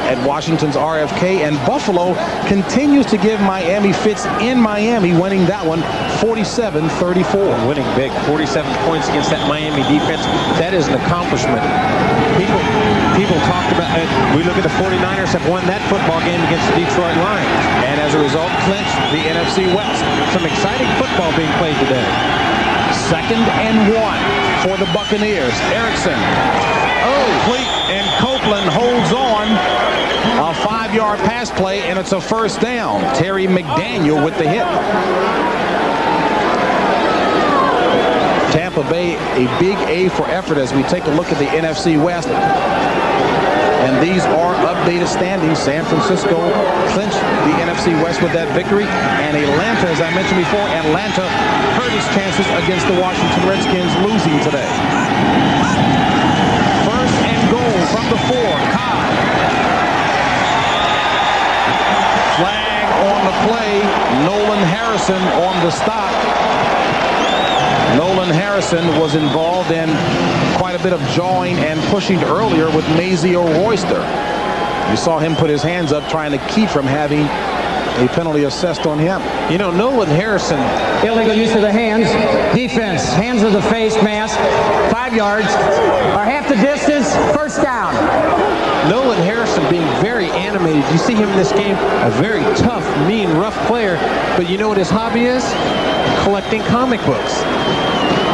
at Washington's RFK, and Buffalo continues to give Miami fits in Miami, winning that one 47-34. Winning big, 47 points against that Miami defense. That is an accomplishment. People talked about it. We look at the 49ers have won that football game against the Detroit Lions, and as a result, clinched the NFC West. Some exciting football being played today. 2nd and 1 for the Buccaneers. Erickson, complete, and Copeland holds on. A 5-yard pass play, and it's a first down. Terry McDaniel with the hit. Tampa Bay, a big A for effort as we take a look at the NFC West. And these are updated standings. San Francisco clinched the NFC West with that victory. And Atlanta, as I mentioned before, Atlanta hurt its chances against the Washington Redskins, losing today. First and goal from the 4. Cobb. Flag on the play. Nolan Harrison on the stop. Nolan Harrison was involved in quite a bit of jawing and pushing earlier with Mazio Royster. You saw him put his hands up trying to keep from having a penalty assessed on him. You know, Nolan Harrison. Illegal use of the hands. Defense. Hands of the face mask. 5 yards. Or half the distance. First down. Nolan Harrison being very animated. You see him in this game, a very tough, mean, rough player. But you know what his hobby is? Collecting comic books.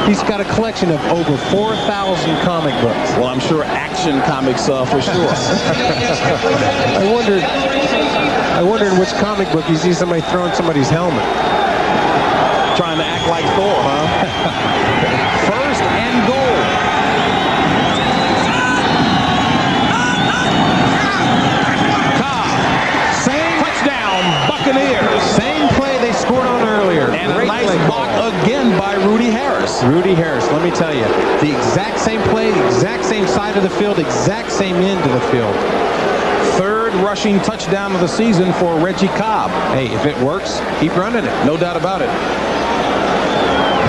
He's got a collection of over 4,000 comic books. Well, I'm sure Action Comics for sure. I wonder in which comic book you see somebody throwing somebody's helmet. Trying to act like Thor, huh? First and goal. Cobb. Same touchdown, Buccaneers. Same play they scored on earlier. And a nice block again by Rudy Harris. Rudy Harris, let me tell you, the exact same play, the exact same side of the field, exact same end of the field. Third rushing touchdown of the season for Reggie Cobb. Hey, if it works, keep running it. No doubt about it.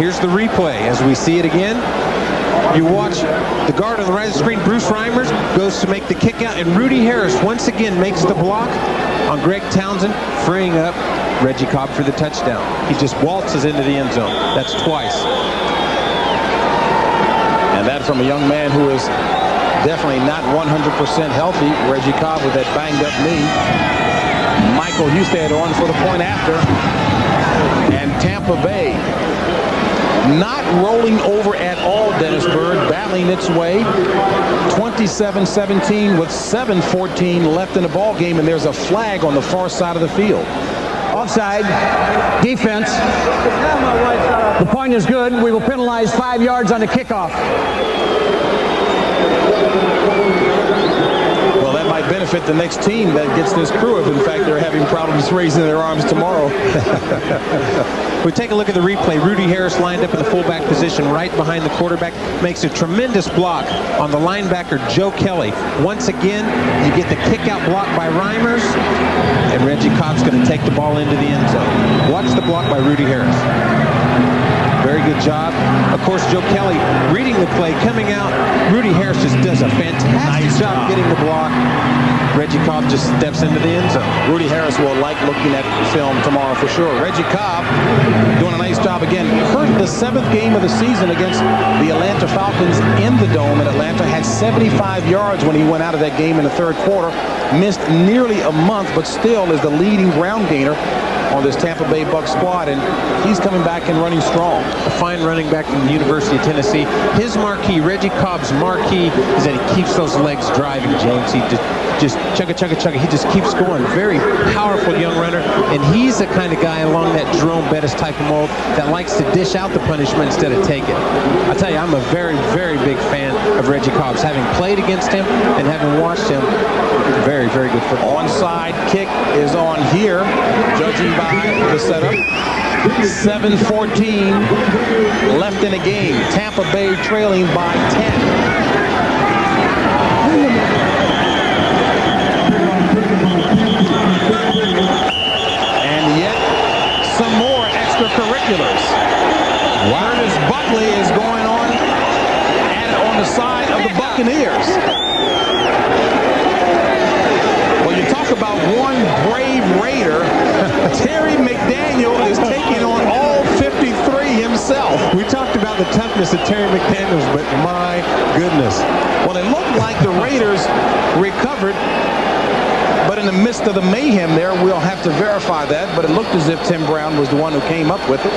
Here's the replay as we see it again. You watch the guard on the right of the screen, Bruce Reimers, goes to make the kick out, and Rudy Harris once again makes the block on Greg Townsend, freeing up Reggie Cobb for the touchdown. He just waltzes into the end zone. That's twice. And that from a young man who is definitely not 100% healthy. Reggie Cobb with that banged up knee. Michael Husted on for the point after. And Tampa Bay not rolling over at all. Dennis Byrd battling its way. 27-17 with 7:14 left in the ball game, and there's a flag on the far side of the field. Offside. Defense. The point is good. We will penalize 5 yards on the kickoff. Well, that might benefit the next team that gets this crew if, in fact, they're having problems raising their arms tomorrow. We take a look at the replay. Rudy Harris lined up in the fullback position right behind the quarterback. Makes a tremendous block on the linebacker, Joe Kelly. Once again, you get the kick-out block by Reimers, and Reggie Cobb's going to take the ball into the end zone. Watch the block by Rudy Harris. Very good job. Of course, Joe Kelly reading the play, coming out. Rudy Harris just does a fantastic job getting the block. Reggie Cobb just steps into the end zone. Rudy Harris will like looking at film tomorrow for sure. Reggie Cobb doing a nice job again. Hurt the 7th game of the season against the Atlanta Falcons in the Dome in Atlanta. Had 75 yards when he went out of that game in the 3rd quarter. Missed nearly a month, but still is the leading ground gainer on this Tampa Bay Bucs squad, and he's coming back and running strong. A fine running back from the University of Tennessee. His marquee, Reggie Cobb's marquee, is that he keeps those legs driving, James. He just chugga, chugga, chugga. He just keeps going. Very powerful young runner, and he's the kind of guy along that Jerome Bettis type of mold that likes to dish out the punishment instead of take it. I tell you, I'm a very, very big fan of Reggie Cobb's. Having played against him and having watched him, very, very good football. Onside kick is on here, judging by the setup. 7:14 left in the game. Tampa Bay trailing by 10. And yet some more extracurriculars. Curtis Buckley is going on the side of the Buccaneers. Well, you talk about one brave Raider. Terry McDaniel is taking on all 53 himself. We talked about the toughness of Terry McDaniels, but my goodness. Well, it looked like the Raiders recovered, but in the midst of the mayhem there, we'll have to verify that, but it looked as if Tim Brown was the one who came up with it.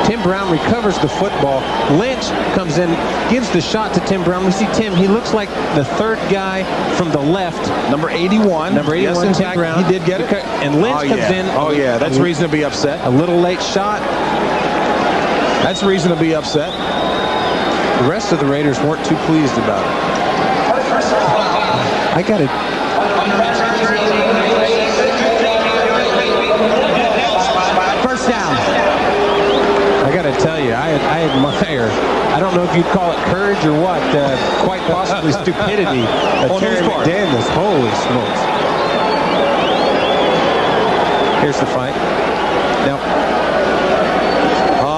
Tim Brown recovers the football. Lynch comes in, gives the shot to Tim Brown. We see Tim, he looks like the 3rd guy from the left. Number 81. Number 81, yes, in Tim fact, Brown. He did get it. And Lynch comes in. Oh, yeah, that's reason to be upset. A little late shot. That's reason to be upset. The rest of the Raiders weren't too pleased about it. I got it. First down. I got to tell you, I admire, I don't know if you'd call it courage or what, quite possibly stupidity of Terry McDaniels. Holy smokes. Here's the fight. Now,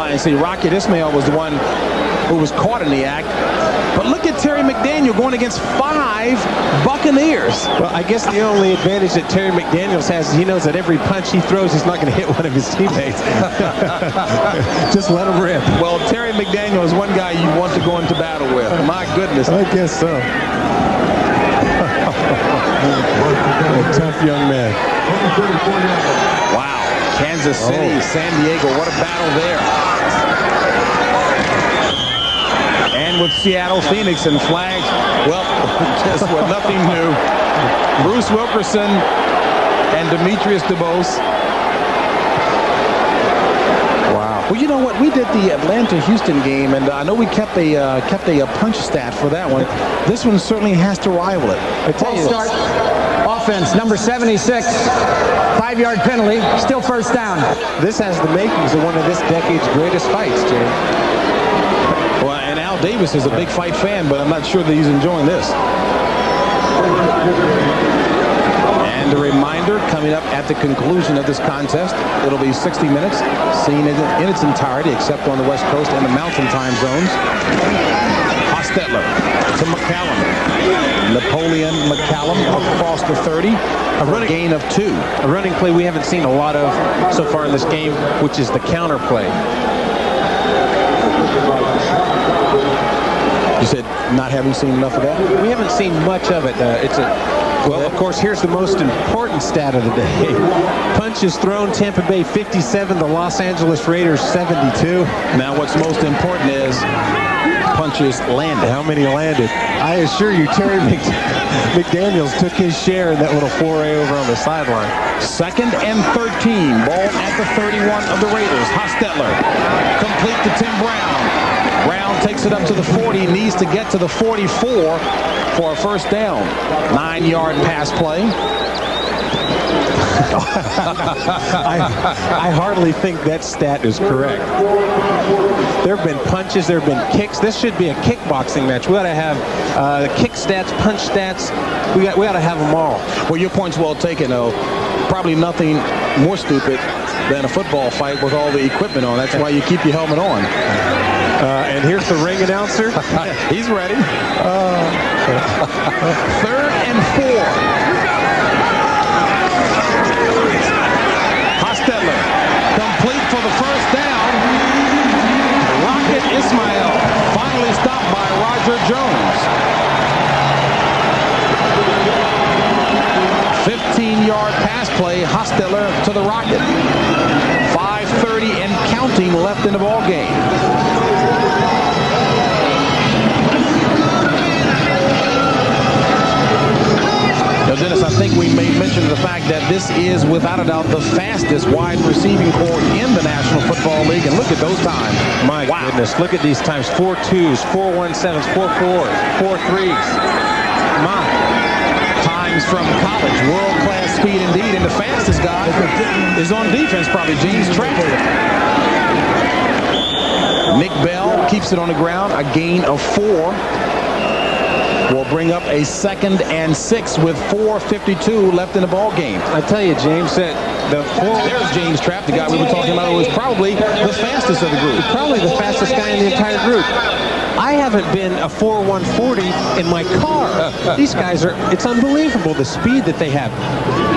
and see, Rocket Ismail was the one who was caught in the act. But look at Terry McDaniel going against 5 Buccaneers. Well, I guess the only advantage that Terry McDaniels has is he knows that every punch he throws, he's not going to hit one of his teammates. Just let him rip. Well, Terry McDaniel is one guy you want to go into battle with. My goodness. I guess so. A tough young man. Wow. Kansas City, San Diego, what a battle there. And with Seattle, Phoenix, and flags, well, just nothing new. Bruce Wilkerson and Demetrius DeBose. Wow. Well, you know what? We did the Atlanta-Houston game, and I know we kept a punch stat for that one. This one certainly has to rival it. I tell you. Start. Offense, number 76. 5-yard penalty. Still first down. This has the makings of one of this decade's greatest fights, James. Well, and Al Davis is a big fight fan, but I'm not sure that he's enjoying this. And a reminder, coming up at the conclusion of this contest, it'll be 60 minutes, seen in its entirety, except on the West Coast and the Mountain time zones. Hostetler to McCallum. Napoleon McCallum across the 30. A gain of 2. A running play we haven't seen a lot of so far in this game, which is the counter play. You said not having seen enough of that? We haven't seen much of it. Well, of course, here's the most important stat of the day. Punches thrown, Tampa Bay 57, the Los Angeles Raiders 72. Now what's most important is punches landed. How many landed? I assure you, Terry McDaniels took his share in that little foray over on the sideline. 2nd and 13. Ball at the 31 of the Raiders. Hostetler complete to Tim Brown. Brown takes it up to the 40. Needs to get to the 44 for a first down. 9-yard pass play. I hardly think that stat is correct. There have been punches, there have been kicks. This should be a kickboxing match. We ought to have kick stats, punch stats. We ought to have them all. Well, your point's well taken, though. Probably nothing more stupid than a football fight with all the equipment on. That's why you keep your helmet on. And here's the ring announcer. He's ready. 3rd and 4. Hostetler complete for the first down. Rocket Ismail finally stopped by Roger Jones. 15-yard pass play. Hostetler to the Rocket. 5:30 and counting left in the ball game. Now, Dennis, I think we may mention the fact that this is, without a doubt, the fastest wide receiving corps in the National Football League. And look at those times. My goodness, look at these times. 4.2s, 4.17s, 4.4s, 4.3s. My. Times from college. World-class speed indeed. And the fastest guy is on defense, probably James Trapp. Nick Bell keeps it on the ground. A gain of 4. Will bring up a 2nd and 6 with 4:52 left in the ball game. I tell you, James, that there's James Trapp, the guy we were talking about, who was probably the fastest of the group. Probably the fastest guy in the entire group. I haven't been a 4.140 in my car. These guys it's unbelievable the speed that they have.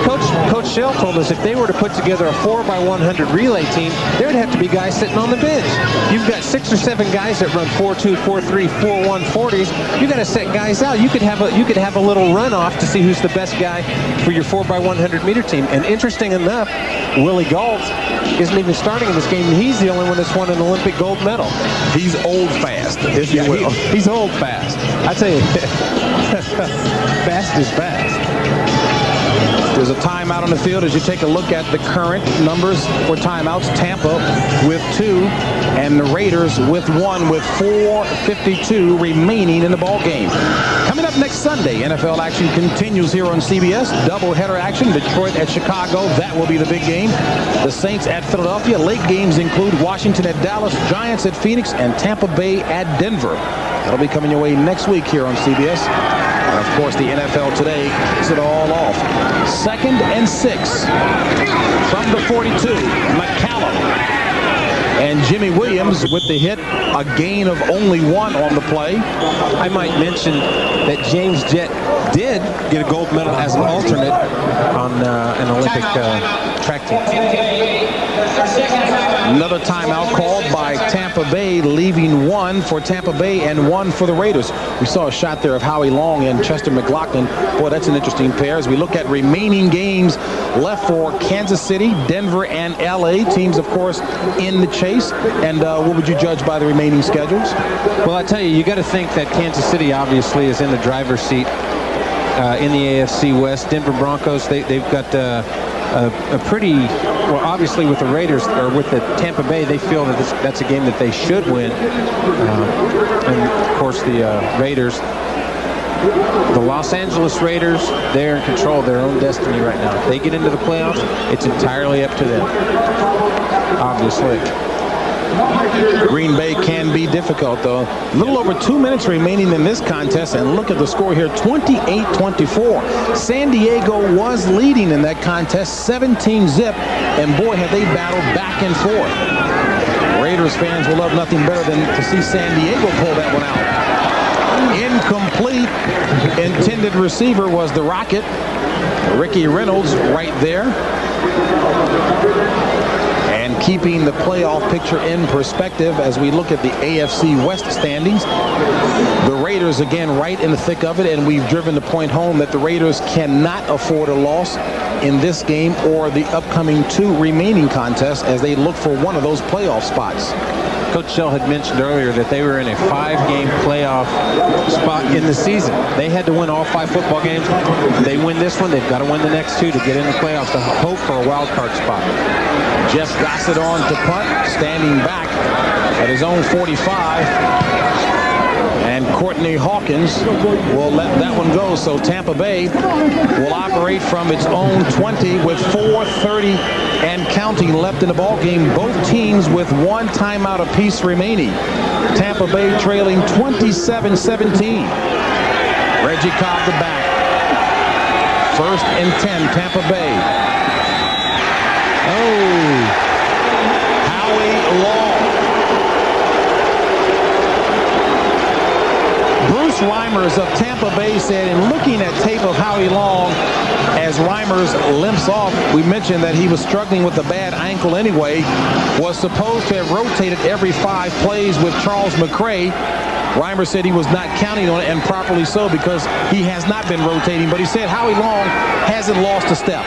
Coach Shell told us if they were to put together a 4x100 relay team, there'd have to be guys sitting on the bench. You've got 6 or 7 guys that run 4.2, 4.3, 4.140s. You got to set guys out. You could have a little runoff to see who's the best guy for your 4x100 meter team. And interesting enough, Willie Gault isn't even starting in this game. He's the only one that's won an Olympic gold medal. He's old fast, if you will. He's old fast. I tell you, fast is fast. There's a timeout on the field as you take a look at the current numbers for timeouts. Tampa with 2 and the Raiders with 1 with 4:52 remaining in the ball game. Coming up next Sunday, NFL action continues here on CBS. Doubleheader action, Detroit at Chicago. That will be the big game. The Saints at Philadelphia. Late games include Washington at Dallas, Giants at Phoenix, and Tampa Bay at Denver. That'll be coming your way next week here on CBS. And of course, the NFL today kicks it all off. 2nd and 6 from the 42. McCallum and Jimmy Williams with the hit. A gain of only 1 on the play. I might mention that James Jett did get a gold medal as an alternate on an Olympic track team. Another timeout called by Tampa Bay, leaving 1 for Tampa Bay and 1 for the Raiders. We saw a shot there of Howie Long and Chester McLaughlin. Boy, that's an interesting pair. As we look at remaining games left for Kansas City, Denver, and L.A. Teams, of course, in the chase. And what would you judge by the remaining schedules? Well, I tell you, you got to think that Kansas City obviously is in the driver's seat in the AFC West. Denver Broncos, they've got a pretty, well, obviously with the Raiders, or with the Tampa Bay, they feel that that's a game that they should win. And of course the Raiders, the Los Angeles Raiders, they're in control of their own destiny right now. If they get into the playoffs, it's entirely up to them, obviously. Green Bay can be difficult, though. A little over 2 minutes remaining in this contest, and look at the score here, 28-24. San Diego was leading in that contest, 17-zip, and boy, have they battled back and forth. Raiders fans will love nothing better than to see San Diego pull that one out. Incomplete. Intended receiver was the Rocket. Ricky Reynolds right there. And keeping the playoff picture in perspective as we look at the AFC West standings, the Raiders again right in the thick of it, and we've driven the point home that the Raiders cannot afford a loss in this game or the upcoming 2 remaining contests as they look for one of those playoff spots. Coach Shell had mentioned earlier that they were in a 5-game playoff spot in the season. They had to win all 5 football games. They win this one, they've got to win the next 2 to get in the playoffs to hope for a wild card spot. Jeff Gossett on to punt, standing back at his own 45. And Courtney Hawkins will let that one go. So Tampa Bay will operate from its own 20 with 4:30 and counting left in the ball game. Both teams with 1 timeout apiece remaining. Tampa Bay trailing 27-17. Reggie Cobb the back. 1st and 10, Tampa Bay. Oh, Howie Long. Bruce Reimers of Tampa Bay said, in looking at tape of Howie Long, as Reimers limps off, we mentioned that he was struggling with a bad ankle anyway, was supposed to have rotated every 5 plays with Charles McCray. Reimers said he was not counting on it, and properly so, because he has not been rotating, but he said Howie Long hasn't lost a step.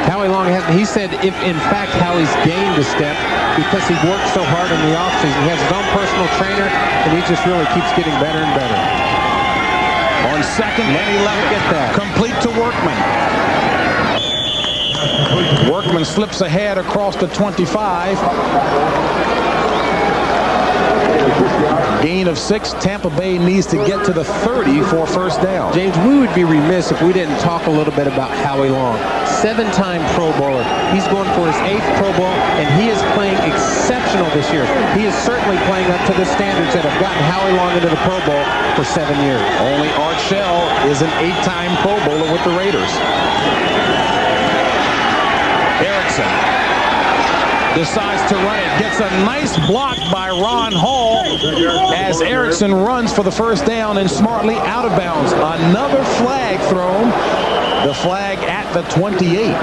Howie Long hasn't. He said if in fact Howie's gained a step because he worked so hard in the offseason. He has his own personal trainer, and he just really keeps getting better and better. On 2nd and 11, Get that. complete to Workman. Workman slips ahead across the 25. Gain of 6. Tampa Bay needs to get to the 30 for 1st down. James, we would be remiss if we didn't talk a little bit about Howie Long. 7-time Pro Bowler. He's going for his 8th Pro Bowl, and he is playing exceptional this year. He is certainly playing up to the standards that have gotten Howie Long into the Pro Bowl for 7 years. Only Art Shell is an 8-time Pro Bowler with the Raiders. Erickson decides to run it. Gets a nice block by Ron Hall as Erickson runs for the 1st down and smartly out of bounds. Another flag thrown. The flag at the 28.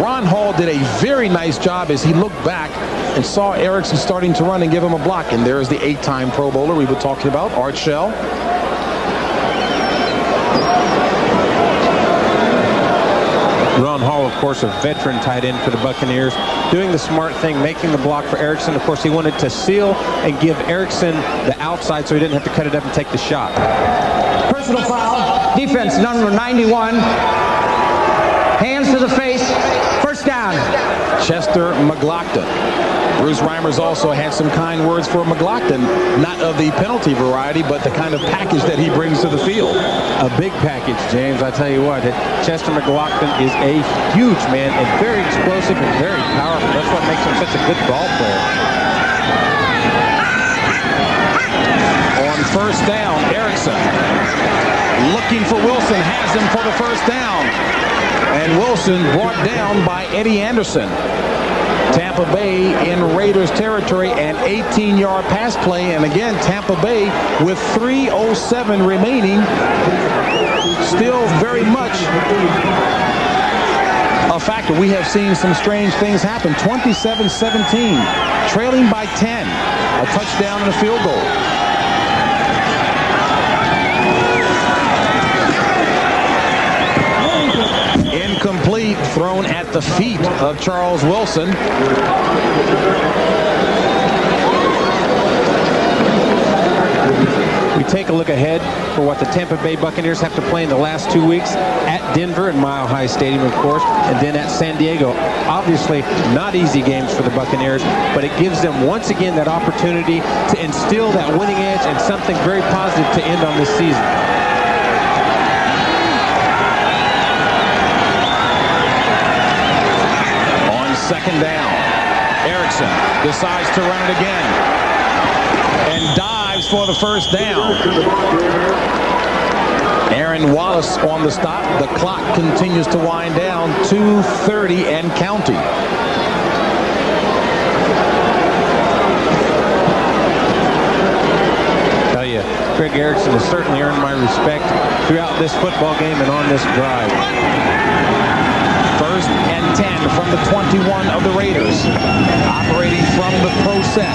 Ron Hall did a very nice job as he looked back and saw Erickson starting to run and give him a block. And there's the 8-time Pro Bowler we were talking about, Art Shell. Ron Hall, of course, a veteran tight end for the Buccaneers, doing the smart thing, making the block for Erickson. Of course, he wanted to seal and give Erickson the outside so he didn't have to cut it up and take the shot. Personal foul. Defense number 91. Hands to the face. 1st down. Chester McLaughlin. Bruce Reimers also had some kind words for McLaughlin, not of the penalty variety, but the kind of package that he brings to the field. A big package, James. I tell you what, Chester McLaughlin is a huge man and very explosive and very powerful. That's what makes him such a good ball player. On 1st down, Erickson looking for Wilson, has him for the 1st down. And Wilson brought down by Eddie Anderson. Tampa Bay in Raiders territory, an 18-yard pass play. And again, Tampa Bay with 3:07 remaining. Still very much a factor. We have seen some strange things happen. 27-17, trailing by 10. A touchdown and a field goal. Incomplete, thrown at the feet of Charles Wilson. We take a look ahead for what the Tampa Bay Buccaneers have to play in the last 2 weeks at Denver and Mile High Stadium, of course, and then at San Diego. Obviously, not easy games for the Buccaneers, but it gives them once again that opportunity to instill that winning edge and something very positive to end on this season. On 2nd down, Erickson decides to run it again and dives for the 1st down. Aaron Wallace on the stop. The clock continues to wind down. 2:30 and counting. Craig Erickson has certainly earned my respect throughout this football game and on this drive. 1st and 10 from the 21 of the Raiders. Operating from the pro set.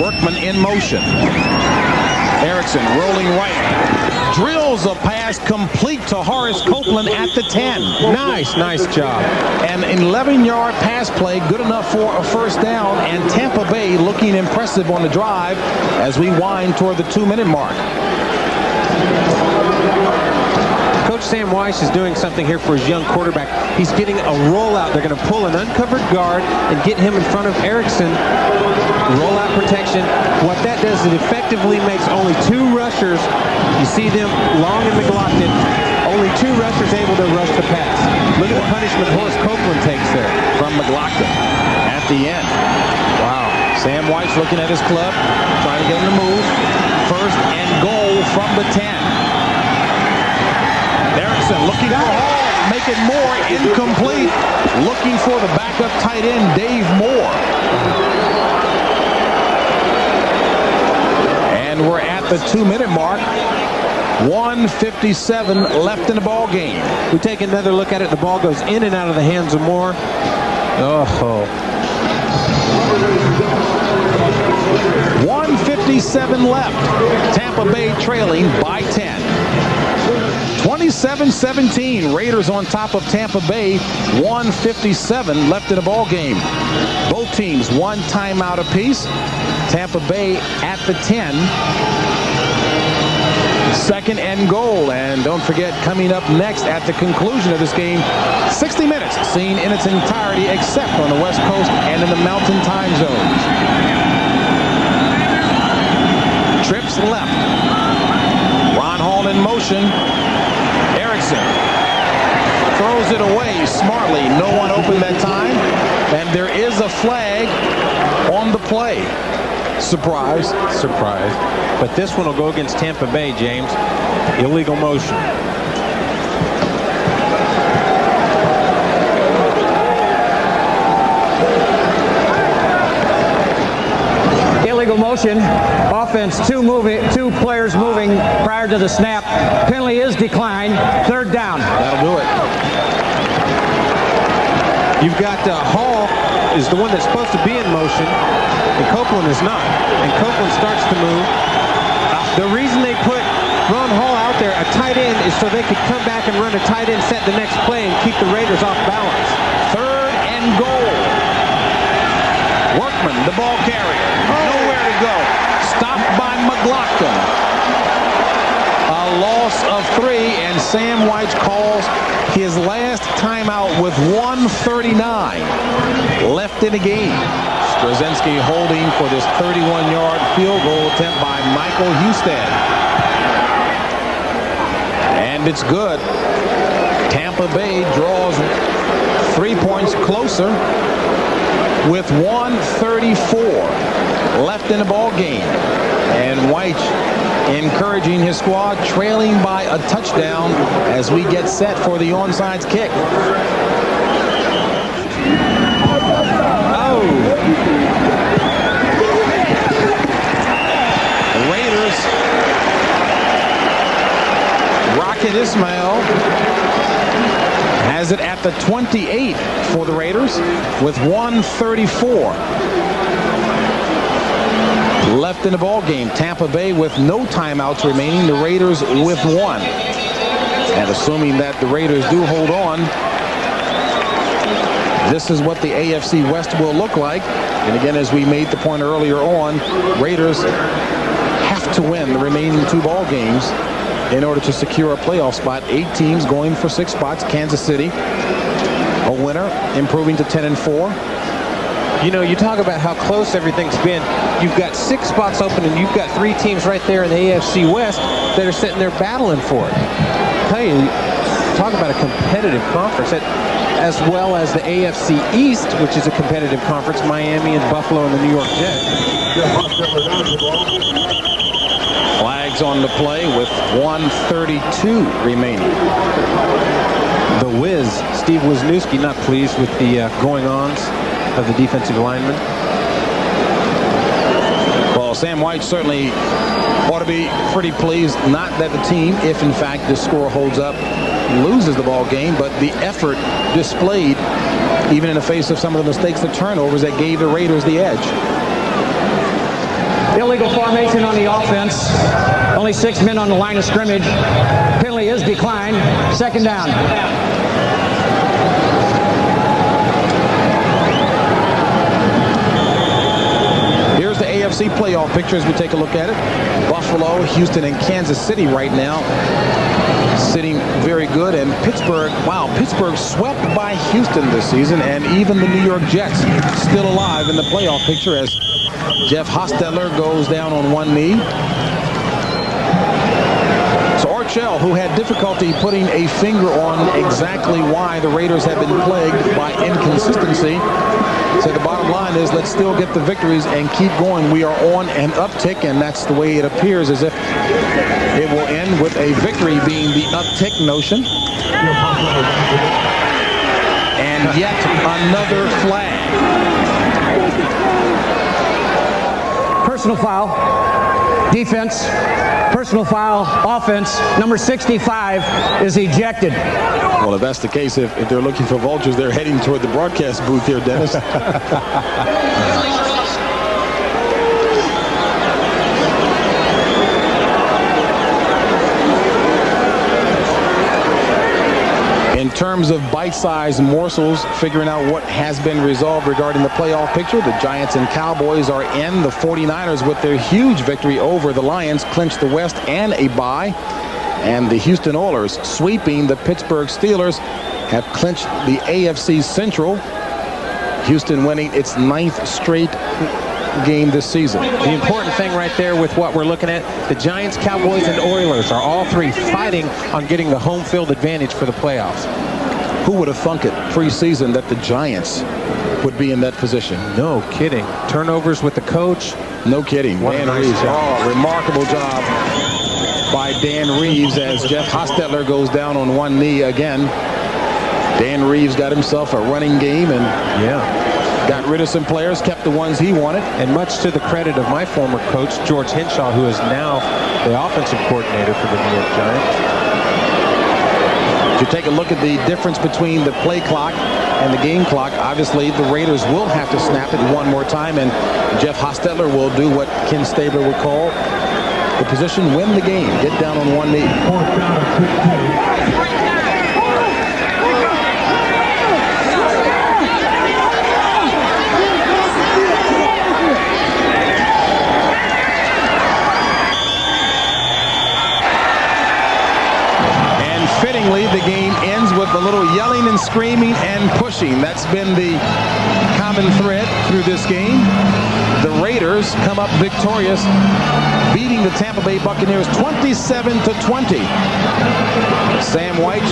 Workman in motion. Erickson rolling right. Drills a pass complete to Horace Copeland at the 10. Nice job. An 11-yard pass play, good enough for a first down, and Tampa Bay looking impressive on the drive as we wind toward the 2-minute mark. Coach Sam Weiss is doing something here for his young quarterback. He's getting a rollout. They're going to pull an uncovered guard and get him in front of Erickson. Rollout protection. What that does is it effectively makes only 2 rushers. You see them, Long and McLaughlin, only 2 rushers able to rush the pass. Look at the punishment Horace Copeland takes there. From McLaughlin at the end. Wow. Sam Weiss looking at his club, trying to get him to move. 1st and goal from the 10. Erickson looking for Hall, make it more incomplete. Looking for the backup tight end, Dave Moore. And we're at the 2-minute mark. 1:57 left in the ball game. We take another look at it. The ball goes in and out of the hands of Moore. Oh. 1:57 left. Tampa Bay trailing by 10. 27-17. Raiders on top of Tampa Bay. 1:57 left in the ball game. Both teams 1 timeout apiece. Tampa Bay at the 10. 2nd and goal. And don't forget, coming up next at the conclusion of this game, 60 minutes seen in its entirety except on the West Coast and in the Mountain Time zones. Trips left. Ron Hall in motion. Erickson throws it away smartly. No one open that time. And there is a flag on the play. Surprise. But this one will go against Tampa Bay, James. Illegal motion. Illegal motion. Offense, 2 players moving prior to the snap. Penalty is declined. 3rd down. That'll do it. You've got Hall is the one that's supposed to be in motion, and Copeland is not. And Copeland starts to move. The reason they put Ron Hall out there, a tight end, is so they could come back and run a tight end set the next play and keep the Raiders off balance. 3rd and goal. Workman, the ball carrier. Nowhere to go. Stopped by McLaughlin. A loss of 3, and Sam Weiss calls his last timeout with 1:39 left in the game. Straczynski holding for this 31-yard field goal attempt by Michael Husted. And it's good. Tampa Bay draws 3 points closer with 1:34 left in the ball game. And White encouraging his squad, trailing by a touchdown as we get set for the onside kick. Oh! The Raiders. Rocket Ismail has it at the 28 for the Raiders with 1:34 left in the ball game. Tampa Bay with no timeouts remaining. The Raiders with 1. And assuming that the Raiders do hold on, this is what the AFC West will look like. And again, as we made the point earlier on, Raiders have to win the remaining 2 ball games in order to secure a playoff spot. 8 teams going for 6 spots. Kansas City, a winner, improving to 10-4. You know, you talk about how close everything's been. You've got 6 spots open, and you've got 3 teams right there in the AFC West that are sitting there battling for it. I tell you, talk about a competitive conference, as well as the AFC East, which is a competitive conference, Miami and Buffalo and the New York Jets. Flags on the play with 1:32 remaining. The Wiz, Steve Wisniewski, not pleased with the going-ons of the defensive linemen. Well, Sam White certainly ought to be pretty pleased. Not that the team, if in fact this score holds up, loses the ball game, but the effort displayed, even in the face of some of the mistakes, the turnovers that gave the Raiders the edge. Illegal formation on the offense. Only 6 men on the line of scrimmage. Penalty is declined. Second down. Here's the AFC playoff picture as we take a look at it. Buffalo, Houston, and Kansas City right now sitting very good. And Pittsburgh, wow, Pittsburgh swept by Houston this season, and even the New York Jets still alive in the playoff picture as Jeff Hostetler goes down on one knee. So Archell, who had difficulty putting a finger on exactly why the Raiders have been plagued by inconsistency, said the bottom line is let's still get the victories and keep going. We are on an uptick, and that's the way it appears, as if it will end with a victory being the uptick notion. And yet another flag. Personal foul. Defense. Personal foul. Offense. Number 65 is ejected. Well, if that's the case, if they're looking for vultures, they're heading toward the broadcast booth here, Dennis. In terms of bite-sized morsels, figuring out what has been resolved regarding the playoff picture, the Giants and Cowboys are in. The 49ers, with their huge victory over the Lions, clinched the West and a bye. And the Houston Oilers, sweeping the Pittsburgh Steelers, have clinched the AFC Central. Houston winning its 9th straight game this season. The important thing right there with what we're looking at, the Giants, Cowboys, and Oilers are all three fighting on getting the home field advantage for the playoffs. Who would have thunk it preseason that the Giants would be in that position? No kidding. Turnovers with the coach. No kidding. Dan Reeves. Oh, remarkable job by Dan Reeves as Jeff Hostetler goes down on one knee again. Dan Reeves got himself a running game and got rid of some players, kept the ones he wanted. And much to the credit of my former coach, George Henshaw, who is now the offensive coordinator for the New York Giants. If you take a look at the difference between the play clock and the game clock, obviously the Raiders will have to snap it one more time, and Jeff Hostetler will do what Ken Stabler would call the position win the game. Get down on one knee. The game ends with a little yelling and screaming and pushing. That's been the common thread through this game. The Raiders come up victorious, beating the Tampa Bay Buccaneers 27-20. Sam White,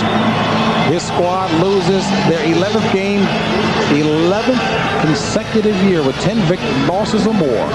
his squad loses their 11th game, 11th consecutive year with 10 losses or more.